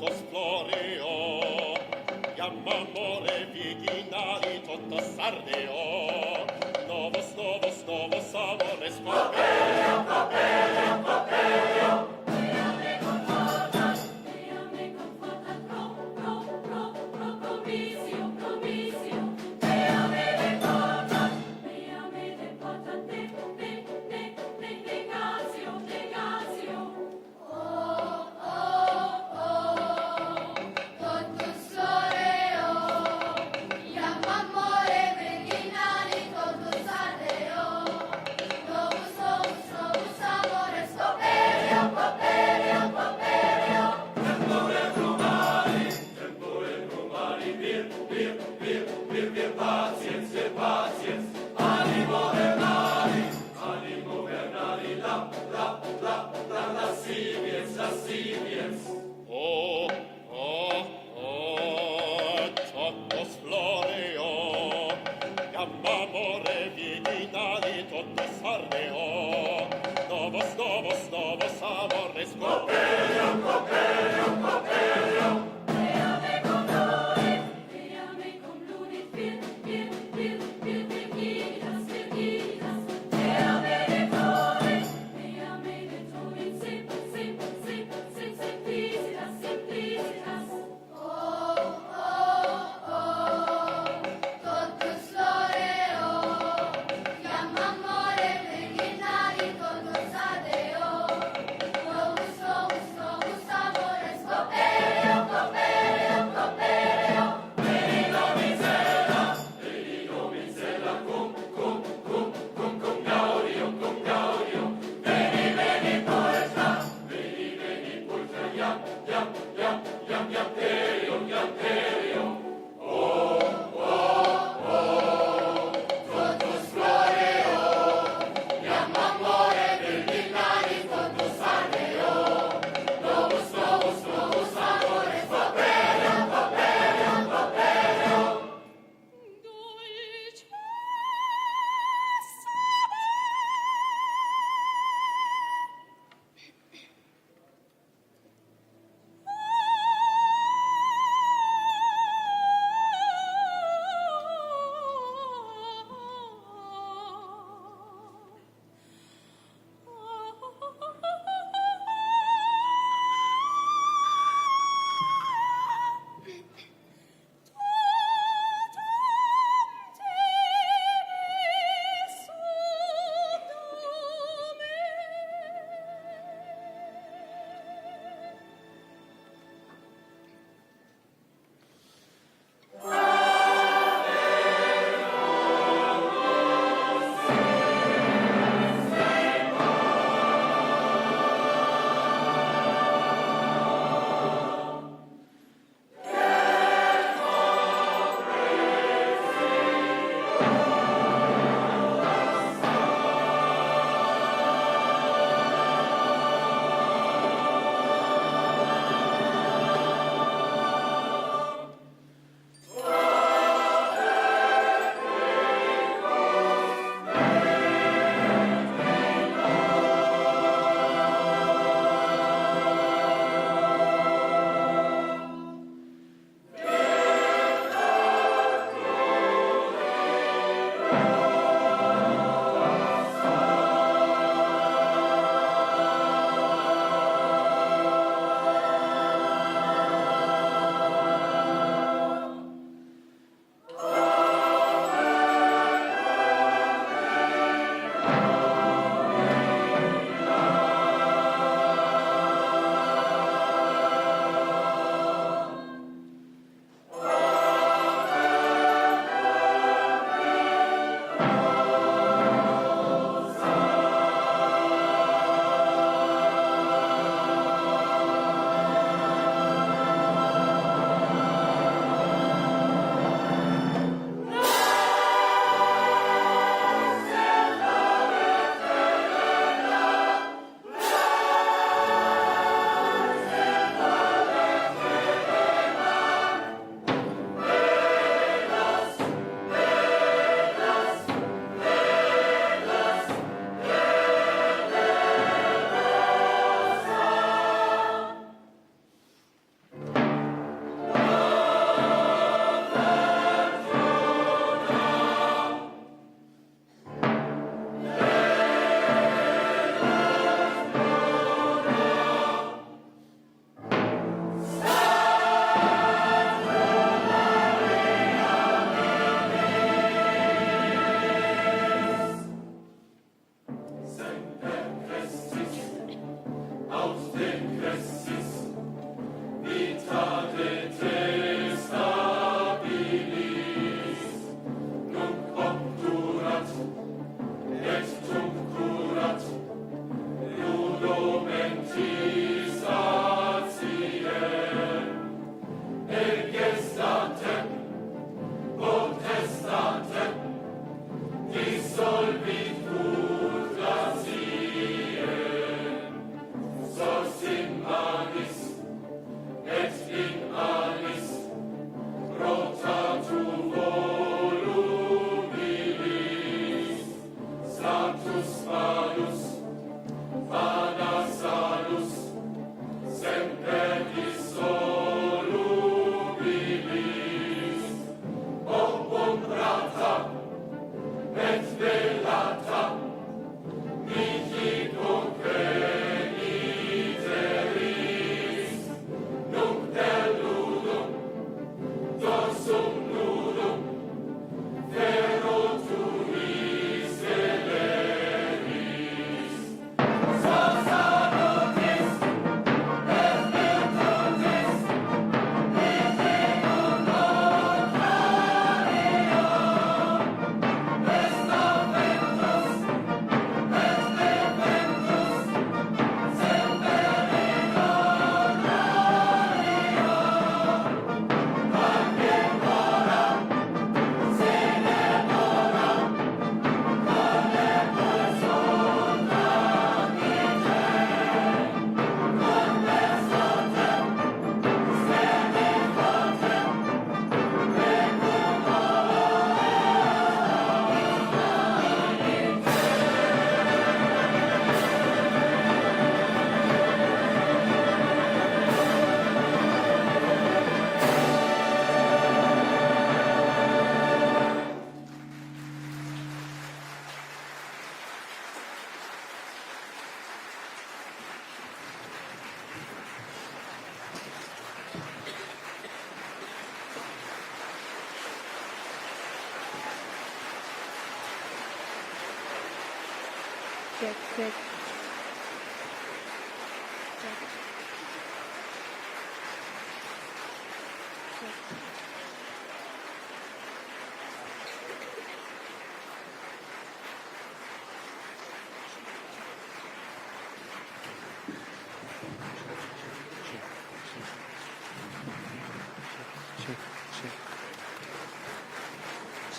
Speaker 13: totus florio, iam amore virginali totus ardeo, novos, novos, novos amores copelio, copelio, copelio.
Speaker 15: Novus, novus, novus amores, copelio, copelio. check, check.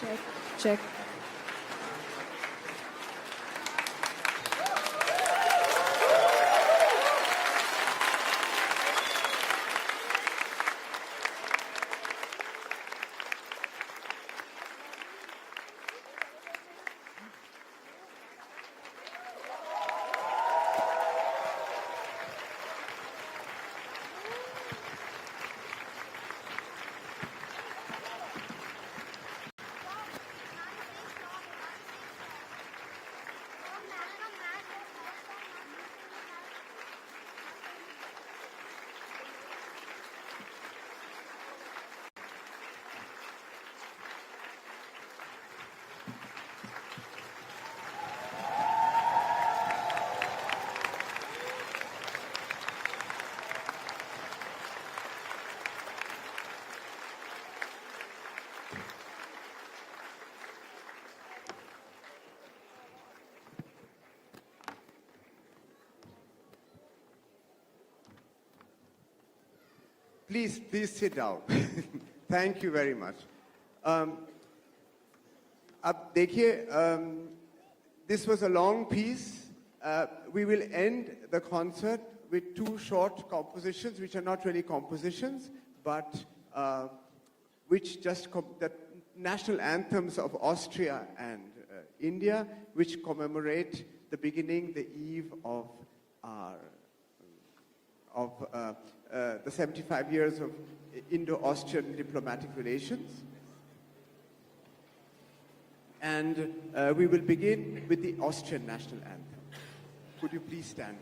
Speaker 15: Check, check.
Speaker 16: Please sit down. Thank you very much. अब देखिए, this was a long piece. We will end the concert with two short compositions, which are not really compositions, but which just the national anthems of Austria and India, which commemorate the beginning, the eve of our the 75 years of Indo-Austrian diplomatic relations. And we will begin with the Austrian national anthem. Could you please stand?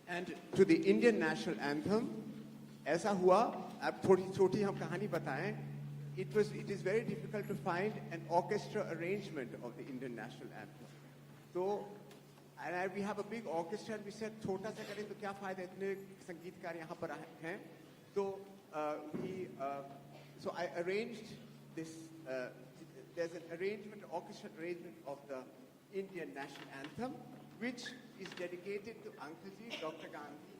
Speaker 16: And to the Indian national anthem, ऐसा हुआ, अब थोड़ी छोटी हम कहानी बताएं. It is very difficult to find an orchestra arrangement of the Indian national anthem. So, we have a big orchestra, and we said, छोटा सा करें तो क्या फायदा, इतने संगीतकार यहाँ पर हैं. So, so I arranged this. There's an arrangement, orchestra arrangement of the Indian national anthem, which is dedicated to Uncle Ji, Dr. Gandhi.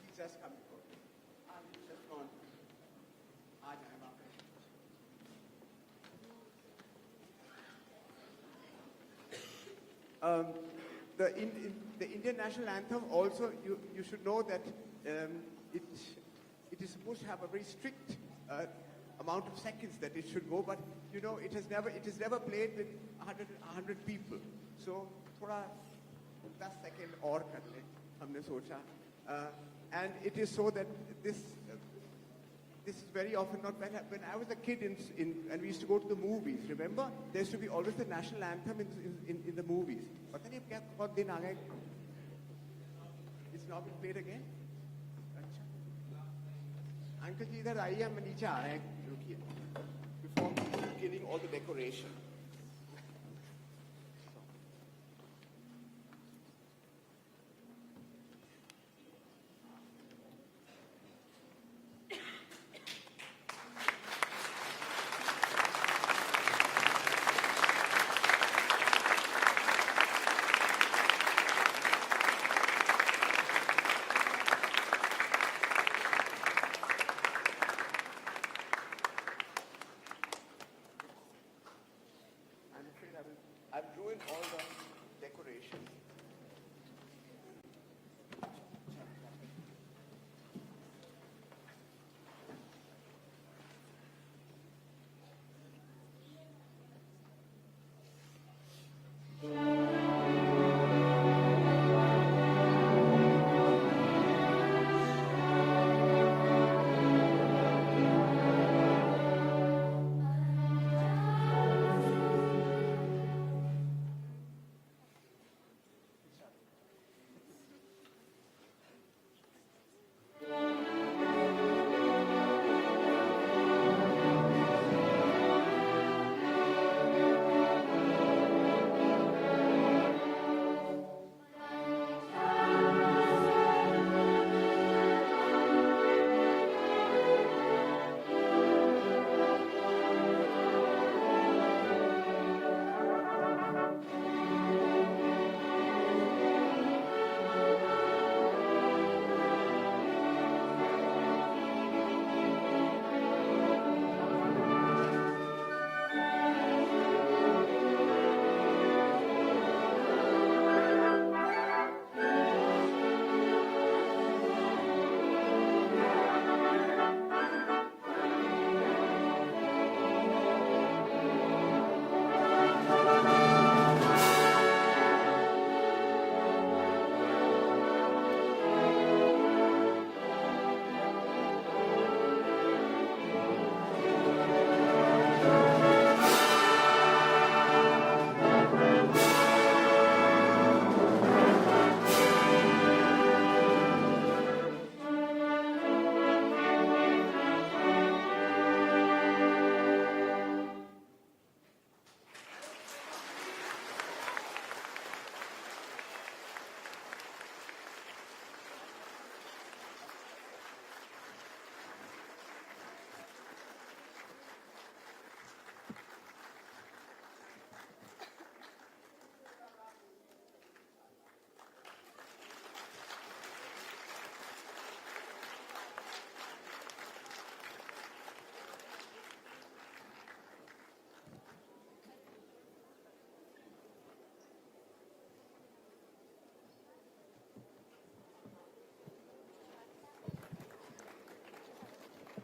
Speaker 16: He's just coming forward. He's just gone. The Indian national anthem also, you should know that it is supposed to have a very strict amount of seconds that it should go, but you know it is never played with 100 people. So थोड़ा 10 seconds और कर ले हमने सोचा, and it is so that this is very often not when I was a kid and we used to go to the movies. Remember, there used to be always the national anthem in the movies. पता नहीं अब क्या बहुत दिन आ गए now been played again. Uncle ji, idhar आइए हम नीचे आ रहे हैं रुकिए before beginning all the decoration. I've ruined all the decoration.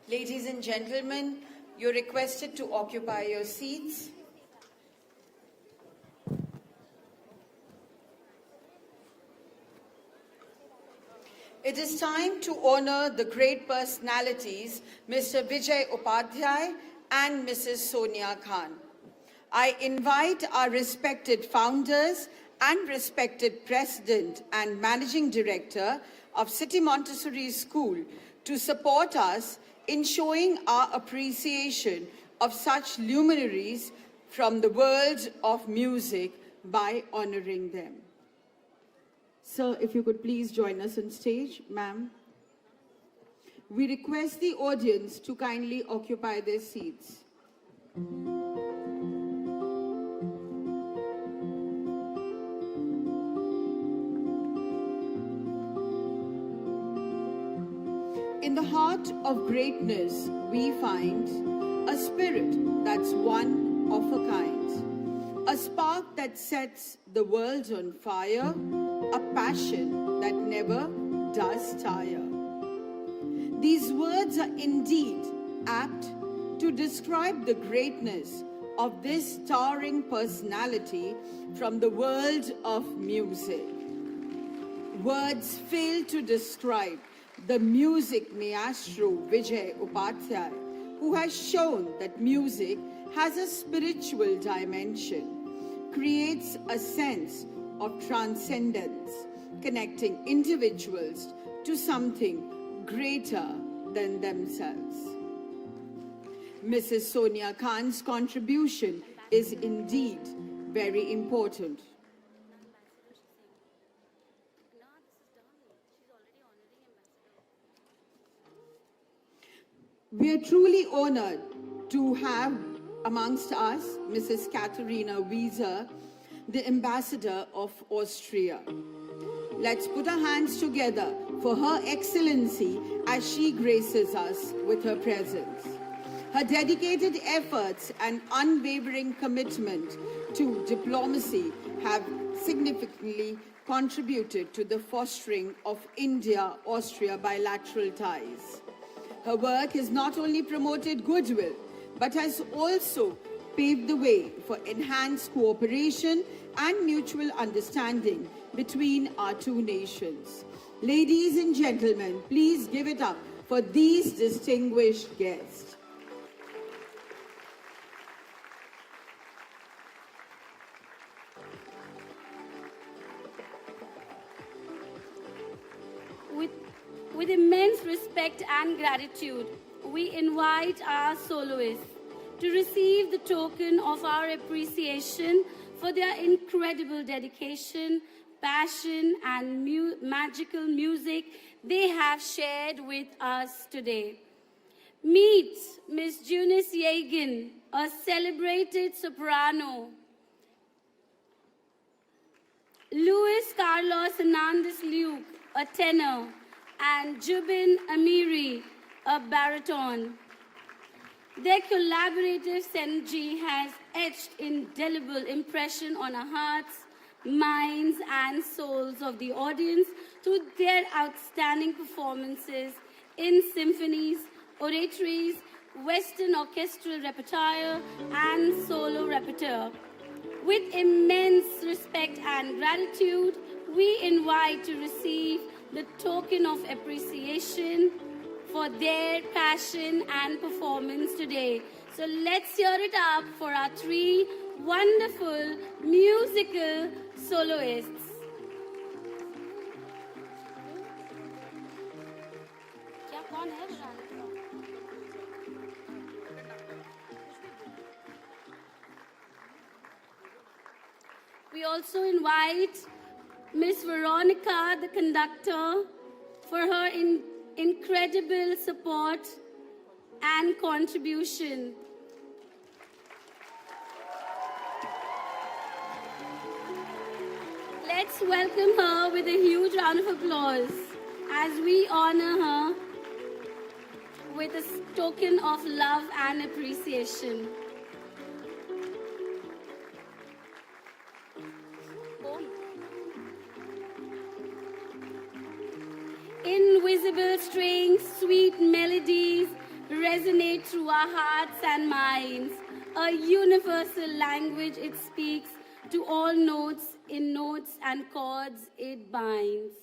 Speaker 1: Ladies and gentlemen, you're requested to occupy your seats. It is time to honor the great personalities, Mr. Vijay Upadhyay and Mrs. Sonia Khan. I invite our respected founders and respected President and Managing Director of City Montessori School to support us in showing our appreciation of such luminaries from the world of music by honoring them. Sir, if you could please join us on stage, ma'am. We request the audience to kindly occupy their seats. In the heart of greatness, we find a spirit that's one of a kind, a spark that sets the world on fire, a passion that never does tire. These words are indeed apt to describe the greatness of this towering personality from the world of music. Words fail to describe the music maestro Vijay Upadhyay, who has shown that music has a spiritual dimension, creates a sense of transcendence, connecting individuals to something greater than themselves. Mrs. Sonia Khan's contribution is indeed very important. We are truly honored to have amongst us Mrs. Katharina Wieser, the Ambassador of Austria. Let's put our hands together for Her Excellency as she graces us with her presence. Her dedicated efforts and unwavering commitment to diplomacy have significantly contributed to the fostering of India-Austria bilateral ties. Her work has not only promoted goodwill, but has also paved the way for enhanced cooperation and mutual understanding between our two nations. Ladies and gentlemen, please give it up for these distinguished guests.
Speaker 2: With immense respect and gratitude, we invite our soloists to receive the token of our appreciation for their incredible dedication, passion, and magical music they have shared with us today. Meet Miss Junice Yagin, a celebrated soprano. Luis Carlos Hernandez Luke, a tenor, and Jubin Amiri, a baritone. Their collaborative synergy has etched indelible impression on our hearts, minds, and souls of the audience through their outstanding performances in symphonies, oratories, Western orchestral repertoire, and solo repertoire. With immense respect and gratitude, we invite to receive the token of appreciation for their passion and performance today. So let's hear it up for our three wonderful musical soloists. We also invite Miss Veronica, the conductor, for her incredible support and contribution. Let's welcome her with a huge round of applause as we honor her with a token of love and appreciation. Invisible strings, sweet melodies resonate through our hearts and minds. A universal language it speaks, to all notes, in notes and chords it binds.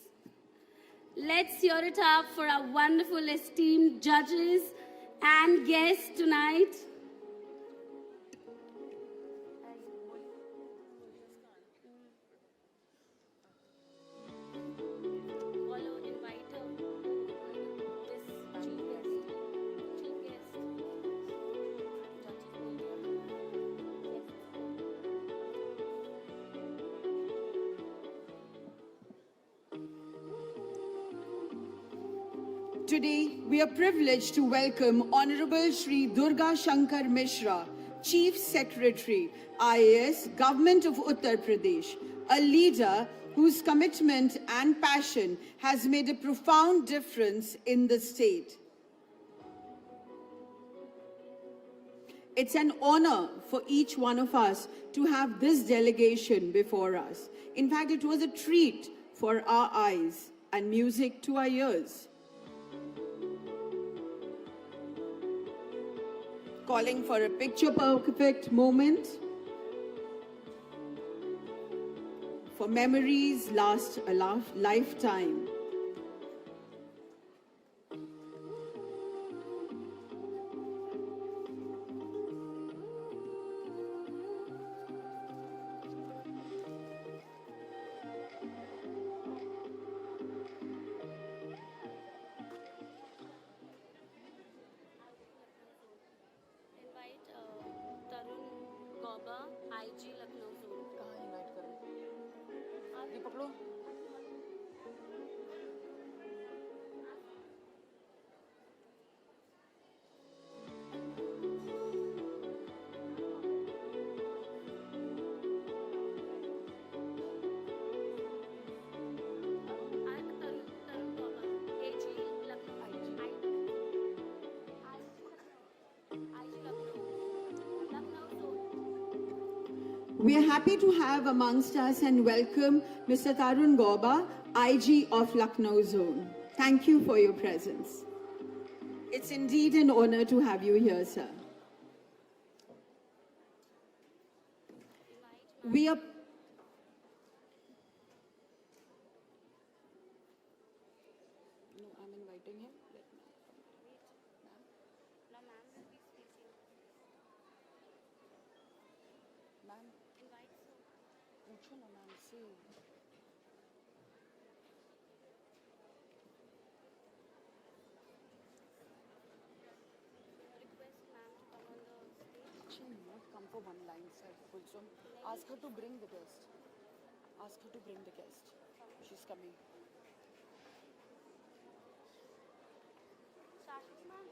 Speaker 2: Let's hear it up for our wonderful esteemed judges and guests tonight.
Speaker 1: Today, we are privileged to welcome Honorable Shri Durga Shankar Mishra, Chief Secretary, IAS, Government of Uttar Pradesh, a leader whose commitment and passion has made a profound difference in the state. It's an honor for each one of us to have this delegation before us. In fact, it was a treat for our eyes and music to our ears. Calling for a picture-perfect moment, for memories last a lifetime.
Speaker 2: Gauba, IG Lucknow Zone.
Speaker 15: कहाँ invite करें? ये पकड़ो.
Speaker 1: We are happy to have amongst us and welcome Mr. Tarun Gauba, IG of Lucknow Zone. Thank you for your presence. It's indeed an honor to have you here, sir. We are...
Speaker 15: No, I'm inviting him. Let me.
Speaker 2: No, ma'am will be speaking.
Speaker 15: Ma'am,
Speaker 2: Invite sir.
Speaker 15: पूछो ना ma'am से.
Speaker 2: Request ma'am to come on the stage.
Speaker 15: She will not come for one line, sir. Kulsum, ask her to bring the guest. Ask her to bring the guest. She's coming.
Speaker 2: Shashik ma'am.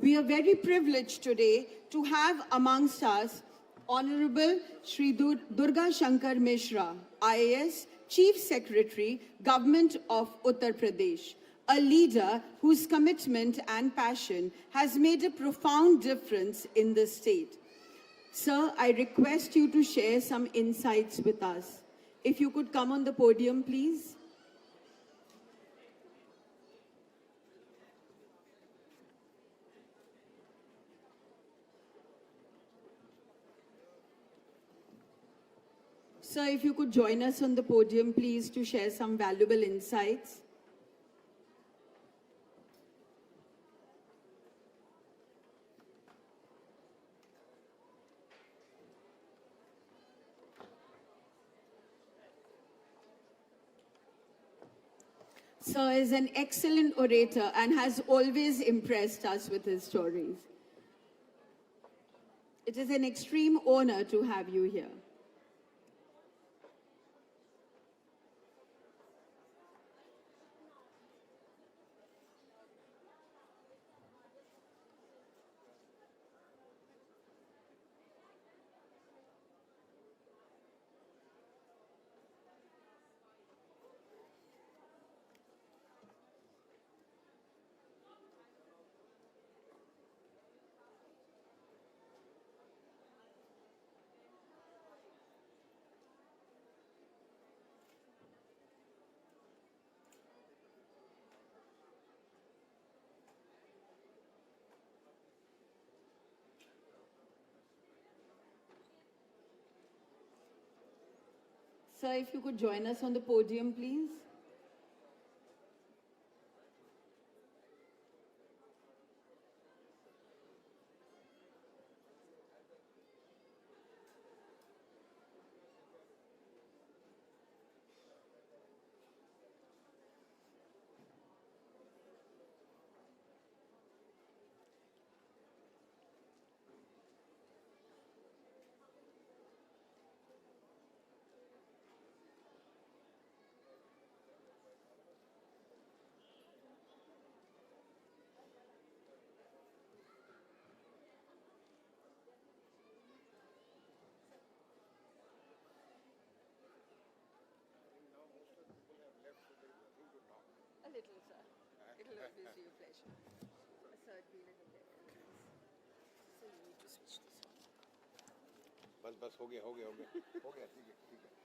Speaker 1: We are very privileged today to have amongst us Honorable Shri Durga Shankar Mishra, IAS, Chief Secretary, Government of Uttar Pradesh, a leader whose commitment and passion has made a profound difference in the state. Sir, I request you to share some insights with us. If you could come on the podium, please. Sir, if you could join us on the podium, please, to share some valuable insights. Sir is an excellent orator and has always impressed us with his stories. It is an extreme honor to have you here. Sir, if you could join us on the podium, please.
Speaker 17: A little, sir. It'll always be a pleasure. Sir, it'll be like a pleasure. So you need to switch this on.
Speaker 18: बस हो गया ठीक है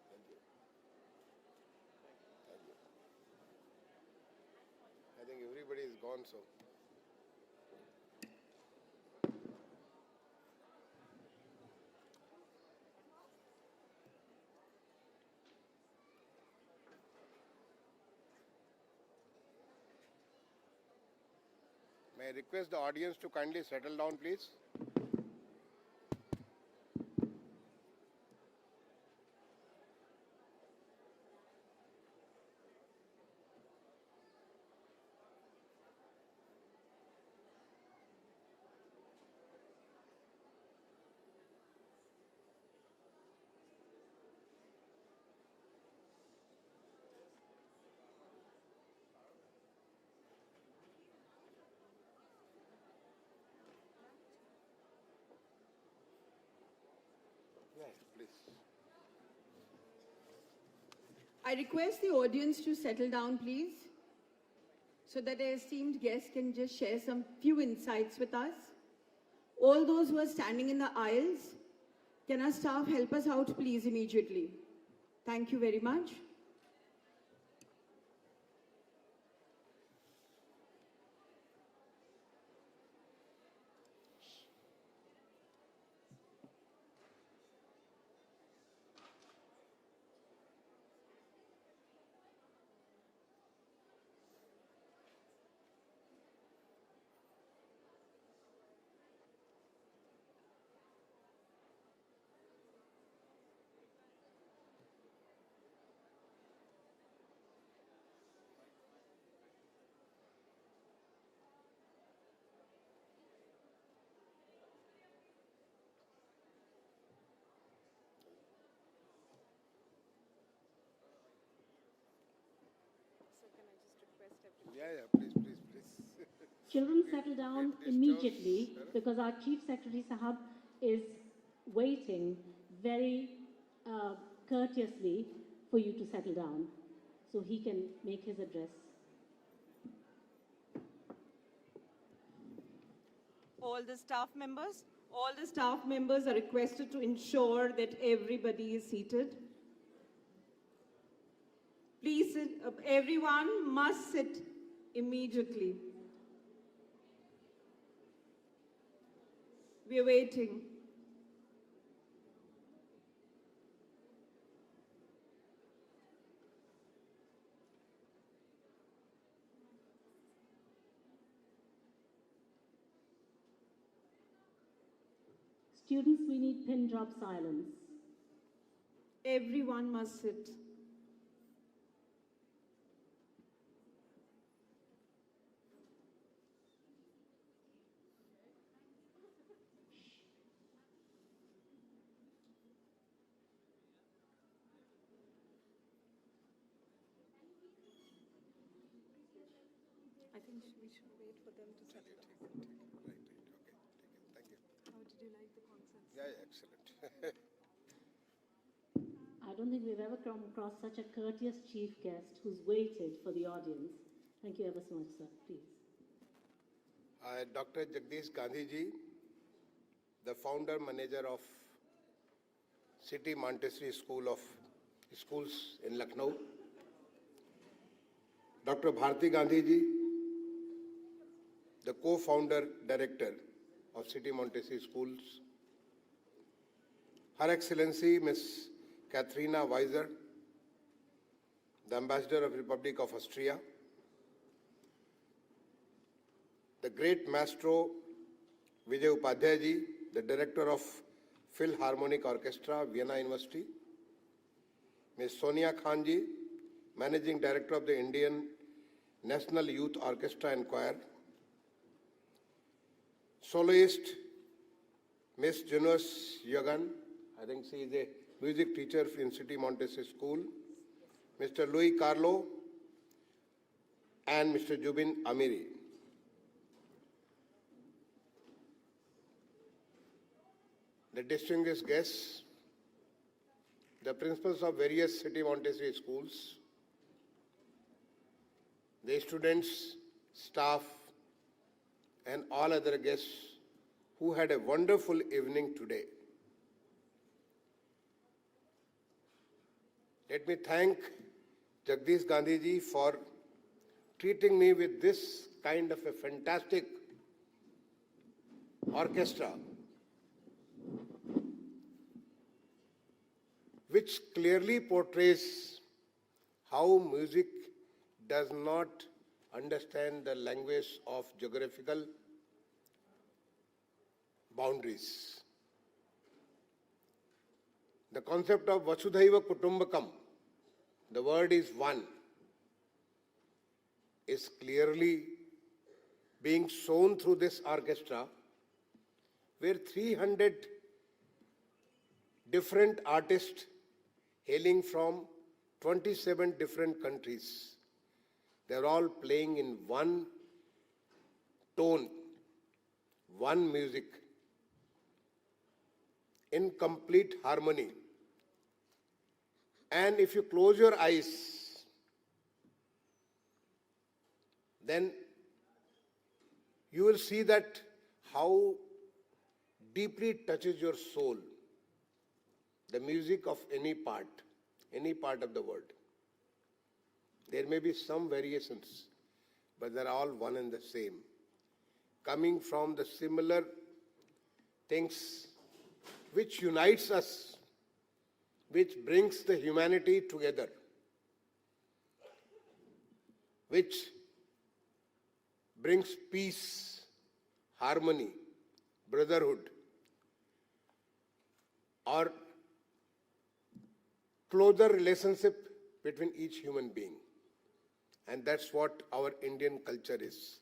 Speaker 18: Thank you. I think everybody is gone, so may I request the audience to kindly settle down, please. please.
Speaker 1: I request the audience to settle down, please, so that our esteemed guests can just share some few insights with us. All those who are standing in the aisles, can our staff help us out, please, immediately? Thank you very much.
Speaker 18: Yeah, please, please, please.
Speaker 3: Children settle down immediately because our Chief Secretary Sahab is waiting very courteously for you to settle down so he can make his address.
Speaker 12: All the staff members are requested to ensure that everybody is seated. Please, everyone must sit immediately. We are waiting.
Speaker 3: Students, we need pin drop silence.
Speaker 12: Everyone must sit. I think we should wait for them to settle down.
Speaker 18: Right, okay. Thank you.
Speaker 12: How did you like the concerts?
Speaker 18: Yeah, excellent.
Speaker 3: I don't think we've ever come across such a courteous chief guest who's waited for the audience. Thank you ever so much, sir. Please.
Speaker 18: Dr. Jagdish Gandhi ji, the founder manager of City Montessori School of Schools in Lucknow. Dr. Bharti Gandhi ji, the co-founder director of City Montessori Schools. Her Excellency Ms. Katharina Weiser, the Ambassador of Republic of Austria. The great Maestro Vijay Upadhyay ji, the Director of Philharmonic Orchestra, Vienna University. Ms. Sonia Khan ji, Managing Director of the Indian National Youth Orchestra and Choir. Soloist Ms. Junus Yagan, I think she is a music teacher in City Montessori School. Mr. Louis Carlo and Mr. Jubin Amiri. The distinguished guests, the principals of various City Montessori schools, the students, staff, and all other guests who had a wonderful evening today. Let me thank Jagdish Gandhi ji for treating me with this kind of a fantastic orchestra, which clearly portrays how music does not understand the language of geographical boundaries. The concept of Vasudhaiva Kutumbakam, the word is one, is clearly being shown through this orchestra, where 300 different artists hailing from 27 different countries, they're all playing in one tone, one music, in complete harmony And if you close your eyes, then you will see that how deeply it touches your soul, the music of any part of the world. There may be some variations, but they're all one and the same, coming from the similar things which unites us, which brings the humanity together, which brings peace, harmony, brotherhood, or closer relationship between each human being. And that's what our Indian culture is.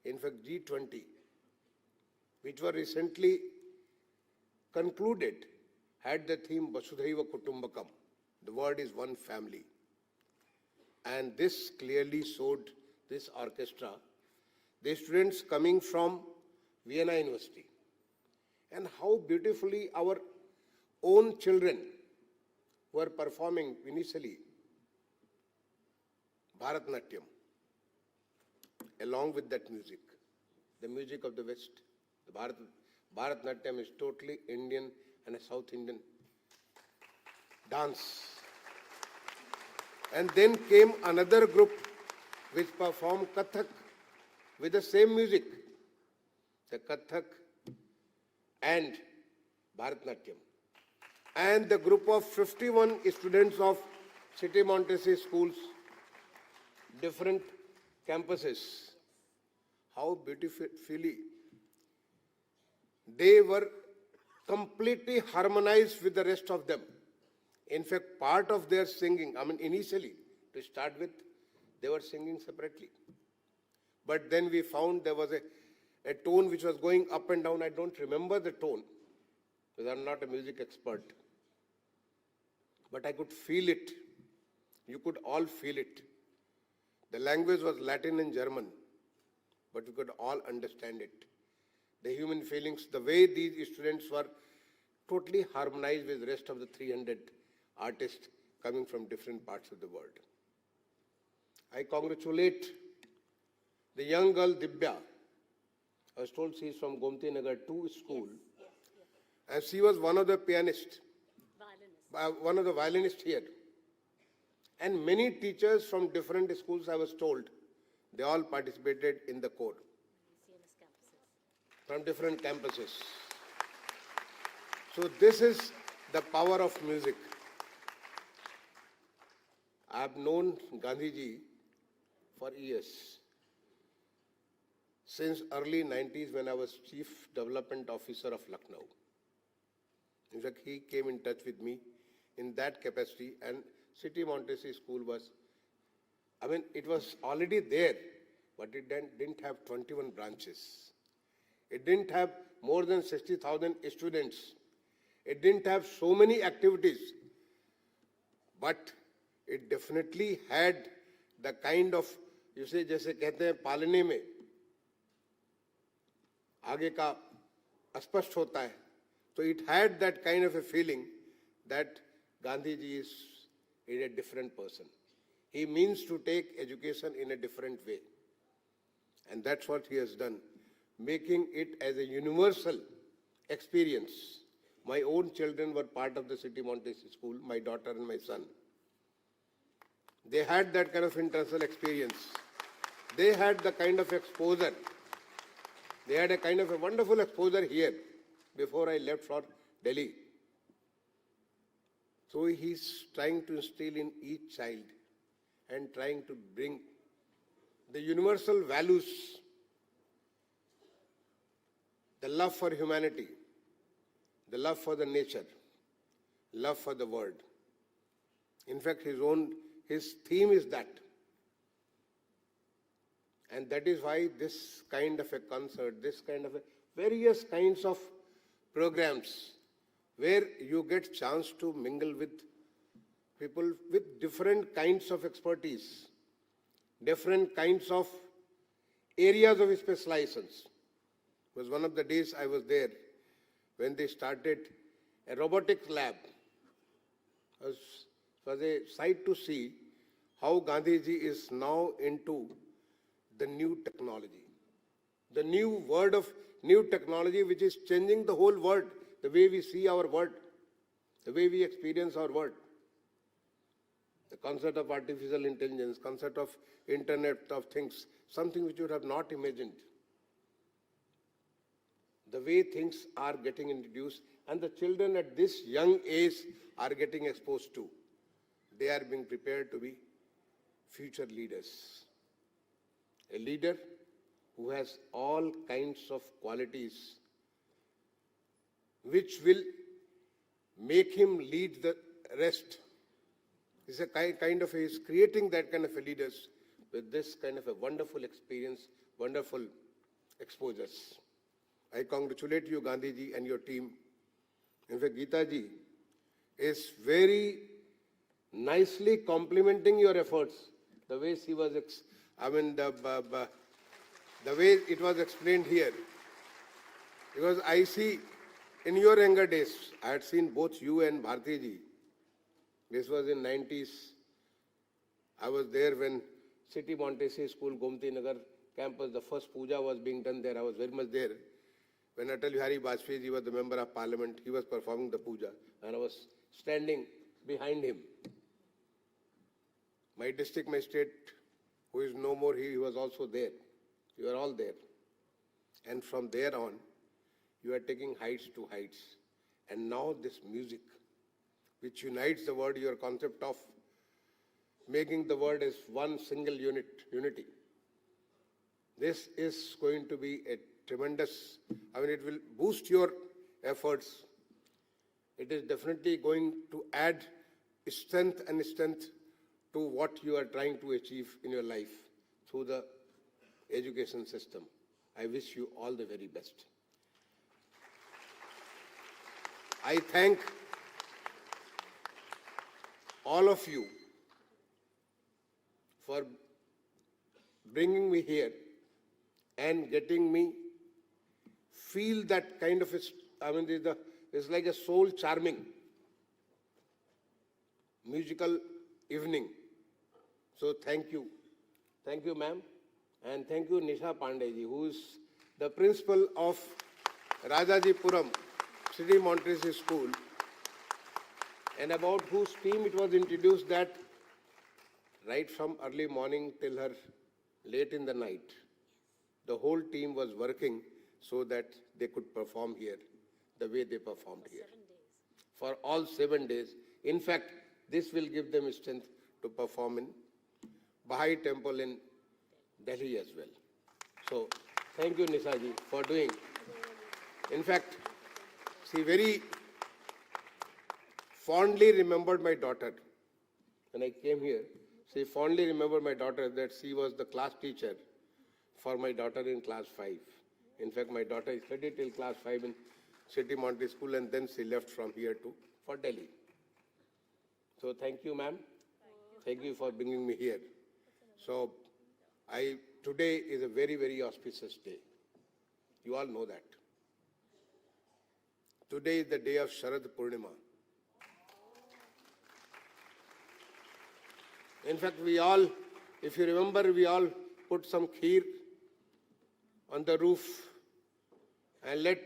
Speaker 18: In fact, G20, which were recently concluded, had the theme Vasudhaiva Kutumbakam. The word is one family. And this clearly showed this orchestra, the students coming from Vienna University, and how beautifully our own children were performing initially Bharatnatyam, along with that music, the music of the West. The Bharatnatyam is totally Indian and a South Indian dance. And then came another group which performed Kathak with the same music, the Kathak and Bharatnatyam. And the group of 51 students of City Montessori schools, different campuses, how beautifully they were completely harmonized with the rest of them. In fact, part of their singing, initially, to start with, they were singing separately. But then we found there was a tone which was going up and down. I don't remember the tone, because I'm not a music expert. But I could feel it. You could all feel it. The language was Latin and German, but we could all understand it. The human feelings, the way these students were totally harmonized with the rest of the 300 artists coming from different parts of the world. I congratulate the young girl Dibya. I was told she is from Gomti Nagar 2 school. And she was one of the pianists, one of the violinists here. And many teachers from different schools, I was told, they all participated in the corps from different campuses. So this is the power of music. I have known Gandhiji for years. Since early 90s when I was Chief Development Officer of Lucknow. In fact, he came in touch with me in that capacity, and City Montessori School was, it was already there, but it didn't have 21 branches. It didn't have more than 60,000 students. It didn't have so many activities, but it definitely had the kind of, you say, जैसे कहते हैं पालने में आगे का अस्पष्ट होता है, so it had that kind of a feeling that Gandhiji is a different person. He means to take education in a different way. And that's what he has done, making it as a universal experience. My own children were part of the City Montessori School, my daughter and my son. They had that kind of international experience. They had the kind of exposure. They had a kind of a wonderful exposure here before I left for Delhi. So he's trying to instill in each child and trying to bring the universal values, the love for humanity, the love for the nature, love for the world. In fact, his theme is that. And that is why this kind of a concert, this kind of various kinds of programs where you get chance to mingle with people with different kinds of expertise, different kinds of areas of specializations. It was one of the days I was there when they started a robotics lab. I was It was a sight to see how Gandhiji is now into the new technology. The new word of new technology which is changing the whole world, the way we see our world, the way we experience our world. The concept of artificial intelligence, concept of Internet of Things, something which you would have not imagined. The way things are getting introduced and the children at this young age are getting exposed to. They are being prepared to be future leaders. A leader who has all kinds of qualities which will make him lead the rest. He's a kind of, he's creating that kind of a leaders with this kind of a wonderful experience, wonderful exposures. I congratulate you, Gandhiji, and your team. In fact, Geeta ji is very nicely complimenting your efforts. The way she was, the way it was explained here. Because I see in your younger days, I had seen both you and Bharti ji. This was in 90s. I was there when City Montessori School, Gomti Nagar campus, the first puja was being done there. I was very much there. When Atal Bihari Vajpayee ji was the member of parliament, he was performing the puja and I was standing behind him. My district magistrate, who is no more, he was also there. You are all there. And from there on, you are taking heights to heights. And now this music, which unites the world, your concept of making the world as one single unity. This is going to be a tremendous, it will boost your efforts. It is definitely going to add strength to what you are trying to achieve in your life through the education system. I wish you all the very best. I thank all of you for bringing me here and getting me feel that kind of, it's like a soul charming musical evening. So thank you. Thank you, ma'am. And thank you, Nisha Pandey ji, who is the principal of Rajajipuram City Montessori School, and about whose team it was introduced that right from early morning till her late in the night, the whole team was working so that they could perform here the way they performed here. For all 7 days. In fact, this will give them strength to perform in Baha'i Temple in Delhi as well. So, thank you, Nisaji, for doing. In fact, she very fondly remembered my daughter. When I came here, she fondly remembered my daughter that she was the class teacher for my daughter in class 5. In fact, my daughter studied till class 5 in City Montessori School and then she left from here for Delhi. So thank you, ma'am. Thank you for bringing me here. So today is a very, very auspicious day. You all know that. Today is the day of Sharad Purnima. In fact, we all, if you remember, we all put some kheer on the roof and let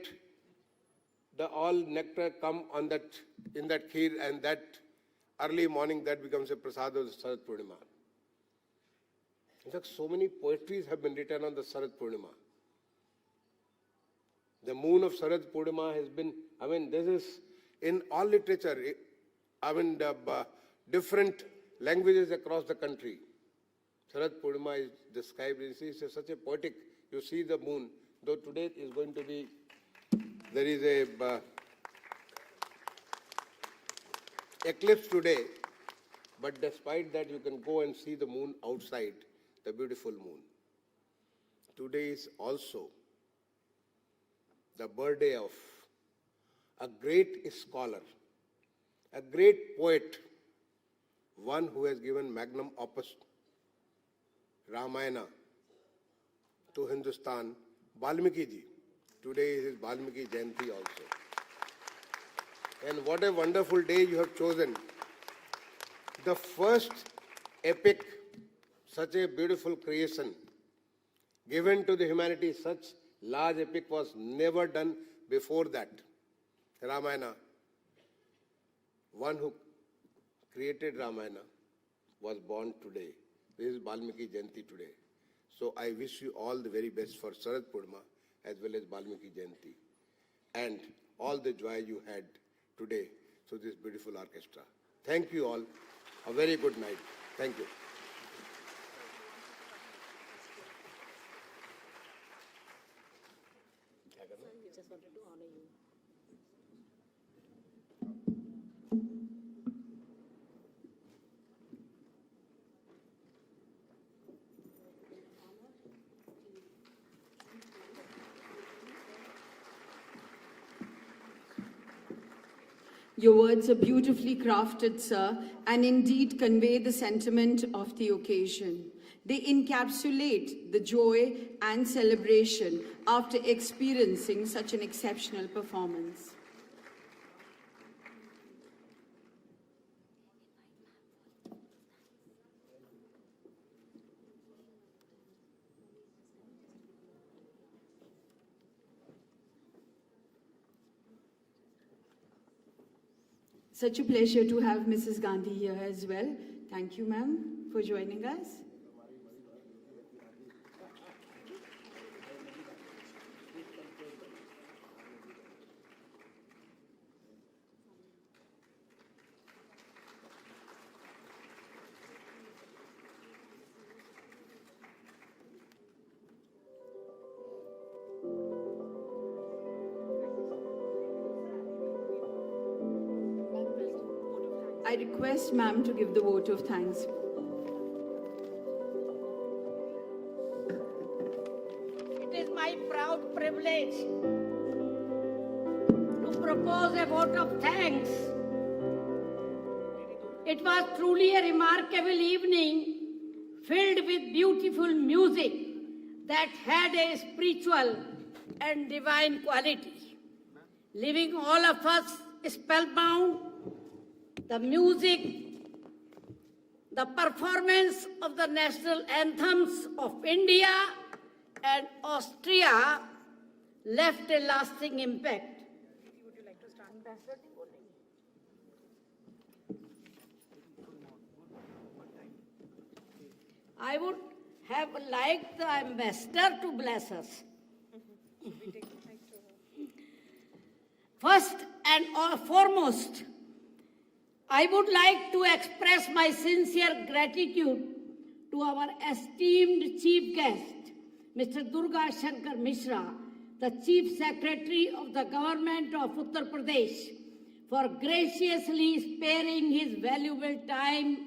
Speaker 18: the all nectar come on that, in that kheer, and that early morning that becomes a prasad of the Sharad Purnima. In fact, so many poetries have been written on the Sharad Purnima. The moon of Sharad Purnima has been, this is in all literature, different languages across the country. Sharad Purnima is described, it's such a poetic, you see the moon, though today is going to be, there is a eclipse today, but despite that you can go and see the moon outside, the beautiful moon. Today is also the birthday of a great scholar, a great poet, one who has given magnum opus Ramayana to Hindustan, Valmiki ji. Today is his Valmiki Jayanti also. And what a wonderful day you have chosen the first epic, such a beautiful creation given to the humanity. Such large epic was never done before that. Ramayana. One who created Ramayana was born today. This is Valmiki Jayanti today. So I wish you all the very best for Sharad Purnima as well as Valmiki Jayanti and all the joy you had today through this beautiful orchestra. Thank you all. A very good night. Thank you.
Speaker 3: Just wanted to honor you.
Speaker 1: Your words are beautifully crafted, sir, and indeed convey the sentiment of the occasion. They encapsulate the joy and celebration after experiencing such an exceptional performance. Such a pleasure to have Mrs. Gandhi here as well. Thank you, ma'am, for joining us. I request ma'am to give the vote of thanks.
Speaker 19: It is my proud privilege to propose a vote of thanks. It was truly a remarkable evening filled with beautiful music that had a spiritual and divine quality, leaving all of us spellbound. The music, the performance of the national anthems of India and Austria left a lasting impact. Would you like to start? I would have liked the ambassador to bless us. First and foremost, I would like to express my sincere gratitude to our esteemed chief guest, Mr. Durga Shankar Mishra, the Chief Secretary of the Government of Uttar Pradesh, for graciously sparing his valuable time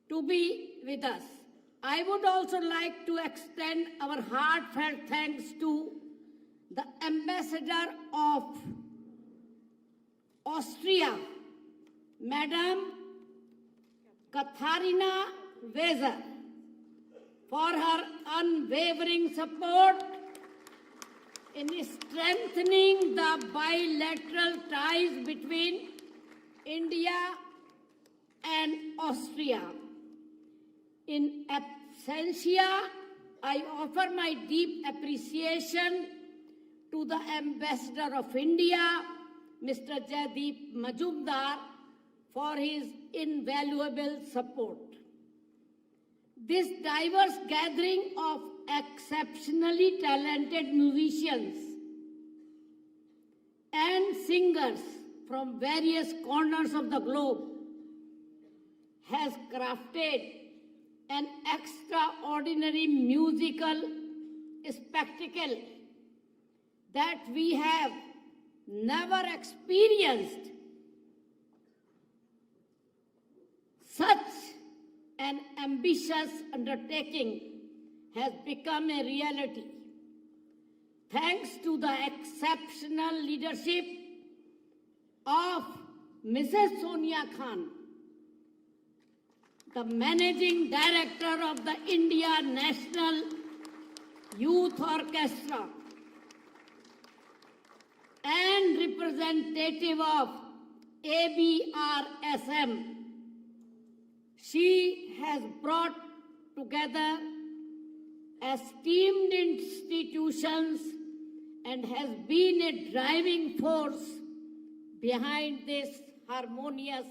Speaker 19: to be with us. I would also like to extend our heartfelt thanks to the Ambassador of Austria, Madam Katharina Weser, for her unwavering support in strengthening the bilateral ties between India and Austria. In absentia, I offer my deep appreciation to the Ambassador of India, Mr. Jaideep Majumdar, for his invaluable support. This diverse gathering of exceptionally talented musicians and singers from various corners of the globe has crafted an extraordinary musical spectacle that we have never experienced. Such an ambitious undertaking has become a reality thanks to the exceptional leadership of Mrs. Sonia Khan, the Managing Director of the India National youth orchestra, and representative of ABRSM. She has brought together esteemed institutions and has been a driving force behind this harmonious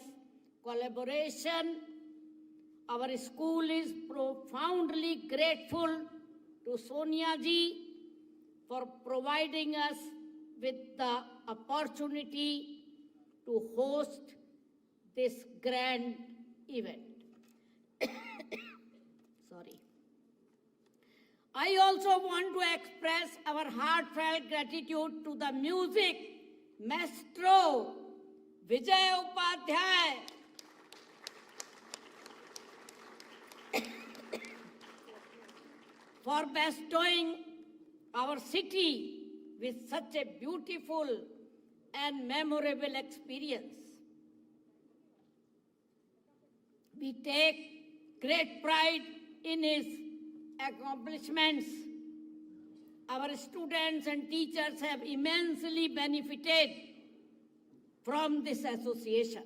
Speaker 19: collaboration. Our school is profoundly grateful to Sonia ji for providing us with the opportunity to host this grand event. Sorry. I also want to express our heartfelt gratitude to the music maestro Vijay Upadhyay for bestowing our city with such a beautiful and memorable experience. We take great pride in his accomplishments. Our students and teachers have immensely benefited from this association.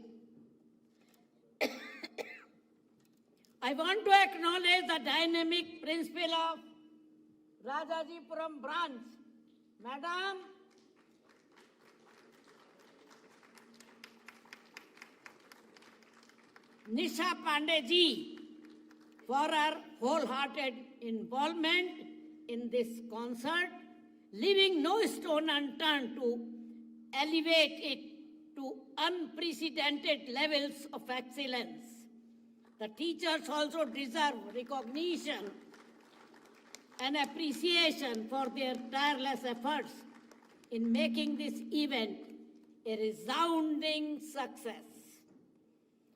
Speaker 19: I want to acknowledge the dynamic principal of Rajajipuram branch, Madam Nisha Pandey ji, for her wholehearted involvement in this concert, leaving no stone unturned to elevate it to unprecedented levels of excellence. The teachers also deserve recognition and appreciation for their tireless efforts in making this event a resounding success.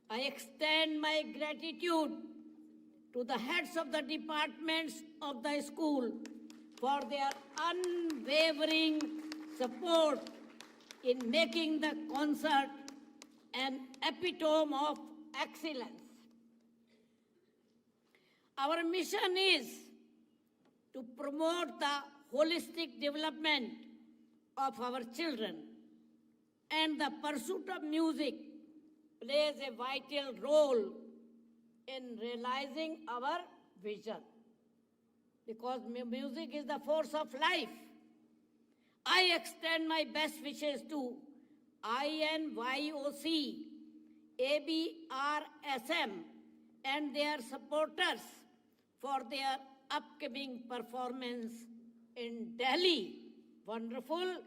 Speaker 19: I extend my gratitude to the heads of the departments of the school for their unwavering support in making the concert an epitome of excellence. Our mission is to promote the holistic development of our children, and the pursuit of music plays a vital role in realizing our vision, because music is the force of life. I extend my best wishes to INYOC, ABRSM, and their supporters for their upcoming performance in Delhi. Wonderful.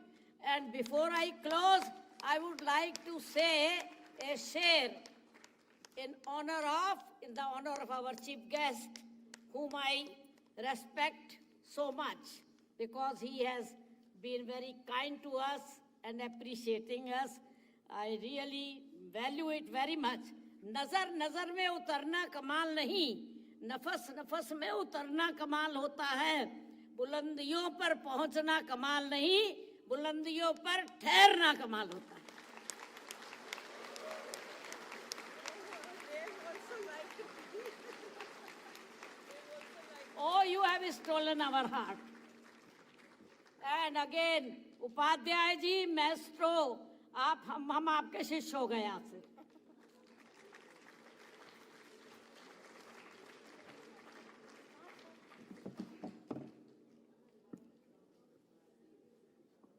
Speaker 19: And before I close, I would like to say a share in the honor of our chief guest, whom I respect so much, because he has been very kind to us and appreciating us. I really value it very much. नजर नजर में उतरना कमाल नहीं, नफस नफस में उतरना कमाल होता है। बुलंदियों पर पहुंचना कमाल नहीं, बुलंदियों पर ठहरना कमाल होता है। Oh, you have stolen our heart. And again, Upadhyay ji, maestro, हम आपके शिष्य हो गए आपसे।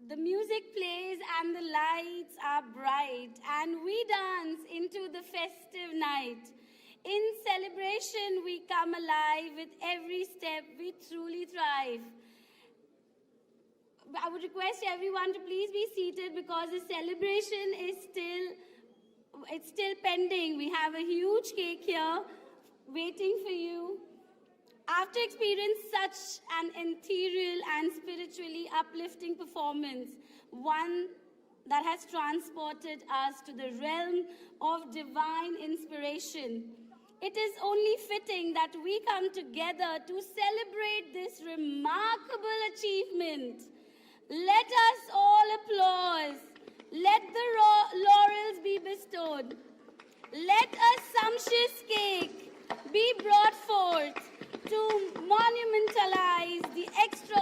Speaker 2: The music plays and the lights are bright, and we dance into the festive night. In celebration, we come alive. With every step, we truly thrive. I would request everyone to please be seated, because the celebration is still pending. We have a huge cake here waiting for you. After experiencing such an ethereal and spiritually uplifting performance, one that has transported us to the realm of divine inspiration, it is only fitting that we come together to celebrate this remarkable achievement. Let us all applaud. Let the laurels be bestowed. Let a sumptuous cake be brought forth to monumentalize the extraordinary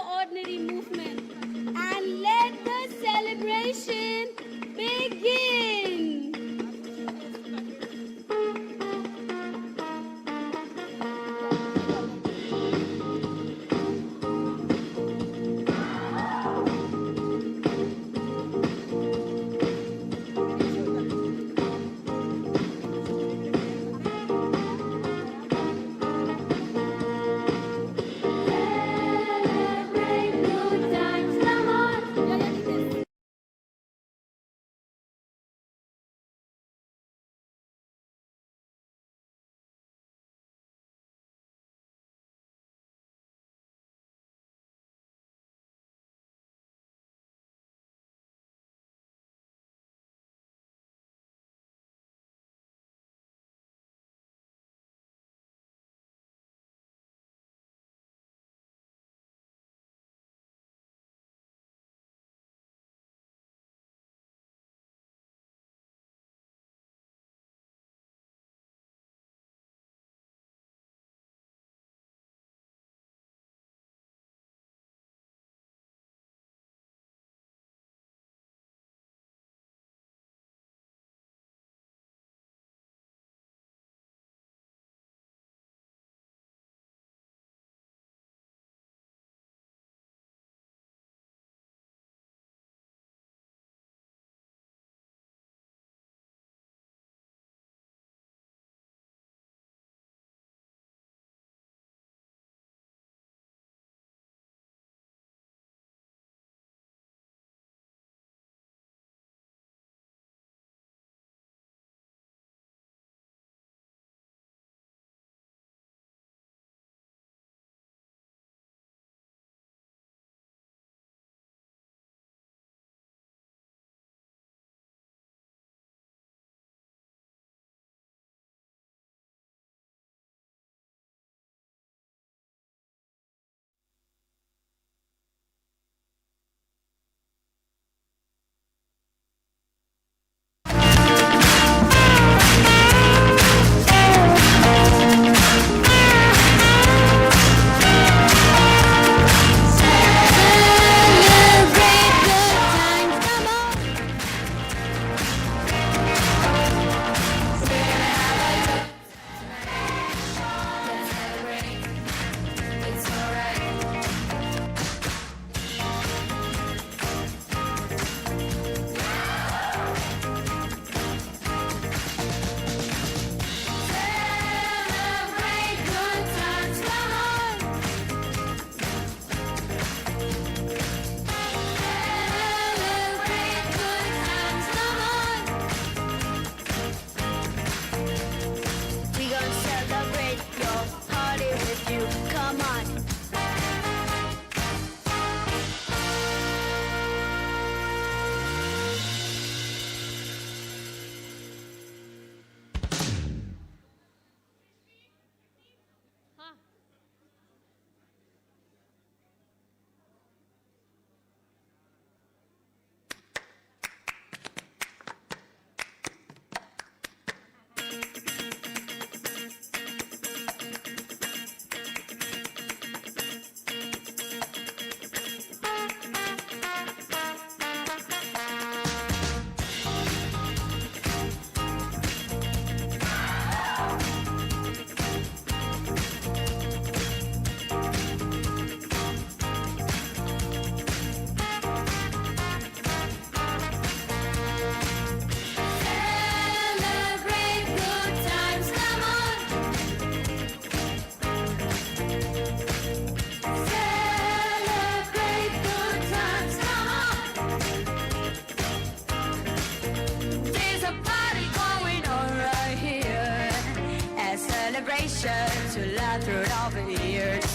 Speaker 20: to laugh throughout the years.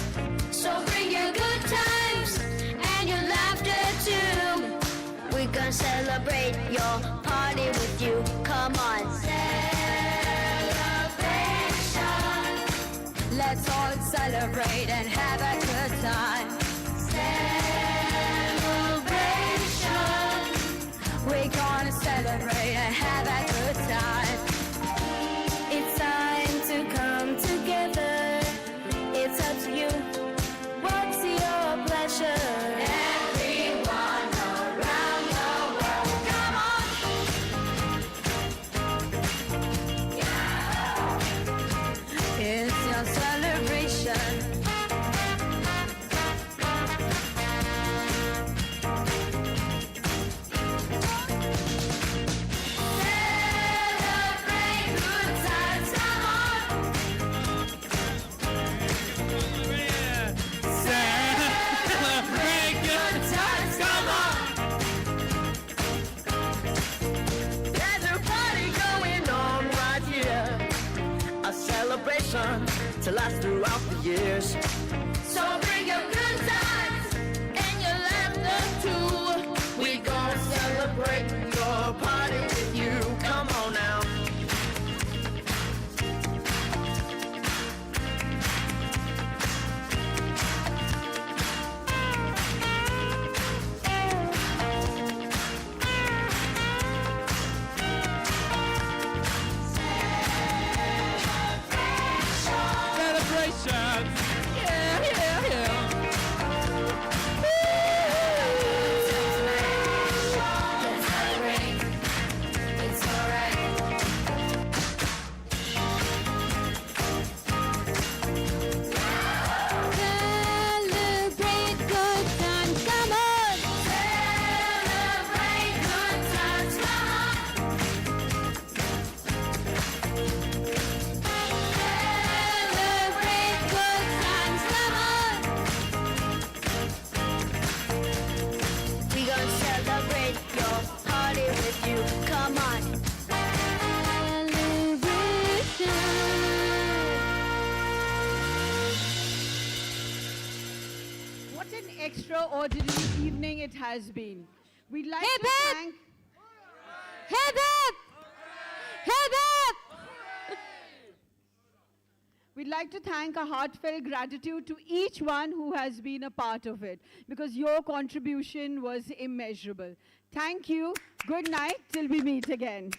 Speaker 20: So bring your good times and your laughter too. We gonna celebrate your party with you. Come on. Celebration. Let's all celebrate and have a good time. Celebration. We're gonna celebrate and have a good time. It's time to come together. It's up to you. What's your pleasure? Everyone around the world, come on. Yeah. It's your celebration. Celebrate good times, come on. Celebrate good times, come on. There's a party going on right here, a celebration to last throughout the years. So bring your good times and your laughter too. We gonna celebrate your party with you. Come on now. Celebration. Yeah, yeah, yeah. Let's celebrate. It's alright. Celebrate good times, come on. Celebrate good times, come on. Celebrate good times, come on. We gonna celebrate your party with you. Come on. Celebration.
Speaker 1: What an extraordinary evening it has been. We'd like to thank... We'd like to thank a heartfelt gratitude to each one who has been a part of it, because your contribution was immeasurable. Thank you. Good night till we meet again.